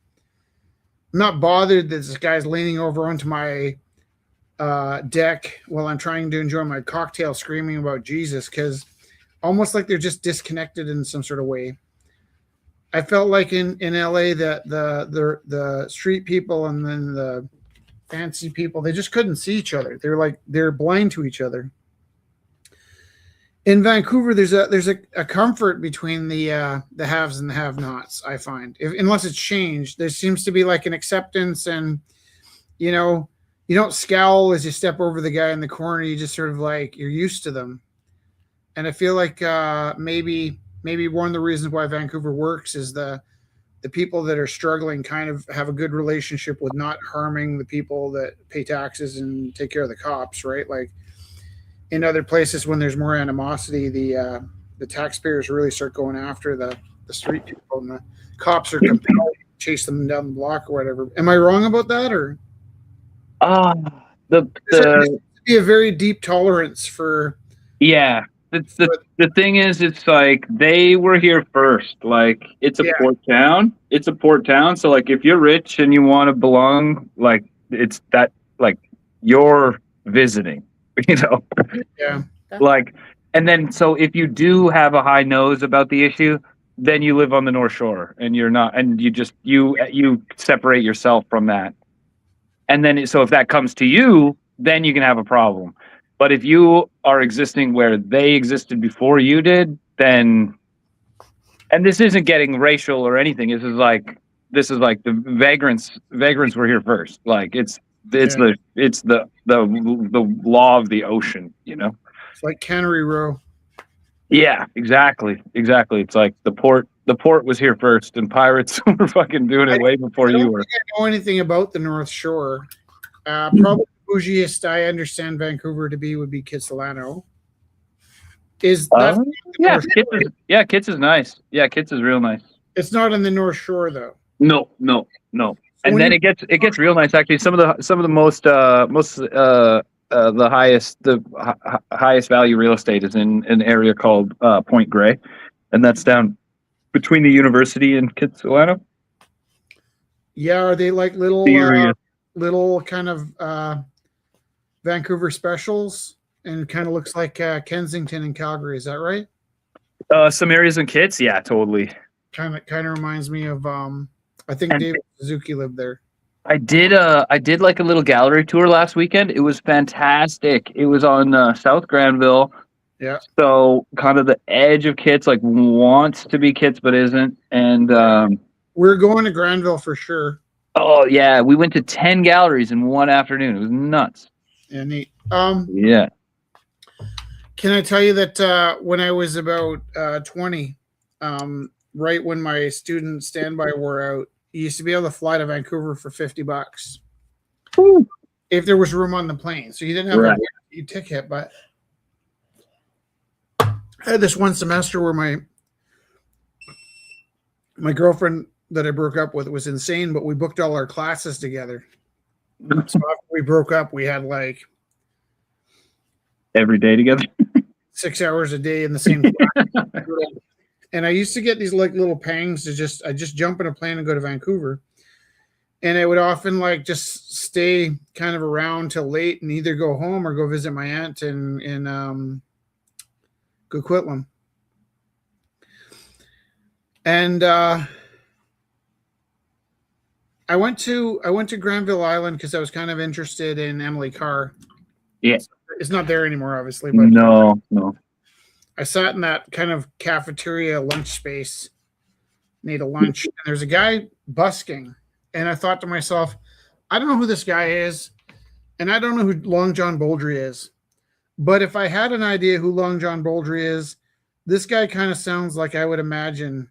I'm not bothered that this guy's leaning over onto my deck while I'm trying to enjoy my cocktail screaming about Jesus, because almost like they're just disconnected in some sort of way. I felt like in LA that the street people and then the fancy people, they just couldn't see each other. They're blind to each other. In Vancouver, there's a comfort between the haves and the have-nots. I find, unless it's changed, there seems to be like an acceptance, and you know, you don't scowl as you step over the guy in the corner. You just sort of like, you're used to them. And I feel like maybe one of the reasons why Vancouver works is the people that are struggling kind of have a good relationship with not harming the people that pay taxes and take care of the cops, right? Like in other places, when there's more animosity, the taxpayers really start going after the street people, and the cops are compelled to chase them down the block or whatever. Am I wrong about that, or? There seems to be a very deep tolerance for. Yeah. The thing is, it's like they were here first. Like it's a port town. It's a port town. So like if you're rich and you want to belong, like it's that, like you're visiting, you know? Yeah. Like, and then so if you do have a high nose about the issue, then you live on the North Shore and you're not, and you just you separate yourself from that. And then so if that comes to you, then you can have a problem. But if you are existing where they existed before you did, then, and this isn't getting racial or anything. This is like the vagrants were here first. Like it's the law of the ocean, you know? It's like Cannery Row. Yeah, exactly. It's like the port was here first, and pirates were fucking doing it way before you were. I don't know anything about the North Shore. Probably bougiest I understand Vancouver to be would be Kitsilano. Is that Kits is nice. Yeah, Kits is real nice. It's not in the North Shore though. No. And then it gets real nice actually. Some of the most the highest value real estate is in an area called Point Grey, and that's down between the university and Kitsilano. Yeah, are they like little kind of Vancouver specials, and kind of looks like Kensington and Calgary? Is that right? Some areas in Kits, yeah, totally. Kind of reminds me of I think David Suzuki lived there. I did like a little gallery tour last weekend. It was fantastic. It was on South Granville. Yeah. So kind of the edge of Kits, like wants to be Kits but isn't. And we're going to Granville for sure. Oh yeah, we went to 10 galleries in one afternoon. It was nuts. Yeah, neat. Yeah. Can I tell you that when I was about 20, right when my student standby wore out, you used to be able to fly to Vancouver for $50 if there was room on the plane. So you didn't have a ticket, but I had this one semester where my girlfriend that I broke up with was insane, but we booked all our classes together. So after we broke up, we had like every day together, 6 hours a day in the same class. And I used to get these like little pangs to I just jump in a plane and go to Vancouver. And I would often like just stay kind of around till late and either go home or go visit my aunt in Coquitlam. And I went to Granville Island because I was kind of interested in Emily Carr. Yeah. It's not there anymore, obviously. But no. I sat in that kind of cafeteria lunch space, and ate a lunch, and there's a guy busking and I thought to myself, I don't know who this guy is, and I don't know who Long John Baldry is. But if I had an idea who Long John Baldry is, this guy kind of sounds like I would imagine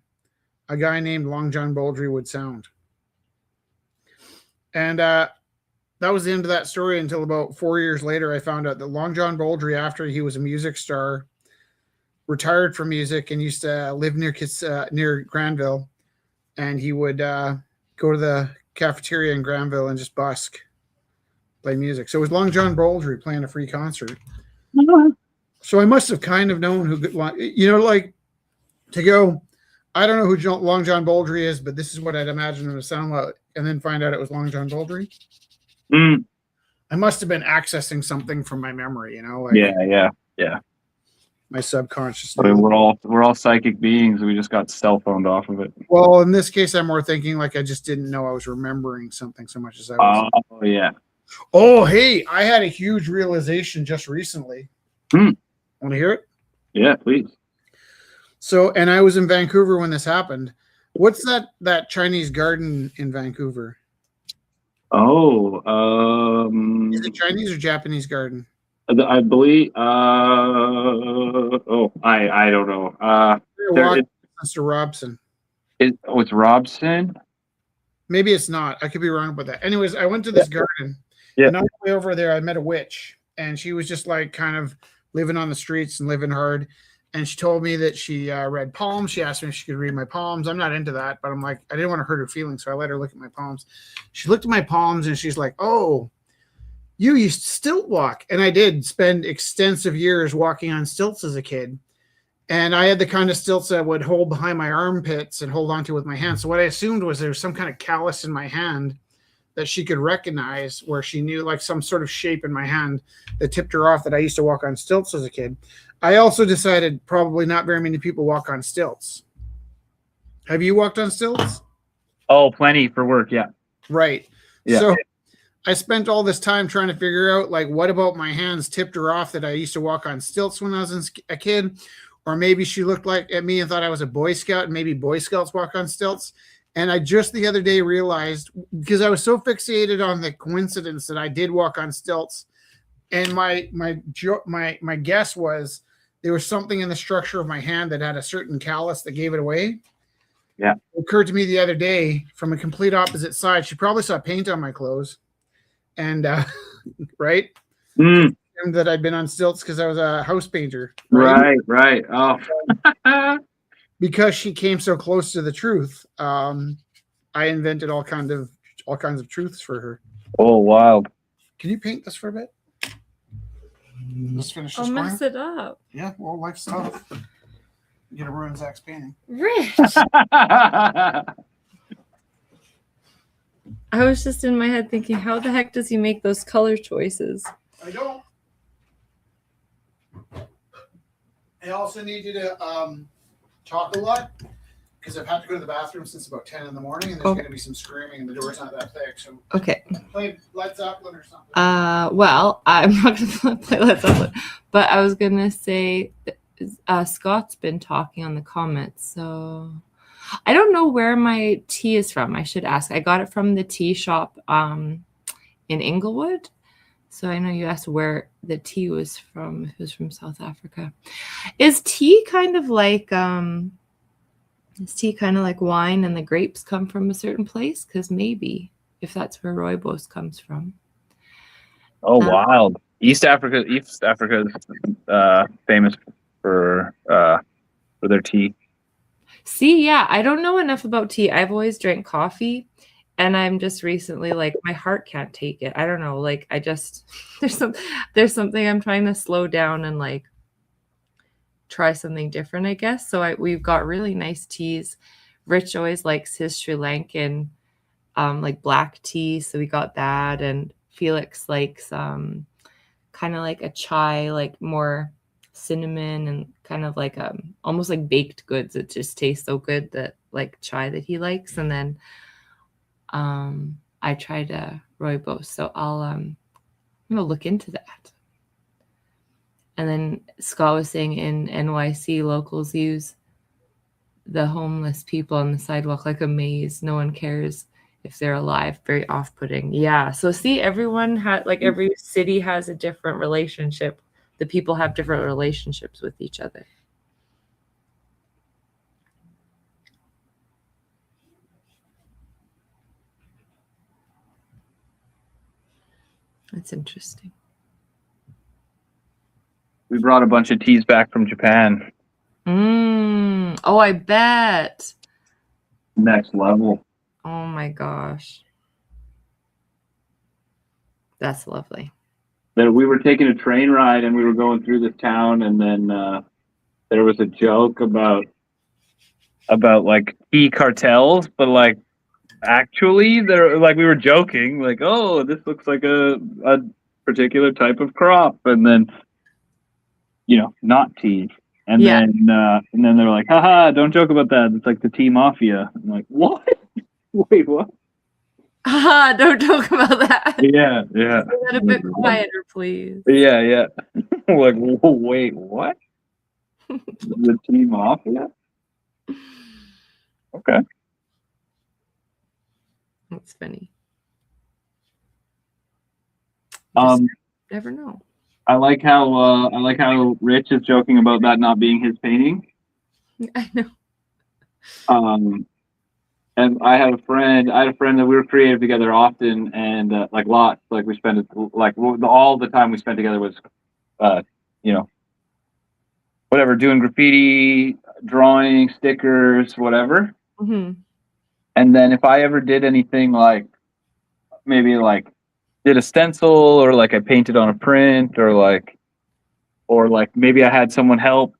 a guy named Long John Baldry would sound. And that was the end of that story until about 4 years later. I found out that Long John Baldry, after he was a music star, retired from music and used to live near Granville. And he would go to the cafeteria in Granville and just busk, play music. So it was Long John Baldry playing a free concert. So I must have kind of known who, like to go, I don't know who Long John Baldry is, but this is what I'd imagine him to sound like, and then find out it was Long John Baldry. Mm. I must have been accessing something from my memory, Yeah. My subconscious. I mean, we're all psychic beings. We just got cell phoned off of it. Well, in this case, I'm more thinking like I just didn't know I was remembering something so much as I was. Oh, yeah. Oh, hey, I had a huge realization just recently. Want to hear it? Yeah, please. So, and I was in Vancouver when this happened. What's that Chinese garden in Vancouver? Oh, Is it Chinese or Japanese garden? I believe. I don't know. Mr. Robson. It's Robson. Maybe it's not. I could be wrong about that. Anyways, I went to this garden. Yeah. And on the way over there, I met a witch, and she was just like kind of living on the streets and living hard. And she told me that she read palms. She asked me if she could read my palms. I'm not into that, but I'm like, I didn't want to hurt her feelings, so I let her look at my palms. She looked at my palms, and she's like, "Oh, you used to stilt walk." And I did spend extensive years walking on stilts as a kid. And I had the kind of stilts that I would hold behind my armpits and hold onto with my hands. So what I assumed was there was some kind of callus in my hand that she could recognize, where she knew like some sort of shape in my hand that tipped her off that I used to walk on stilts as a kid. I also decided probably not very many people walk on stilts. Have you walked on stilts? Oh, plenty for work. Yeah. Right. Yeah. So I spent all this time trying to figure out, like, what about my hands tipped her off that I used to walk on stilts when I was a kid? Or maybe she looked like at me and thought I was a Boy Scout, and maybe Boy Scouts walk on stilts. And I just the other day realized, because I was so fixated on the coincidence that I did walk on stilts, and my guess was there was something in the structure of my hand that had a certain callus that gave it away. Yeah. It occurred to me the other day from a complete opposite side. She probably saw paint on my clothes, and right. That I'd been on stilts because I was a house painter. Right. Oh. Because she came so close to the truth, I invented all kinds of truths for her. Oh, wild! Can you paint this for a bit? Let's finish this. I'll mess it up. Yeah, well, life's tough. You gotta ruin Zach's painting. Rich. I was just in my head thinking, how the heck does he make those color choices? I don't. I also need you to talk a lot, because I've had to go to the bathroom since about 10 in the morning, and there's going to be some screaming, and the door's not that thick. So okay. Play Led Zeppelin or something. Well, I'm not going to play Led Zeppelin, but I was going to say Scott's been talking on the comments, so I don't know where my tea is from. I should ask. I got it from the tea shop in Inglewood. So I know you asked where the tea was from. It was from South Africa. Is tea kind of like wine and the grapes come from a certain place? Because maybe if that's where rooibos comes from. Oh, wild! East Africa is famous for their tea. See, yeah, I don't know enough about tea. I've always drank coffee. And I'm just recently like, my heart can't take it. I don't know. Like, I just, there's something I'm trying to slow down and like try something different, I guess. So we've got really nice teas. Rich always likes his Sri Lankan, like black tea. So we got that. And Felix likes kind of like a chai, like more cinnamon and kind of like almost like baked goods. It just tastes so good, that like chai that he likes. And then I tried rooibos, so I'm gonna look into that. And then Scott was saying in NYC, locals use the homeless people on the sidewalk like a maze. No one cares if they're alive. Very off-putting. Yeah. So see, everyone had like every city has a different relationship. The people have different relationships with each other. That's interesting. We brought a bunch of teas back from Japan. Oh, I bet. Next level. Oh my gosh. That's lovely. That we were taking a train ride and we were going through this town, and then there was a joke about like tea cartels, but like actually they're like, we were joking like, oh, this looks like a particular type of crop, and then not tea. And Yeah. then they're like, haha, don't joke about that. It's like the tea mafia. I'm like, what? Wait, what? Don't talk about that. Yeah. Say that a bit quieter, please. Yeah. Like, whoa, wait, what? The tea mafia? Okay. That's funny. I Never know. like how Rich is joking about that not being his painting. I know. And I had a friend that we were creative together often, and like lots. Like we spent like all the time we spent together was, whatever, doing graffiti, drawing, stickers, whatever. Mm-hmm. And then if I ever did anything like maybe like did a stencil, or like I painted on a print, or like maybe I had someone help,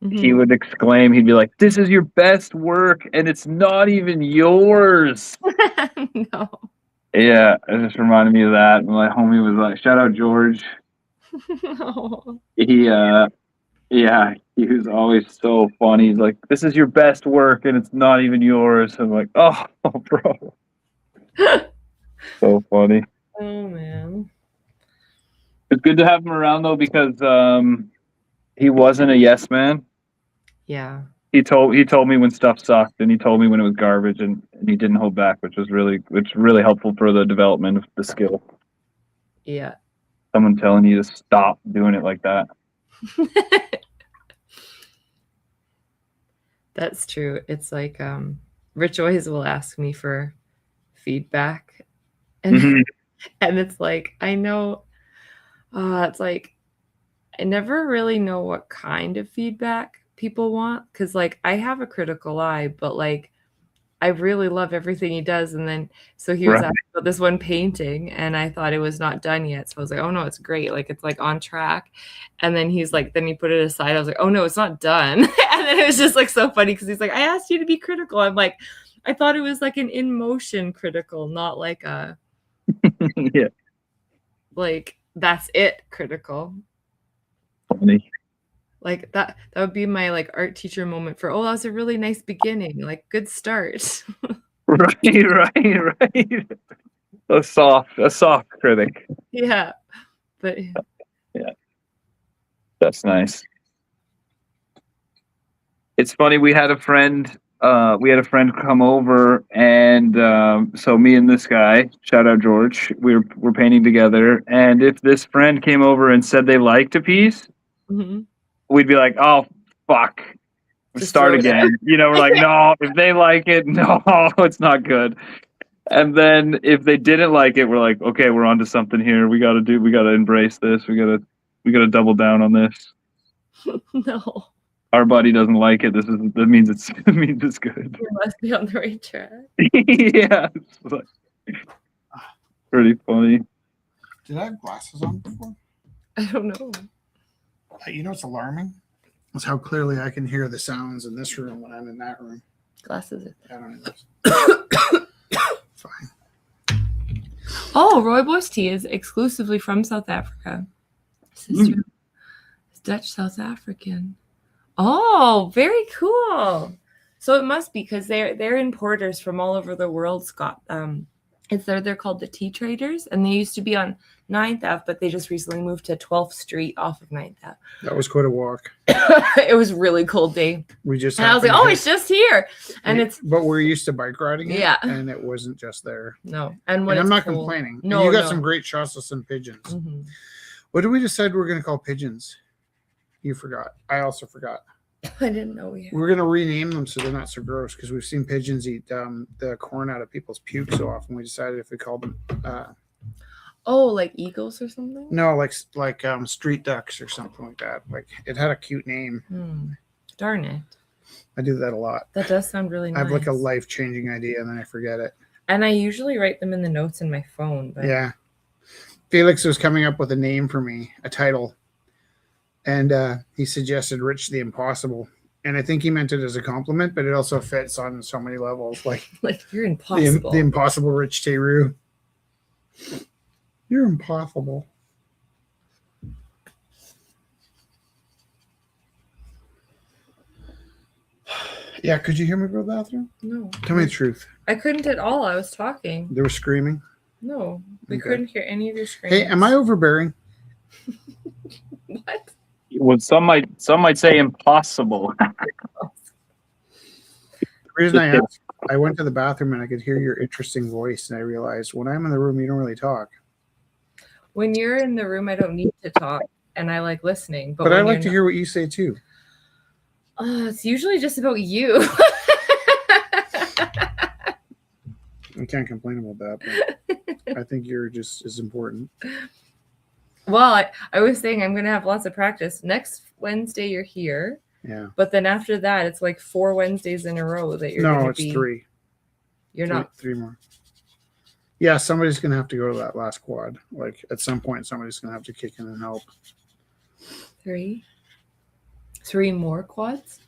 Mm-hmm. he would exclaim, he'd be like, this is your best work and it's not even yours. No. Yeah, it just reminded me of that. My homie was like, shout out George. No. He was always so funny. He's like, this is your best work and it's not even yours. I'm like, oh bro. So funny. Oh man. It's good to have him around though, because he wasn't a yes man. Yeah. He told me when stuff sucked, and he told me when it was garbage, and he didn't hold back, which was really helpful for the development of the skill. Yeah. Someone telling you to stop doing it like that. That's true. It's like Rich always will ask me for feedback, and and it's like, I know, it's like I never really know what kind of feedback people want, because like I have a critical eye, but like I really love everything he does. And then so he was asking about this one painting, and I thought it was not done yet, so I was like, oh no, it's great, like it's like on track. And then he's like, then he put it aside. I was like, oh no, it's not done. And then it was just like so funny, because he's like, I asked you to be critical. I'm like, I thought it was like an in motion critical, not like a yeah, like that's it critical. Funny. Like that would be my like art teacher moment for, oh, that was a really nice beginning, like good start. Right. A soft critic. Yeah. But yeah, that's nice. It's funny, we had a friend come over, and so me and this guy, shout out George, we're painting together, and if this friend came over and said they liked a piece, we'd be like, oh fuck, just start again. We're like, no, if they like it, no, it's not good. And then if they didn't like it, we're like, okay, we're onto something here. We gotta embrace this. We gotta double down on this. No. Our buddy doesn't like it. That means it's good. You must be on the right track. Yeah. It's like, pretty funny. Did I have glasses on before? I don't know. What's alarming? Is how clearly I can hear the sounds in this room when I'm in that room. Glasses. I don't know. Fine. Oh, Rooibos tea is exclusively from South Africa. Sister is Dutch South African. Oh, very cool. So it must be, because they're importers from all over the world, They're called the Tea Traders, and they used to be on 9th Ave, but they just recently moved to 12th Street off of 9th Ave. That was quite a walk. It was a really cold day. We just And I was like, oh, it's just here. And but we're used to bike riding it, yeah. And it wasn't just there. No. And I'm not complaining. No, and you got some great shots of some pigeons. Mm-hmm. What did we decide we're going to call pigeons? You forgot. I also forgot. I didn't know we had. We're going to rename them so they're not so gross, because we've seen pigeons eat the corn out of people's puke so often. We decided if we called them like eagles or something? No, like street ducks or something like that. Like, it had a cute name. Darn it. I do that a lot. That does sound really nice. I have like a life-changing idea and then I forget it. And I usually write them in the notes in my phone. But... Yeah. Felix was coming up with a name for me, a title. And he suggested Rich the Impossible. And I think he meant it as a compliment, but it also fits on so many levels. Like you're impossible. The Impossible Rich Teru. You're impossible. Yeah, could you hear me go to the bathroom? No. Tell me the truth. I couldn't at all. I was talking. They were screaming? No, we couldn't hear any of your screams. Hey, am I overbearing? What? Well, some might say impossible. The reason I asked, I went to the bathroom and I could hear your interesting voice, and I realized when I'm in the room, you don't really talk. When you're in the room, I don't need to talk, and I like listening. But I like to hear what you say too. It's usually just about you. I can't complain about that, but I think you're just as important. Well, I was saying I'm going to have lots of practice. Next Wednesday, you're here. Yeah. But then after that, it's like 4 Wednesdays in a row that you're going to be. No, it's 3. You're not. 3 more. Yeah, somebody's going to have to go to that last quad. Like, at some point, somebody's going to have to kick in and help. 3? 3 more quads?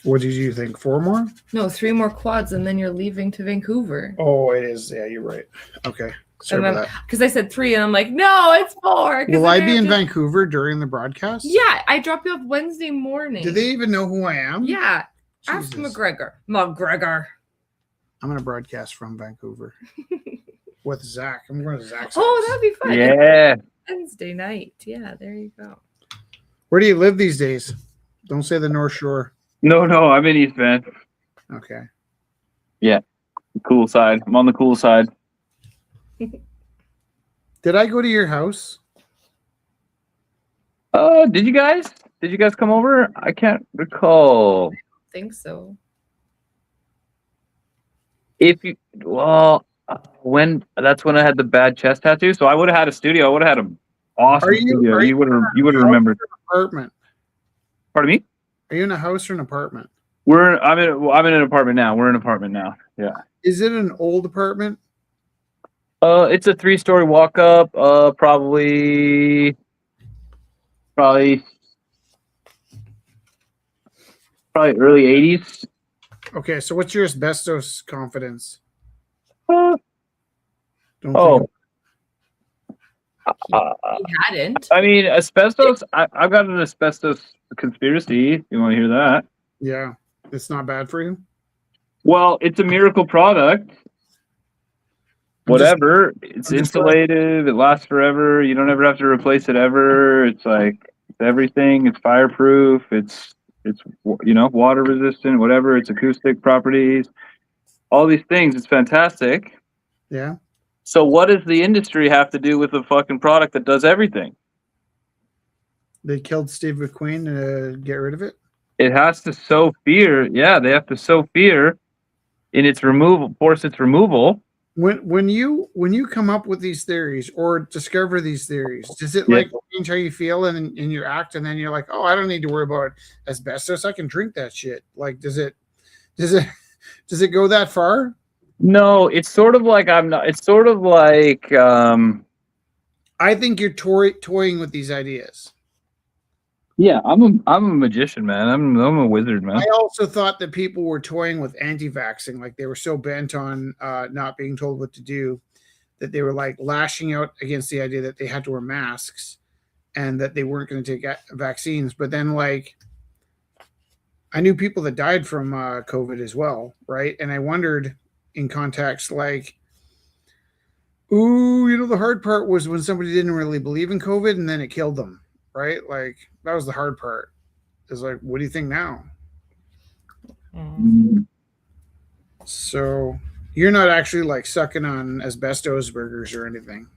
What did you think? 4 more? No, 3 more quads, and then you're leaving to Vancouver. Oh, it is. Yeah, you're right. Okay. Sorry about that. Because I said 3, and I'm like, no, it's 4. Will I be in Vancouver during the broadcast? Yeah, I drop you off Wednesday morning. Do they even know who I am? Yeah. Jesus. Ask McGregor. McGregor. I'm going to broadcast from Vancouver with Zach. I'm going to Zach's Oh, house. that'd be fun. Yeah. Wednesday night. Yeah, there you go. Where do you live these days? Don't say the North Shore. No, I'm in East Van. Okay. Yeah. Cool side. I'm on the cool side. Did I go to your house? Did you guys come over? I can't recall. I think so. When that's when I had the bad chest tattoo, so I would have had a studio. I would have had an awesome studio. You would have remembered. Apartment. Pardon me? Are you in a house or an apartment? I'm in an apartment now. We're in an apartment now. Yeah. Is it an old apartment? It's a 3-story walk up. Probably early 80s. Okay, so what's your asbestos confidence? Uh, Don't oh. He hadn't. I mean, asbestos. I've got an asbestos conspiracy. You want to hear that? Yeah, it's not bad for you. Well, it's a miracle product. Whatever. It's insulated. It lasts forever. You don't ever have to replace it ever. It's like everything. It's fireproof. It's water resistant. Whatever. It's acoustic properties. All these things. It's fantastic. Yeah. So what does the industry have to do with a fucking product that does everything? They killed Steve McQueen to get rid of it. It has to sow fear. Yeah, they have to sow fear in its removal, force its removal. When you come up with these theories or discover these theories, does it like change how you feel in your act, and then you're like, oh, I don't need to worry about asbestos. I can drink that shit. Like, does it go that far? No, it's sort of like I'm not. It's sort of like I think you're toying with these ideas. Yeah, I'm a magician, man. I'm a wizard, man. I also thought that people were toying with anti-vaxxing, like they were so bent on not being told what to do that they were like lashing out against the idea that they had to wear masks and that they weren't going to take vaccines. But then, like, I knew people that died from COVID as well, right? And I wondered, in context, like, Ooh, you know, the hard part was when somebody didn't really believe in COVID and then it killed them, right? Like, that was the hard part. It's like, what do you think now? Mm. So you're not actually like sucking on asbestos burgers or anything.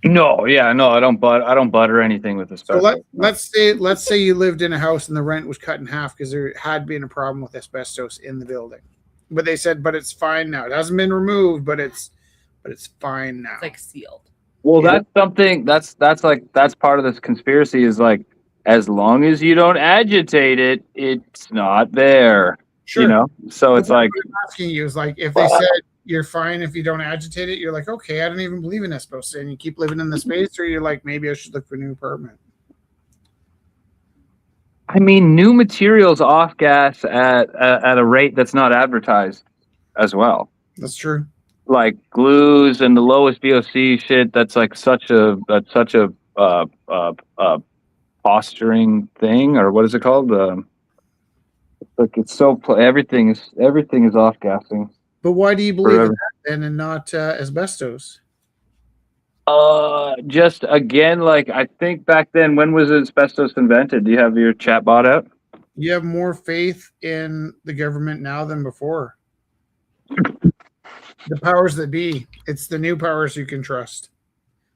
No, yeah, no, I don't butter anything with So asbestos. let's say you lived in a house and the rent was cut in half because there had been a problem with asbestos in the building. But they said, but it's fine now. It hasn't been removed, but it's fine now. It's like sealed. Well, Yeah. that's something that's part of this conspiracy is like as long as you don't agitate it, it's not there. Sure. You know? So it's That's like what I'm asking you is like if they said you're fine if you don't agitate it, you're like, okay, I don't even believe in asbestos, and you keep living in the space, or you're like, maybe I should look for a new apartment. I mean, new materials off gas at a rate that's not advertised as well. That's true. Like glues and the lowest VOC shit. That's like such a posturing thing, or what is it called? Like it's so everything is off gassing. But why do you believe in that then and not asbestos? Just again, like I think back then, when was asbestos invented? Do you have your chat bot out? You have more faith in the government now than before. The powers that be. It's the new powers you can trust.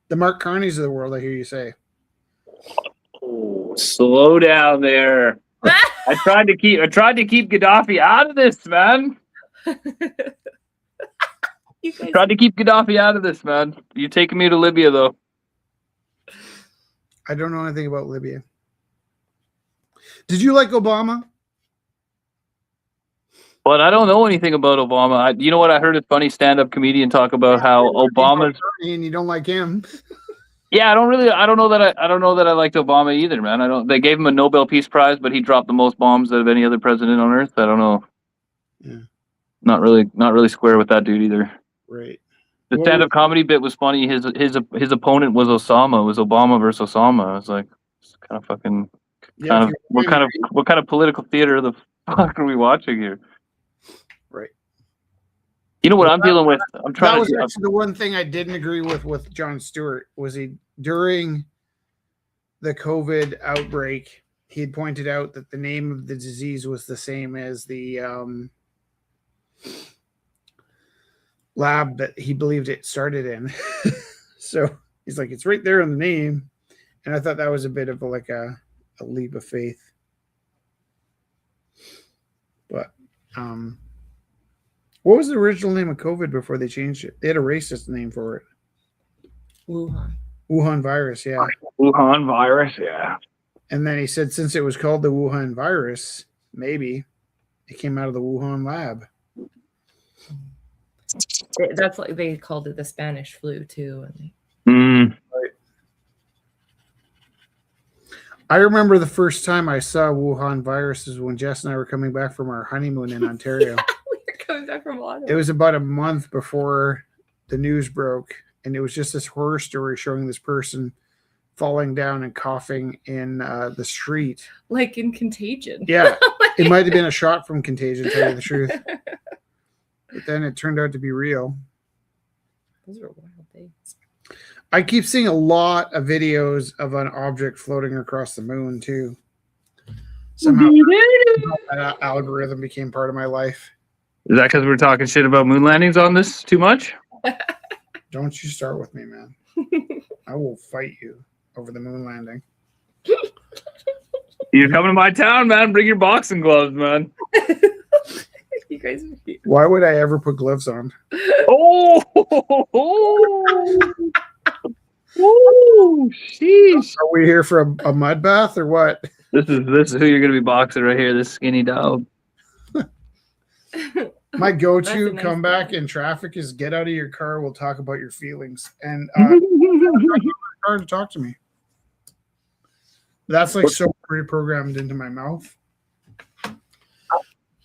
The Mark Carneys of the world, I hear you say. Oh, slow down there. I tried to keep Gaddafi out of this, man. Tried to keep Gaddafi out of this, man. You're taking me to Libya, though. I don't know anything about Libya. Did you like Obama? But I don't know anything about Obama. You know what? I heard a funny stand-up comedian talk about how Obama's. And you don't like him. Yeah, I don't know that I liked Obama either, man. I don't. They gave him a Nobel Peace Prize, but he dropped the most bombs out of any other president on earth. I don't know. Yeah. Not really square with that dude either. Right. The stand-up comedy bit was funny. His opponent was Osama. It was Obama versus Osama. I was like, it's kind of fucking. Yeah, what kind of political theater the fuck are we watching here? Right. You know what I'm dealing with? I'm trying that was actually the one thing I didn't agree with Jon Stewart was he during the COVID outbreak, he had pointed out that the name of the disease was the same as the lab that he believed it started in. So he's like, it's right there in the name. And I thought that was a bit of a leap of faith. But what was the original name of COVID before they changed it? They had a racist name for it. Wuhan virus, yeah. Wuhan virus, yeah. And then he said since it was called the Wuhan virus, maybe it came out of the Wuhan lab. That's like they called it the Spanish flu too. Right. I remember the first time I saw Wuhan viruses when Jess and I were coming back from our honeymoon in Ontario. We were coming back from Ottawa. It was about a month before the news broke, and it was just this horror story showing this person falling down and coughing in the street. Like in Contagion. Yeah. It might have been a shot from Contagion, to tell you the truth. But then it turned out to be real. Those are wild days. I keep seeing a lot of videos of an object floating across the moon, too. Somehow that algorithm became part of my life. Is that because we're talking shit about moon landings on this too much? Don't you start with me, man. I will fight you over the moon landing. You're coming to my town, man. Bring your boxing gloves, man. You guys. Why would I ever put gloves on? Oh, oh, sheesh. Are we here for a mud bath or what? This is who you're gonna be boxing right here. This skinny dog. My go-to Nice comeback in traffic is get out of your car. We'll talk about your feelings. And hard to talk to me. That's like so pre-programmed into my mouth.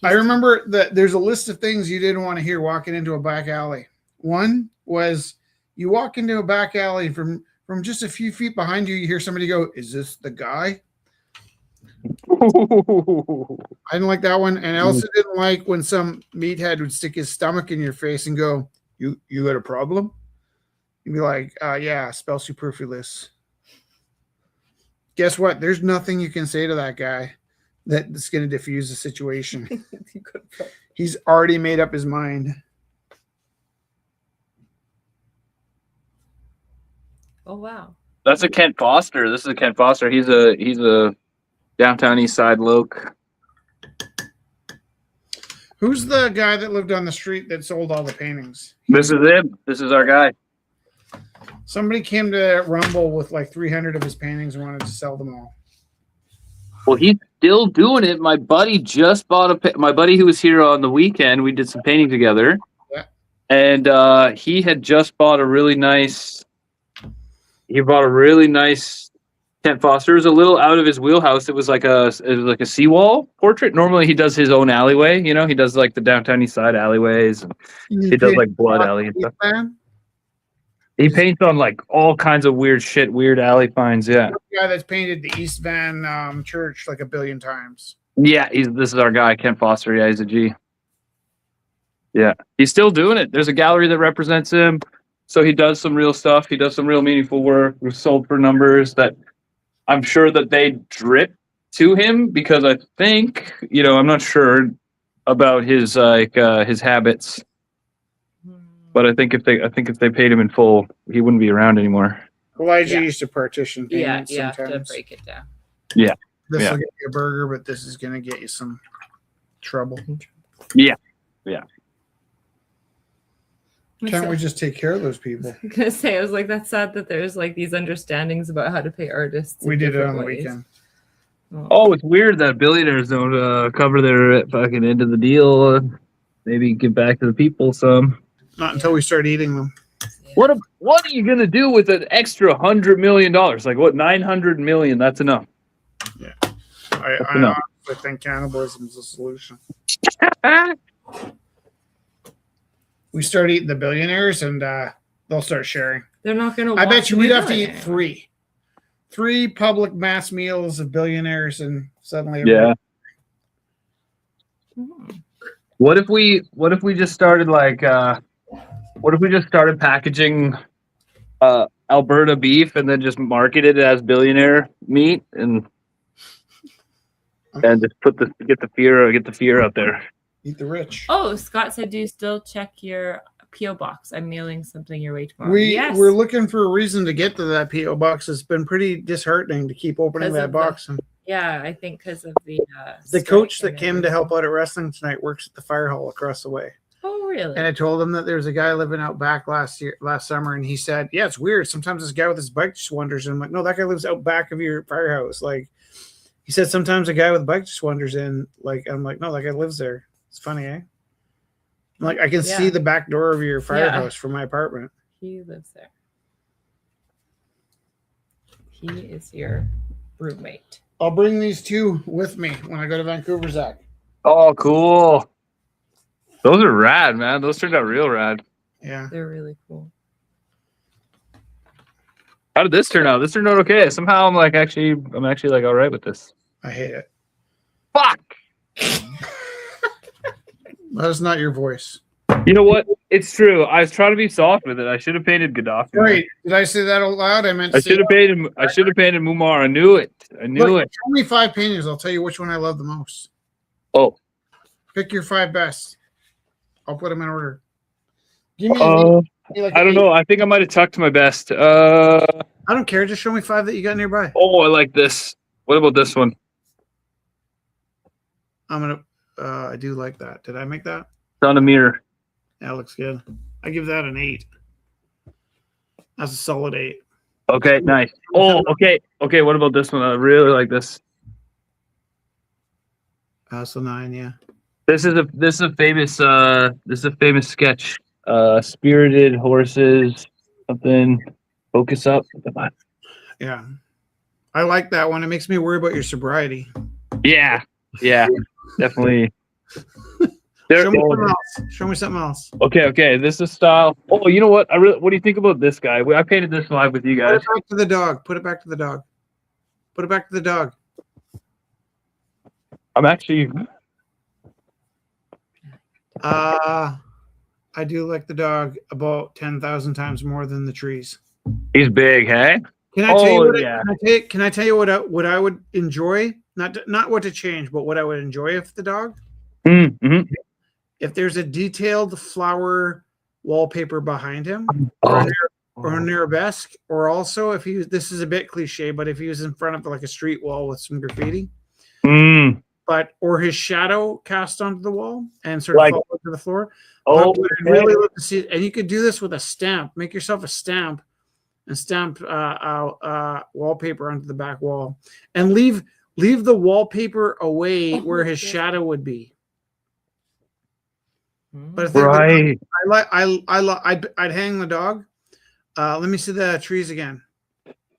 I remember that there's a list of things you didn't want to hear walking into a back alley. One was you walk into a back alley from just a few feet behind you, you hear somebody go, "Is this the guy?" I didn't like that one. And I also didn't like when some meathead would stick his stomach in your face and go, You got a problem? You'd be like, yeah, spell superfluous. Guess what? There's nothing you can say to that guy that's going to diffuse the situation. He's already made up his mind. Oh wow. That's a Kent Foster. This is a Kent Foster. He's a downtown East Side loc. Who's the guy that lived on the street that sold all the paintings? This is him. This is our guy. Somebody came to Rumble with like 300 of his paintings and wanted to sell them all. Well, he's still doing it. My buddy just bought my buddy who was here on the weekend. We did some painting together, and he had just bought a really nice. He bought a really nice Kent Foster. It was a little out of his wheelhouse. It was like a seawall portrait. Normally, he does his own alleyway. You know, he does like the downtown East Side alleyways. And he does like Blood Alley and stuff. He paints on like all kinds of weird shit, weird alley finds. Yeah, the guy that's painted the East Van church like a billion times. Yeah, this is our guy, Kent Foster. Yeah, he's a G. Yeah, he's still doing it. There's a gallery that represents him, so he does some real stuff. He does some real meaningful work. We've sold for numbers that I'm sure that they drip to him because I think, I'm not sure about his his habits. But I think if they paid him in full, he wouldn't be around anymore. Elijah used to partition payments sometimes. You have to break it down. Yeah. This will get you a burger, but this is going to get you some trouble. Yeah. Can't we just take care of those people? I was going to say, I was like, that's sad that there's like these understandings about how to pay artists. We did it on the weekend. Oh, it's weird that billionaires don't cover their fucking end of the deal. Maybe give back to the people some. Not until we start eating them. Yeah. What are you gonna do with an extra $100 million? Like what? 900 million? That's enough. Yeah, I honestly think cannibalism is the solution. We start eating the billionaires, and they'll start sharing. They're not gonna. I bet you we'd have to eat three public mass meals of billionaires, and suddenly. Yeah. What if we just started like? What if we just started packaging Alberta beef and then just market it as billionaire meat and just get the fear out there. Eat the rich. Oh, Scott said, do you still check your P.O. box? I'm mailing something your way tomorrow. We're looking for a reason to get to that P.O. box. It's been pretty disheartening to keep opening that box. Yeah, I think because of the coach that came to help out at wrestling tonight works at the fire hall across the way. Oh, really? And I told him that there's a guy living out back last summer, and he said, yeah, it's weird. Sometimes this guy with his bike just wanders in. I'm like, no, that guy lives out back of your firehouse. Like, he said, sometimes a guy with a bike just wanders in. Like, I'm like, no, that guy lives there. It's funny, eh? I'm like, I can see the back door of your firehouse from my apartment. He lives there. He is your roommate. I'll bring these two with me when I go to Vancouver, Zach. Oh, cool. Those are rad, man. Those turned out real rad. Yeah. They're really cool. How did this turn out? This turned out okay. Somehow I'm actually like all right with this. I hate it. Fuck. That is not your voice. You know what? It's true. I was trying to be soft with it. I should have painted Gaddafi. Wait, did I say that out loud? I should have painted Mumar. I knew it. Show me 5 paintings. I'll tell you which one I love the most. Oh. Pick your 5 best. I'll put them in order. Give me I don't know. I think I might have tucked my best. I don't care. Just show me 5 that you got nearby. Oh, I like this. What about this one? I do like that. Did I make that? It's on a mirror. That looks good. I give that an 8. That's a solid 8. Okay, nice. Oh, okay. Okay, what about this one? I really like this. So 9, yeah. This is a famous sketch. Spirited horses, something. Focus up. Yeah. I like that one. It makes me worry about your sobriety. Yeah, definitely. Show me something else. Okay. This is style. Oh, you know what? What do you think about this guy? I painted this live with you guys. Put it back to the dog. Put it back to the dog. Put it back to the dog. I'm actually. I do like the dog about 10,000 times more than the trees. He's big, hey? Can I tell you Oh, what? yeah. Can I tell you what I would enjoy? Not what to change, but what I would enjoy if the dog. Mm-hmm. If there's a detailed flower wallpaper behind him, Oh. or an arabesque, or also if he, this is a bit cliche, but if he was in front of like a street wall with some graffiti, Mm. or his shadow cast onto the wall and sort of Like, fall to the floor. oh, But I'd really love to see it. And you could do this with a stamp. Make yourself a stamp and stamp wallpaper onto the back wall, and leave the wallpaper away where his shadow would be. But I think right. I'd hang the dog. Let me see the trees again.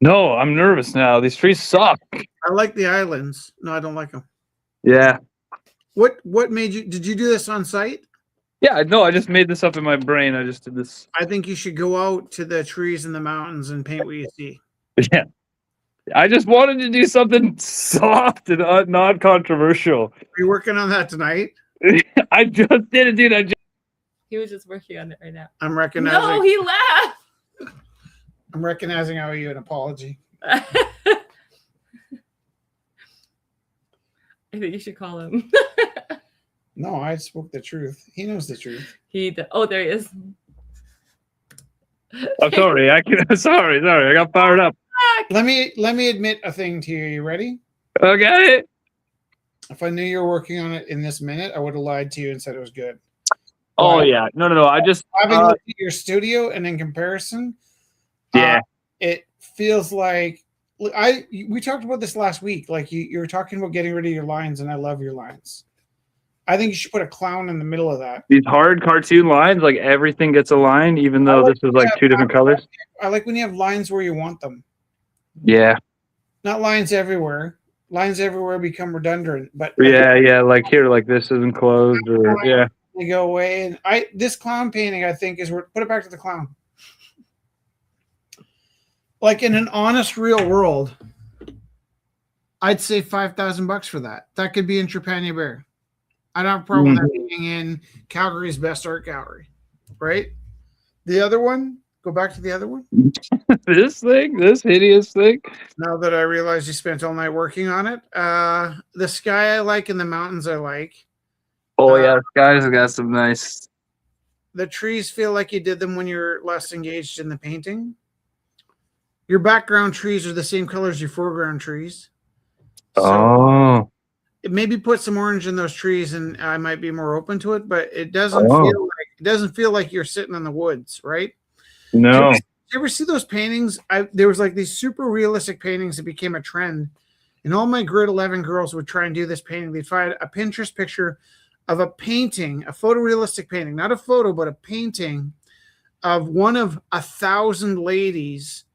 No, I'm nervous now. These trees suck. I like the islands. No, I don't like them. Yeah. What made you? Did you do this on site? Yeah, no, I just made this up in my brain. I just did this. I think you should go out to the trees and the mountains and paint what you see. Yeah. I just wanted to do something soft and non-controversial. Are you working on that tonight? I just did it, dude. He was just working on it right now. I'm recognizing. No, he laughed. I'm recognizing I owe you an apology. I think you should call him. No, I spoke the truth. He knows the truth. Oh, there he is. I'm sorry. Sorry. I got fired up. Let me admit a thing to you. You ready? Okay. If I knew you were working on it in this minute, I would have lied to you and said it was good. Oh yeah. No. I just having looked at your studio, and in comparison, yeah, it feels like we talked about this last week. Like you were talking about getting rid of your lines, and I love your lines. I think you should put a clown in the middle of that. These hard cartoon lines, like everything gets a line, even though this is like two different colors. I like when you have lines where you want them. Yeah. Not lines everywhere. Lines everywhere become redundant. But yeah, like here, like this isn't closed, or yeah. They go away, and this clown painting, I think, is put it back to the clown. Like in an honest, real world, I'd say $5,000 for that. That could be in Trepanier Bear. I don't have a problem with that being in Calgary's best art gallery, right? The other one, go back to the other one. This hideous thing. Now that I realize you spent all night working on it, the sky I like and the mountains I like. Oh yeah, guys, got some nice. The trees feel like you did them when you're less engaged in the painting. Your background trees are the same color as your foreground trees. So maybe put some orange in those trees, and I might be more open to it. But it doesn't feel like you're sitting in the woods, right? No. Did you ever see those paintings? There was like these super realistic paintings that became a trend, and all my grade 11 girls would try and do this painting. They'd find a Pinterest picture of a painting, a photorealistic painting, not a photo, but a painting of one of 1,000 ladies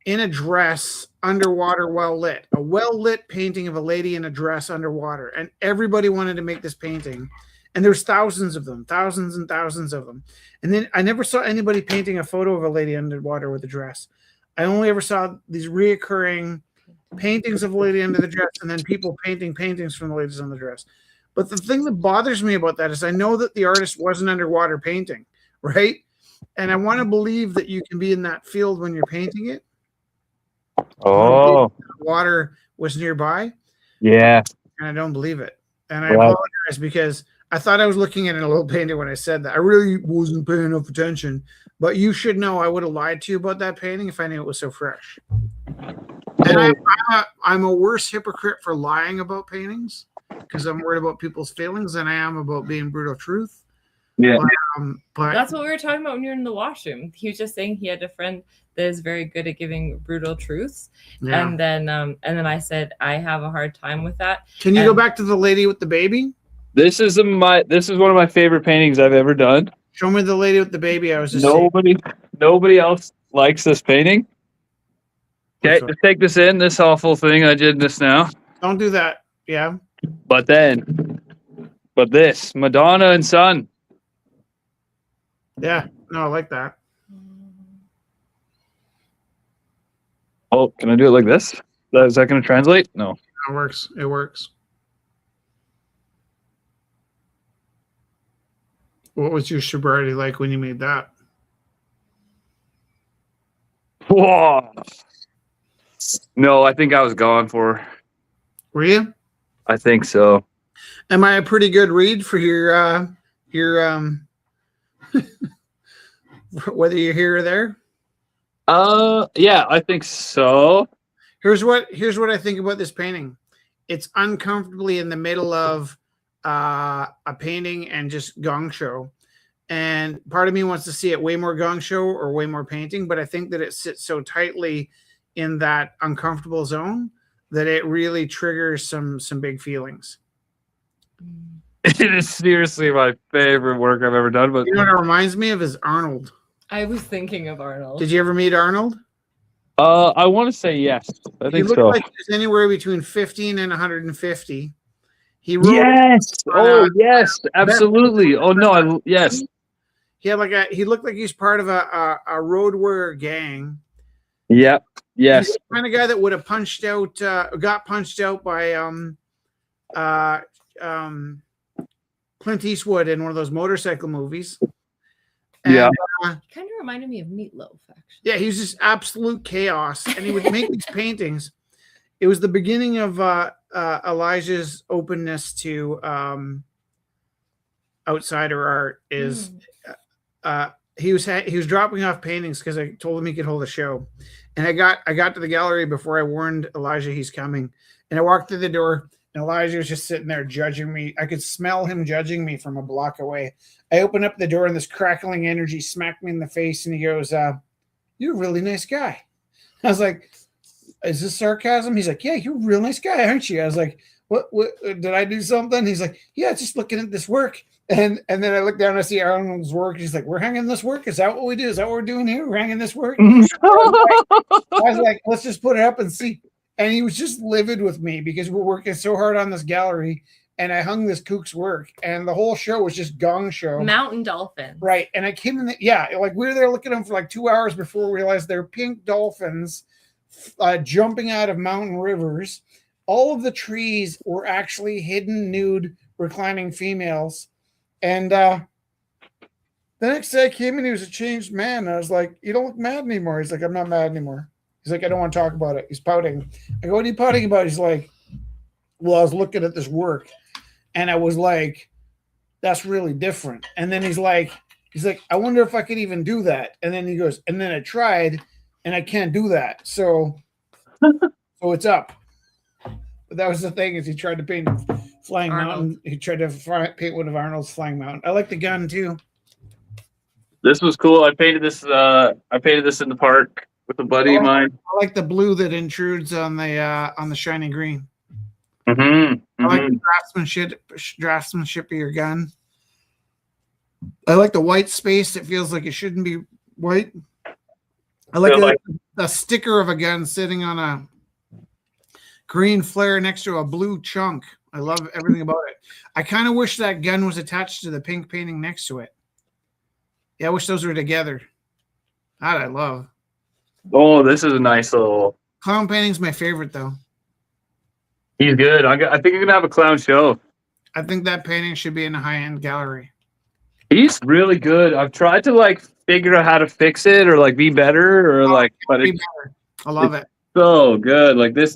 in a dress underwater, well lit, a well lit painting of a lady in a dress underwater. And everybody wanted to make this painting. And there's thousands of them, thousands and thousands of them. And then I never saw anybody painting a photo of a lady underwater with a dress. I only ever saw these reoccurring paintings of a lady under the dress, and then people painting paintings from the ladies on the dress. But the thing that bothers me about that is I know that the artist wasn't underwater painting, right? And I want to believe that you can be in that field when you're painting it. Oh. Water was nearby. Yeah. And I don't believe it. And I apologize because I thought I was looking at a little painting when I said that. I really wasn't paying enough attention. But you should know I would have lied to you about that painting if I knew it was so fresh. And I'm a worse hypocrite for lying about paintings because I'm worried about people's feelings than I am about being brutal truth. Yeah. But that's what we were talking about when you were in the washroom. He was just saying he had a friend that is very good at giving brutal truths. Yeah. And then I said, I have a hard time with that. Can you go back to the lady with the baby? This is one of my favorite paintings I've ever done. Show me the lady with the baby. I was just nobody else likes this painting. Okay, just take this in, this awful thing. I did this now. Don't do that. Yeah. But this, Madonna and Son. Yeah. No, I like that. Oh, can I do it like this? Is that going to translate? No. It works. It works. What was your sobriety like when you made that? Whoa. No, I think I was gone for. Were you? I think so. Am I a pretty good read for your whether you're here or there? Yeah, I think so. Here's what I think about this painting. It's uncomfortably in the middle of a painting and just gong show. And part of me wants to see it way more gong show or way more painting, but I think that it sits so tightly in that uncomfortable zone that it really triggers some big feelings. It is seriously my favorite work I've ever done. But you know what it reminds me of is Arnold. I was thinking of Arnold. Did you ever meet Arnold? I want to say yes. I think he looked so. like he was anywhere between 15 and 150. He wrote yes. Oh, yes. Absolutely. Oh no. Yes. He had he looked like he's part of a road warrior gang. Yep. Yes. He's the kind of guy that would have got punched out by Clint Eastwood in one of those motorcycle movies. And, yeah. Kind of reminded me of Meatloaf, actually. Yeah, he was just absolute chaos, and he would make these paintings. It was the beginning of Elijah's openness to outsider art. He was dropping off paintings because I told him he could hold a show, and I got to the gallery before I warned Elijah he's coming, and I walked through the door. And Elijah was just sitting there judging me. I could smell him judging me from a block away. I opened up the door and this crackling energy smacked me in the face. And he goes, "You're a really nice guy." I was like, "Is this sarcasm?" He's like, "Yeah, you're a real nice guy, aren't you?" I was like, what did I do something? He's like, "Yeah, just looking at this work." And then I look down and I see Arnold's work. He's like, "We're hanging this work? Is that what we do? Is that what we're doing here? We're hanging this work?" I was like, "Let's just put it up and see." And he was just livid with me because we're working so hard on this gallery, and I hung this kook's work, and the whole show was just gong show. Mountain dolphins. Right. And I came in, like we were there looking at them for like 2 hours before we realized they're pink dolphins jumping out of mountain rivers. All of the trees were actually hidden, nude, reclining females. And the next day I came in, he was a changed man. I was like, "You don't look mad anymore." He's like, "I'm not mad anymore." He's like, "I don't want to talk about it." He's pouting. I go, "What are you pouting about?" He's like, "Well, I was looking at this work, and I was like, that's really different." And then he's like, "I wonder if I could even do that." And then he goes, "And then I tried, and I can't do that. So it's up." But that was the thing, is he tried to paint flying Arnold. mountain. He tried to paint one of Arnold's flying mountain. I like the gun too. This was cool. I painted this in the park with a buddy of mine. I like the blue that intrudes on the shiny green. Mm-hmm. I like the draftsmanship of your gun. I like the white space that feels like it shouldn't be white. I like the sticker of a gun sitting on a green flare next to a blue chunk. I love everything about it. I kind of wish that gun was attached to the pink painting next to it. Yeah, I wish those were together. That I love. Oh, this is a nice little Clown painting's my favorite, though. He's good. I think I'm gonna have a clown show. I think that painting should be in a high-end gallery. He's really good. I've tried to figure out how to fix it or be better or but Be it's better. I love it. so good. This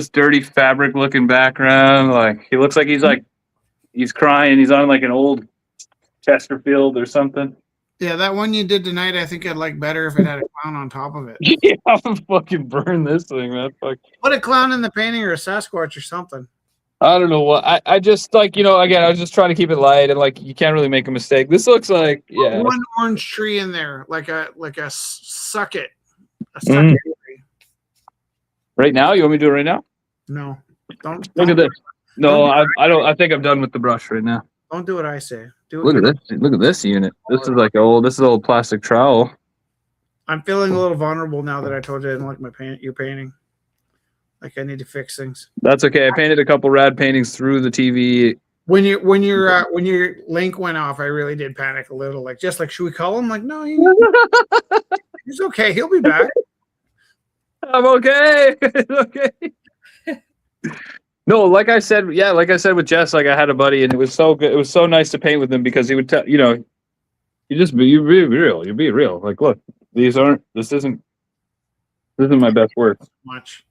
dirty fabric looking background. He looks like he's crying. He's on an old Chesterfield or something. Yeah, that one you did tonight, I think I'd like better if it had a clown on top of it. Yeah, I'm fucking burn this thing, man. Fuck. Put a clown in the painting or a Sasquatch or something. I don't know what. I just again, I was just trying to keep it light and you can't really make a mistake. This looks like one orange tree in there, like a sucket. A sucket tree. Right now? You want me to do it right now? No. Don't Look at this. No, don't I don't. I think I'm done with the brush right now. Don't do what I say. Do it. Look at this. Look at this unit. This is old plastic trowel. I'm feeling a little vulnerable now that I told you I didn't like your painting. I need to fix things. That's okay. I painted a couple rad paintings through the TV. When your link went off, I really did panic a little. Should we call him? No, he's okay. He'll be back. I'm okay. It's okay. No, like I said with Jess, like I had a buddy, and it was so good. It was so nice to paint with him because he would tell you you be real. You be real. Like, look, this isn't my best work. Much.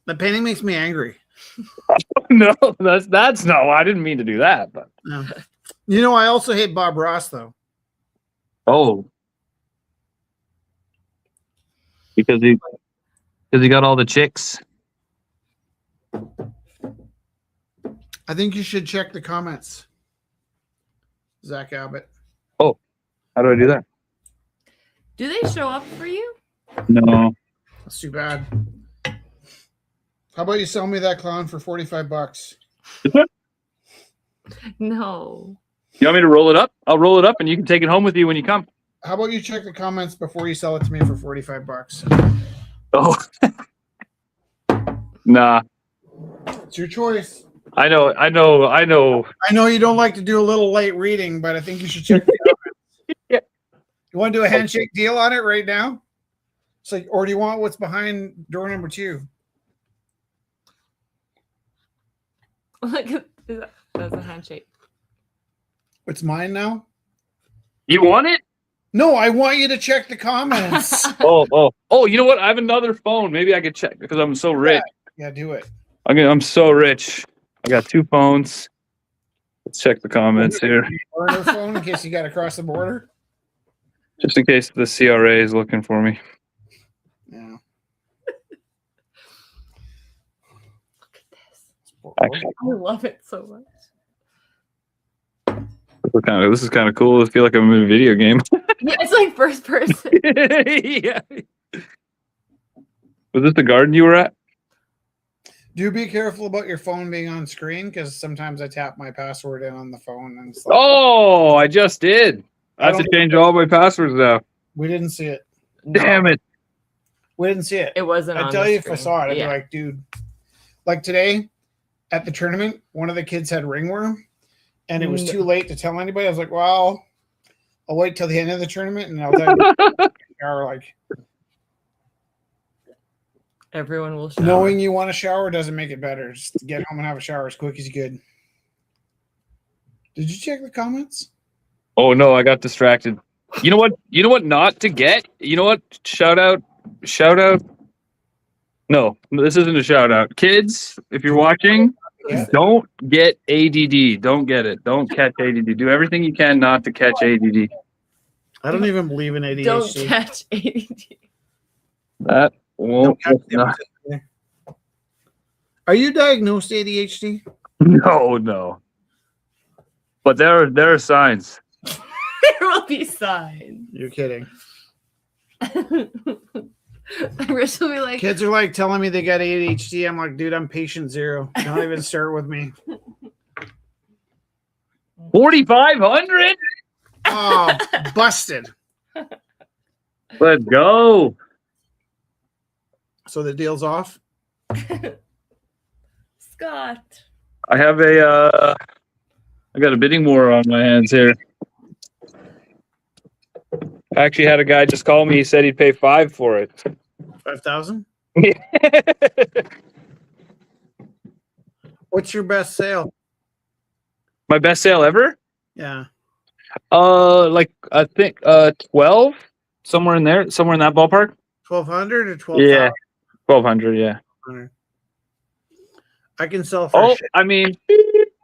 The painting makes me angry. No, that's no. I didn't mean to do that, but No. You know, I also hate Bob Ross though. oh, because he got all the chicks. I think you should check the comments. Zach Abbott. Oh, how do I do that? Do they show up for you? No. That's too bad. How about you sell me that clown for $45? No. You want me to roll it up? I'll roll it up, and you can take it home with you when you come. How about you check the comments before you sell it to me for $45? Oh, nah. It's your choice. I know. I know you don't like to do a little late reading, but I think you should check the comments. Yeah. You want to do a handshake deal on it right now? It's like, or do you want what's behind door number 2? Look at that's a handshake. It's mine now? You want it? No, I want you to check the comments. Oh! You know what? I have another phone. Maybe I could check because I'm so rich. Yeah, do it. I'm so rich. I got 2 phones. Let's check the comments here, Burner phone in case you got to cross the border. just in case the CRA is looking for me. Yeah. Look at this. Actually, I love it so much. this is kind of cool. I feel like I'm in a video game. Yeah, it's like first person. Yeah. Was this the garden you were at? Do be careful about your phone being on screen because sometimes I tap my password in on the phone and it's like, Oh, I just did. I have to change all my passwords now. we didn't see it. Damn it. We didn't see it. It wasn't. I'd on tell the you if I screen. saw it, I'd Yeah. be like, dude. Like today at the tournament, one of the kids had ringworm and it was too late to tell anybody. I was like, well, I'll wait till the end of the tournament and I'll tell you. Or like, Everyone will shower. knowing you want a shower doesn't make it better. Just get home and have a shower as quick as you could. Did you check the comments? Oh no, I got distracted. You know what? You know what not to get? You know what? Shout out. No, this isn't a shout out. Kids, if you're watching, don't get ADD. Don't get it. Don't catch ADD. Do everything you can not to catch ADD. I don't even believe in ADHD. Don't catch ADD. That won't. Are you diagnosed ADHD? No. But there are signs. There will be signs. You're kidding. Rich will be like, Kids are like telling me they got ADHD. I'm like, dude, I'm patient 0. Don't even start with me. 4,500. Oh, busted. Let's go. So the deal's off? Scott. I have I got a bidding war on my hands here. I actually had a guy just call me. He said he'd pay 5 for it. 5,000? What's your best sale? My best sale ever? Yeah. Like I think 12, somewhere in there, somewhere in that ballpark. 1,200 or 12,000? Yeah, 1,200. Yeah. I can sell for a shit. I mean,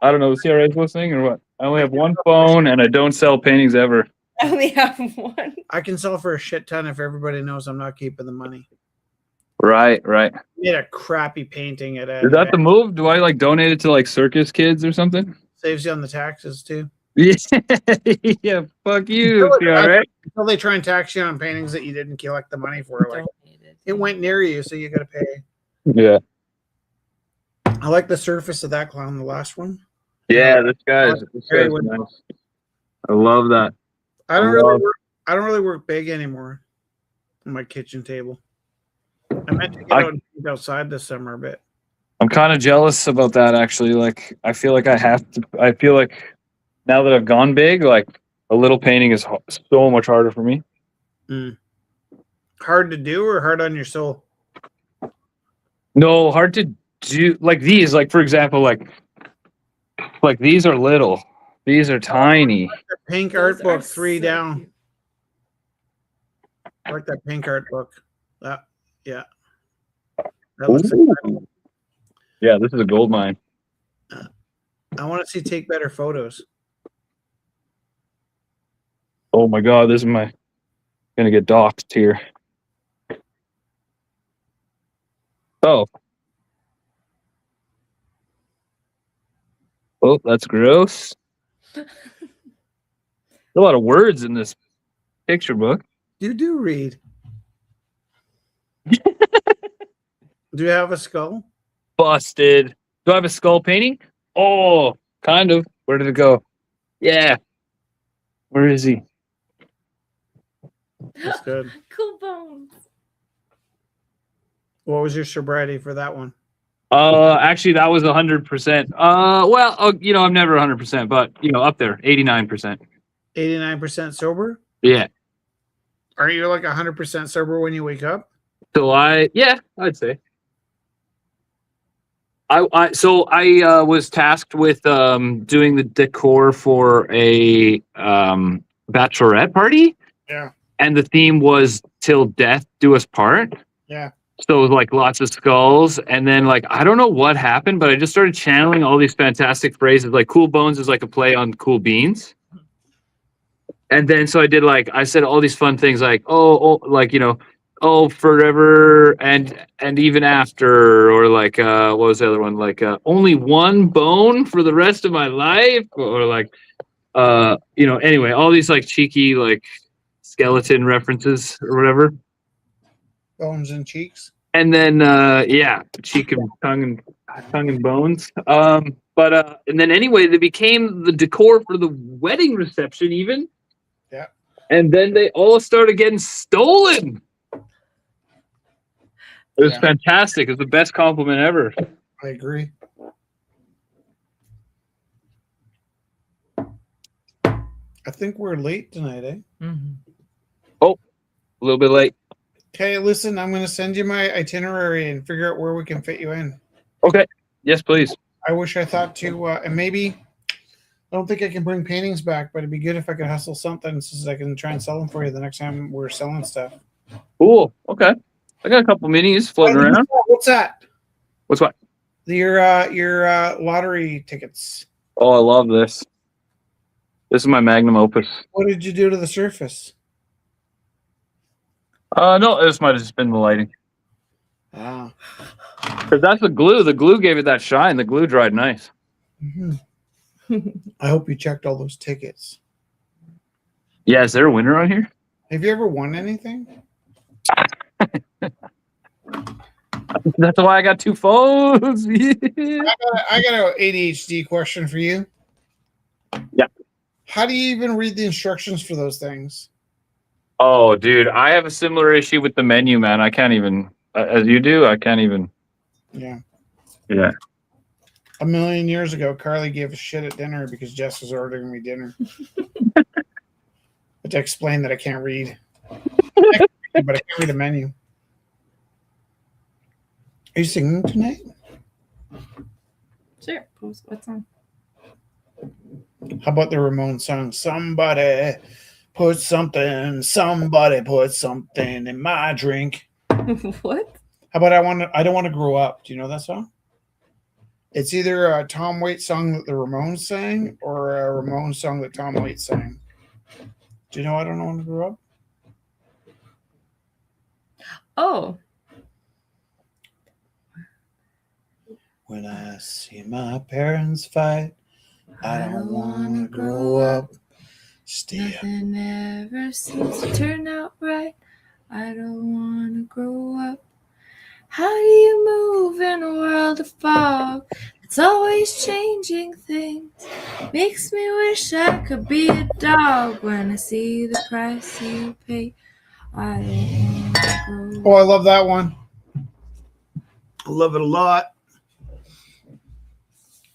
I don't know. The CRA is listening or what? I only have one phone and I don't sell paintings ever. I only have one. I can sell for a shit ton if everybody knows I'm not keeping the money. Right. Made a crappy painting at Is that the move? Do I like donate it to like circus kids or something? saves you on the taxes too. Yeah, fuck you, CRA. Until they try and tax you on paintings that you didn't collect the money for. Like it went near you, so you got to pay. Yeah. I like the surface of that clown, the last one. Yeah, this guy's nice. I love that. I don't really work big anymore on my kitchen table. I meant to get out and eat outside this summer a bit. I'm kind of jealous about that actually. Like I feel like I have to. I feel like now that I've gone big, like a little painting is so much harder for me. Hard to do or hard on your soul? No, hard to do like these, like for example, like these are little. These are tiny. The pink Those art book, are 3 so down. cute. I like that pink art book. That, yeah. That looks like, Ooh. Yeah, this is a gold mine. I want to see take better photos. Oh my god, this is my gonna get doxxed here. Oh. Oh, that's gross. There's a lot of words in this picture book. You do read. Do you have a skull? Busted. Do I have a skull painting? Oh, kind of. Where did it go? Yeah. Where is he? That's good. Cool bones. What was your sobriety for that one? Actually, that was 100%. Well, I'm never 100%, but up there, 89%. 89% sober? Yeah. Are you like 100% sober when you wake up? So I'd say. I was tasked with doing the decor for a bachelorette party. Yeah. And the theme was "Till Death Do Us Part." Yeah. So it was like lots of skulls, and then like I don't know what happened, but I just started channeling all these fantastic phrases. Like "cool bones" is like a play on "cool beans," and then so I said all these fun things like oh forever and even after, or like what was the other one, like only one bone for the rest of my life, or like anyway, all these like cheeky like skeleton references or whatever. Bones and cheeks. And then cheek and tongue and bones. But and then anyway, they became the decor for the wedding reception even. Yeah. And then they all started getting stolen. It was fantastic. It was the best compliment ever. I agree. I think we're late tonight, eh? Mm-hmm. Oh, a little bit late. Okay, listen, I'm going to send you my itinerary and figure out where we can fit you in. Okay. Yes, please. I wish I thought to, and maybe, I don't think I can bring paintings back, but it'd be good if I could hustle something so I can try and sell them for you the next time we're selling stuff. Cool. Okay. I got a couple minis floating around. What's that? What's what? Your lottery tickets. Oh, I love this. This is my magnum opus. What did you do to the surface? No, this might have just been the lighting. Ah. Because that's the glue. The glue gave it that shine. The glue dried nice. Mm-hmm. I hope you checked all those tickets. Yeah, is there a winner on here? Have you ever won anything? That's why I got 2 phones. I got an ADHD question for you. Yeah. How do you even read the instructions for those things? Oh, dude, I have a similar issue with the menu, man. I can't even, as you do, I can't even. Yeah. Yeah. A million years ago, Carly gave a shit at dinner because Jess was ordering me dinner. But to explain that I can't read. But I can't read a menu. Are you singing tonight? Sure. What song? How about the Ramones song? Somebody put something in my drink. What? How about I don't want to grow up? Do you know that song? It's either a Tom Waits song that the Ramones sang or a Ramones song that Tom Waits sang. Do you know I don't want to grow up? Oh. When I see my parents fight, I don't want to grow up. Nothing ever seems to turn out right. I don't want to grow up. How do you move in a world of fog? It's always changing things. Makes me wish I could be a dog when I see the price you pay. I don't want to grow up. Oh, I love that one. I love it a lot.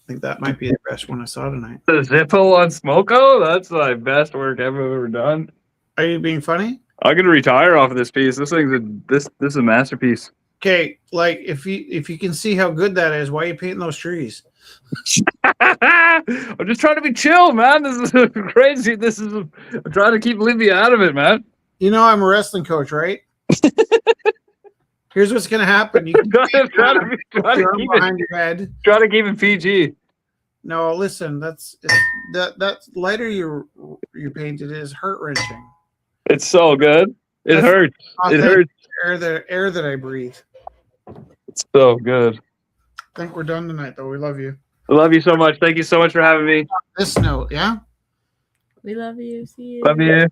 I think that might be the best one I saw tonight. The Zippo on Smoko? That's my best work I've ever done. Are you being funny? I'm gonna retire off of this piece. This thing's this is a masterpiece. Okay, like if you can see how good that is, why are you painting those trees? I'm just trying to be chill, man. This is crazy. I'm trying to keep Libya out of it, man. You know I'm a wrestling coach, right? Here's what's gonna happen. You can Try to behind your head. keep it PG. No, listen, that's lighter you painted is heart wrenching. It's so good. It hurts. It hurts. Air that I breathe. It's so good. I think we're done tonight, though. We love you. I love you so much. Thank you so much for having me. This note, yeah. We love you. See you. Love you.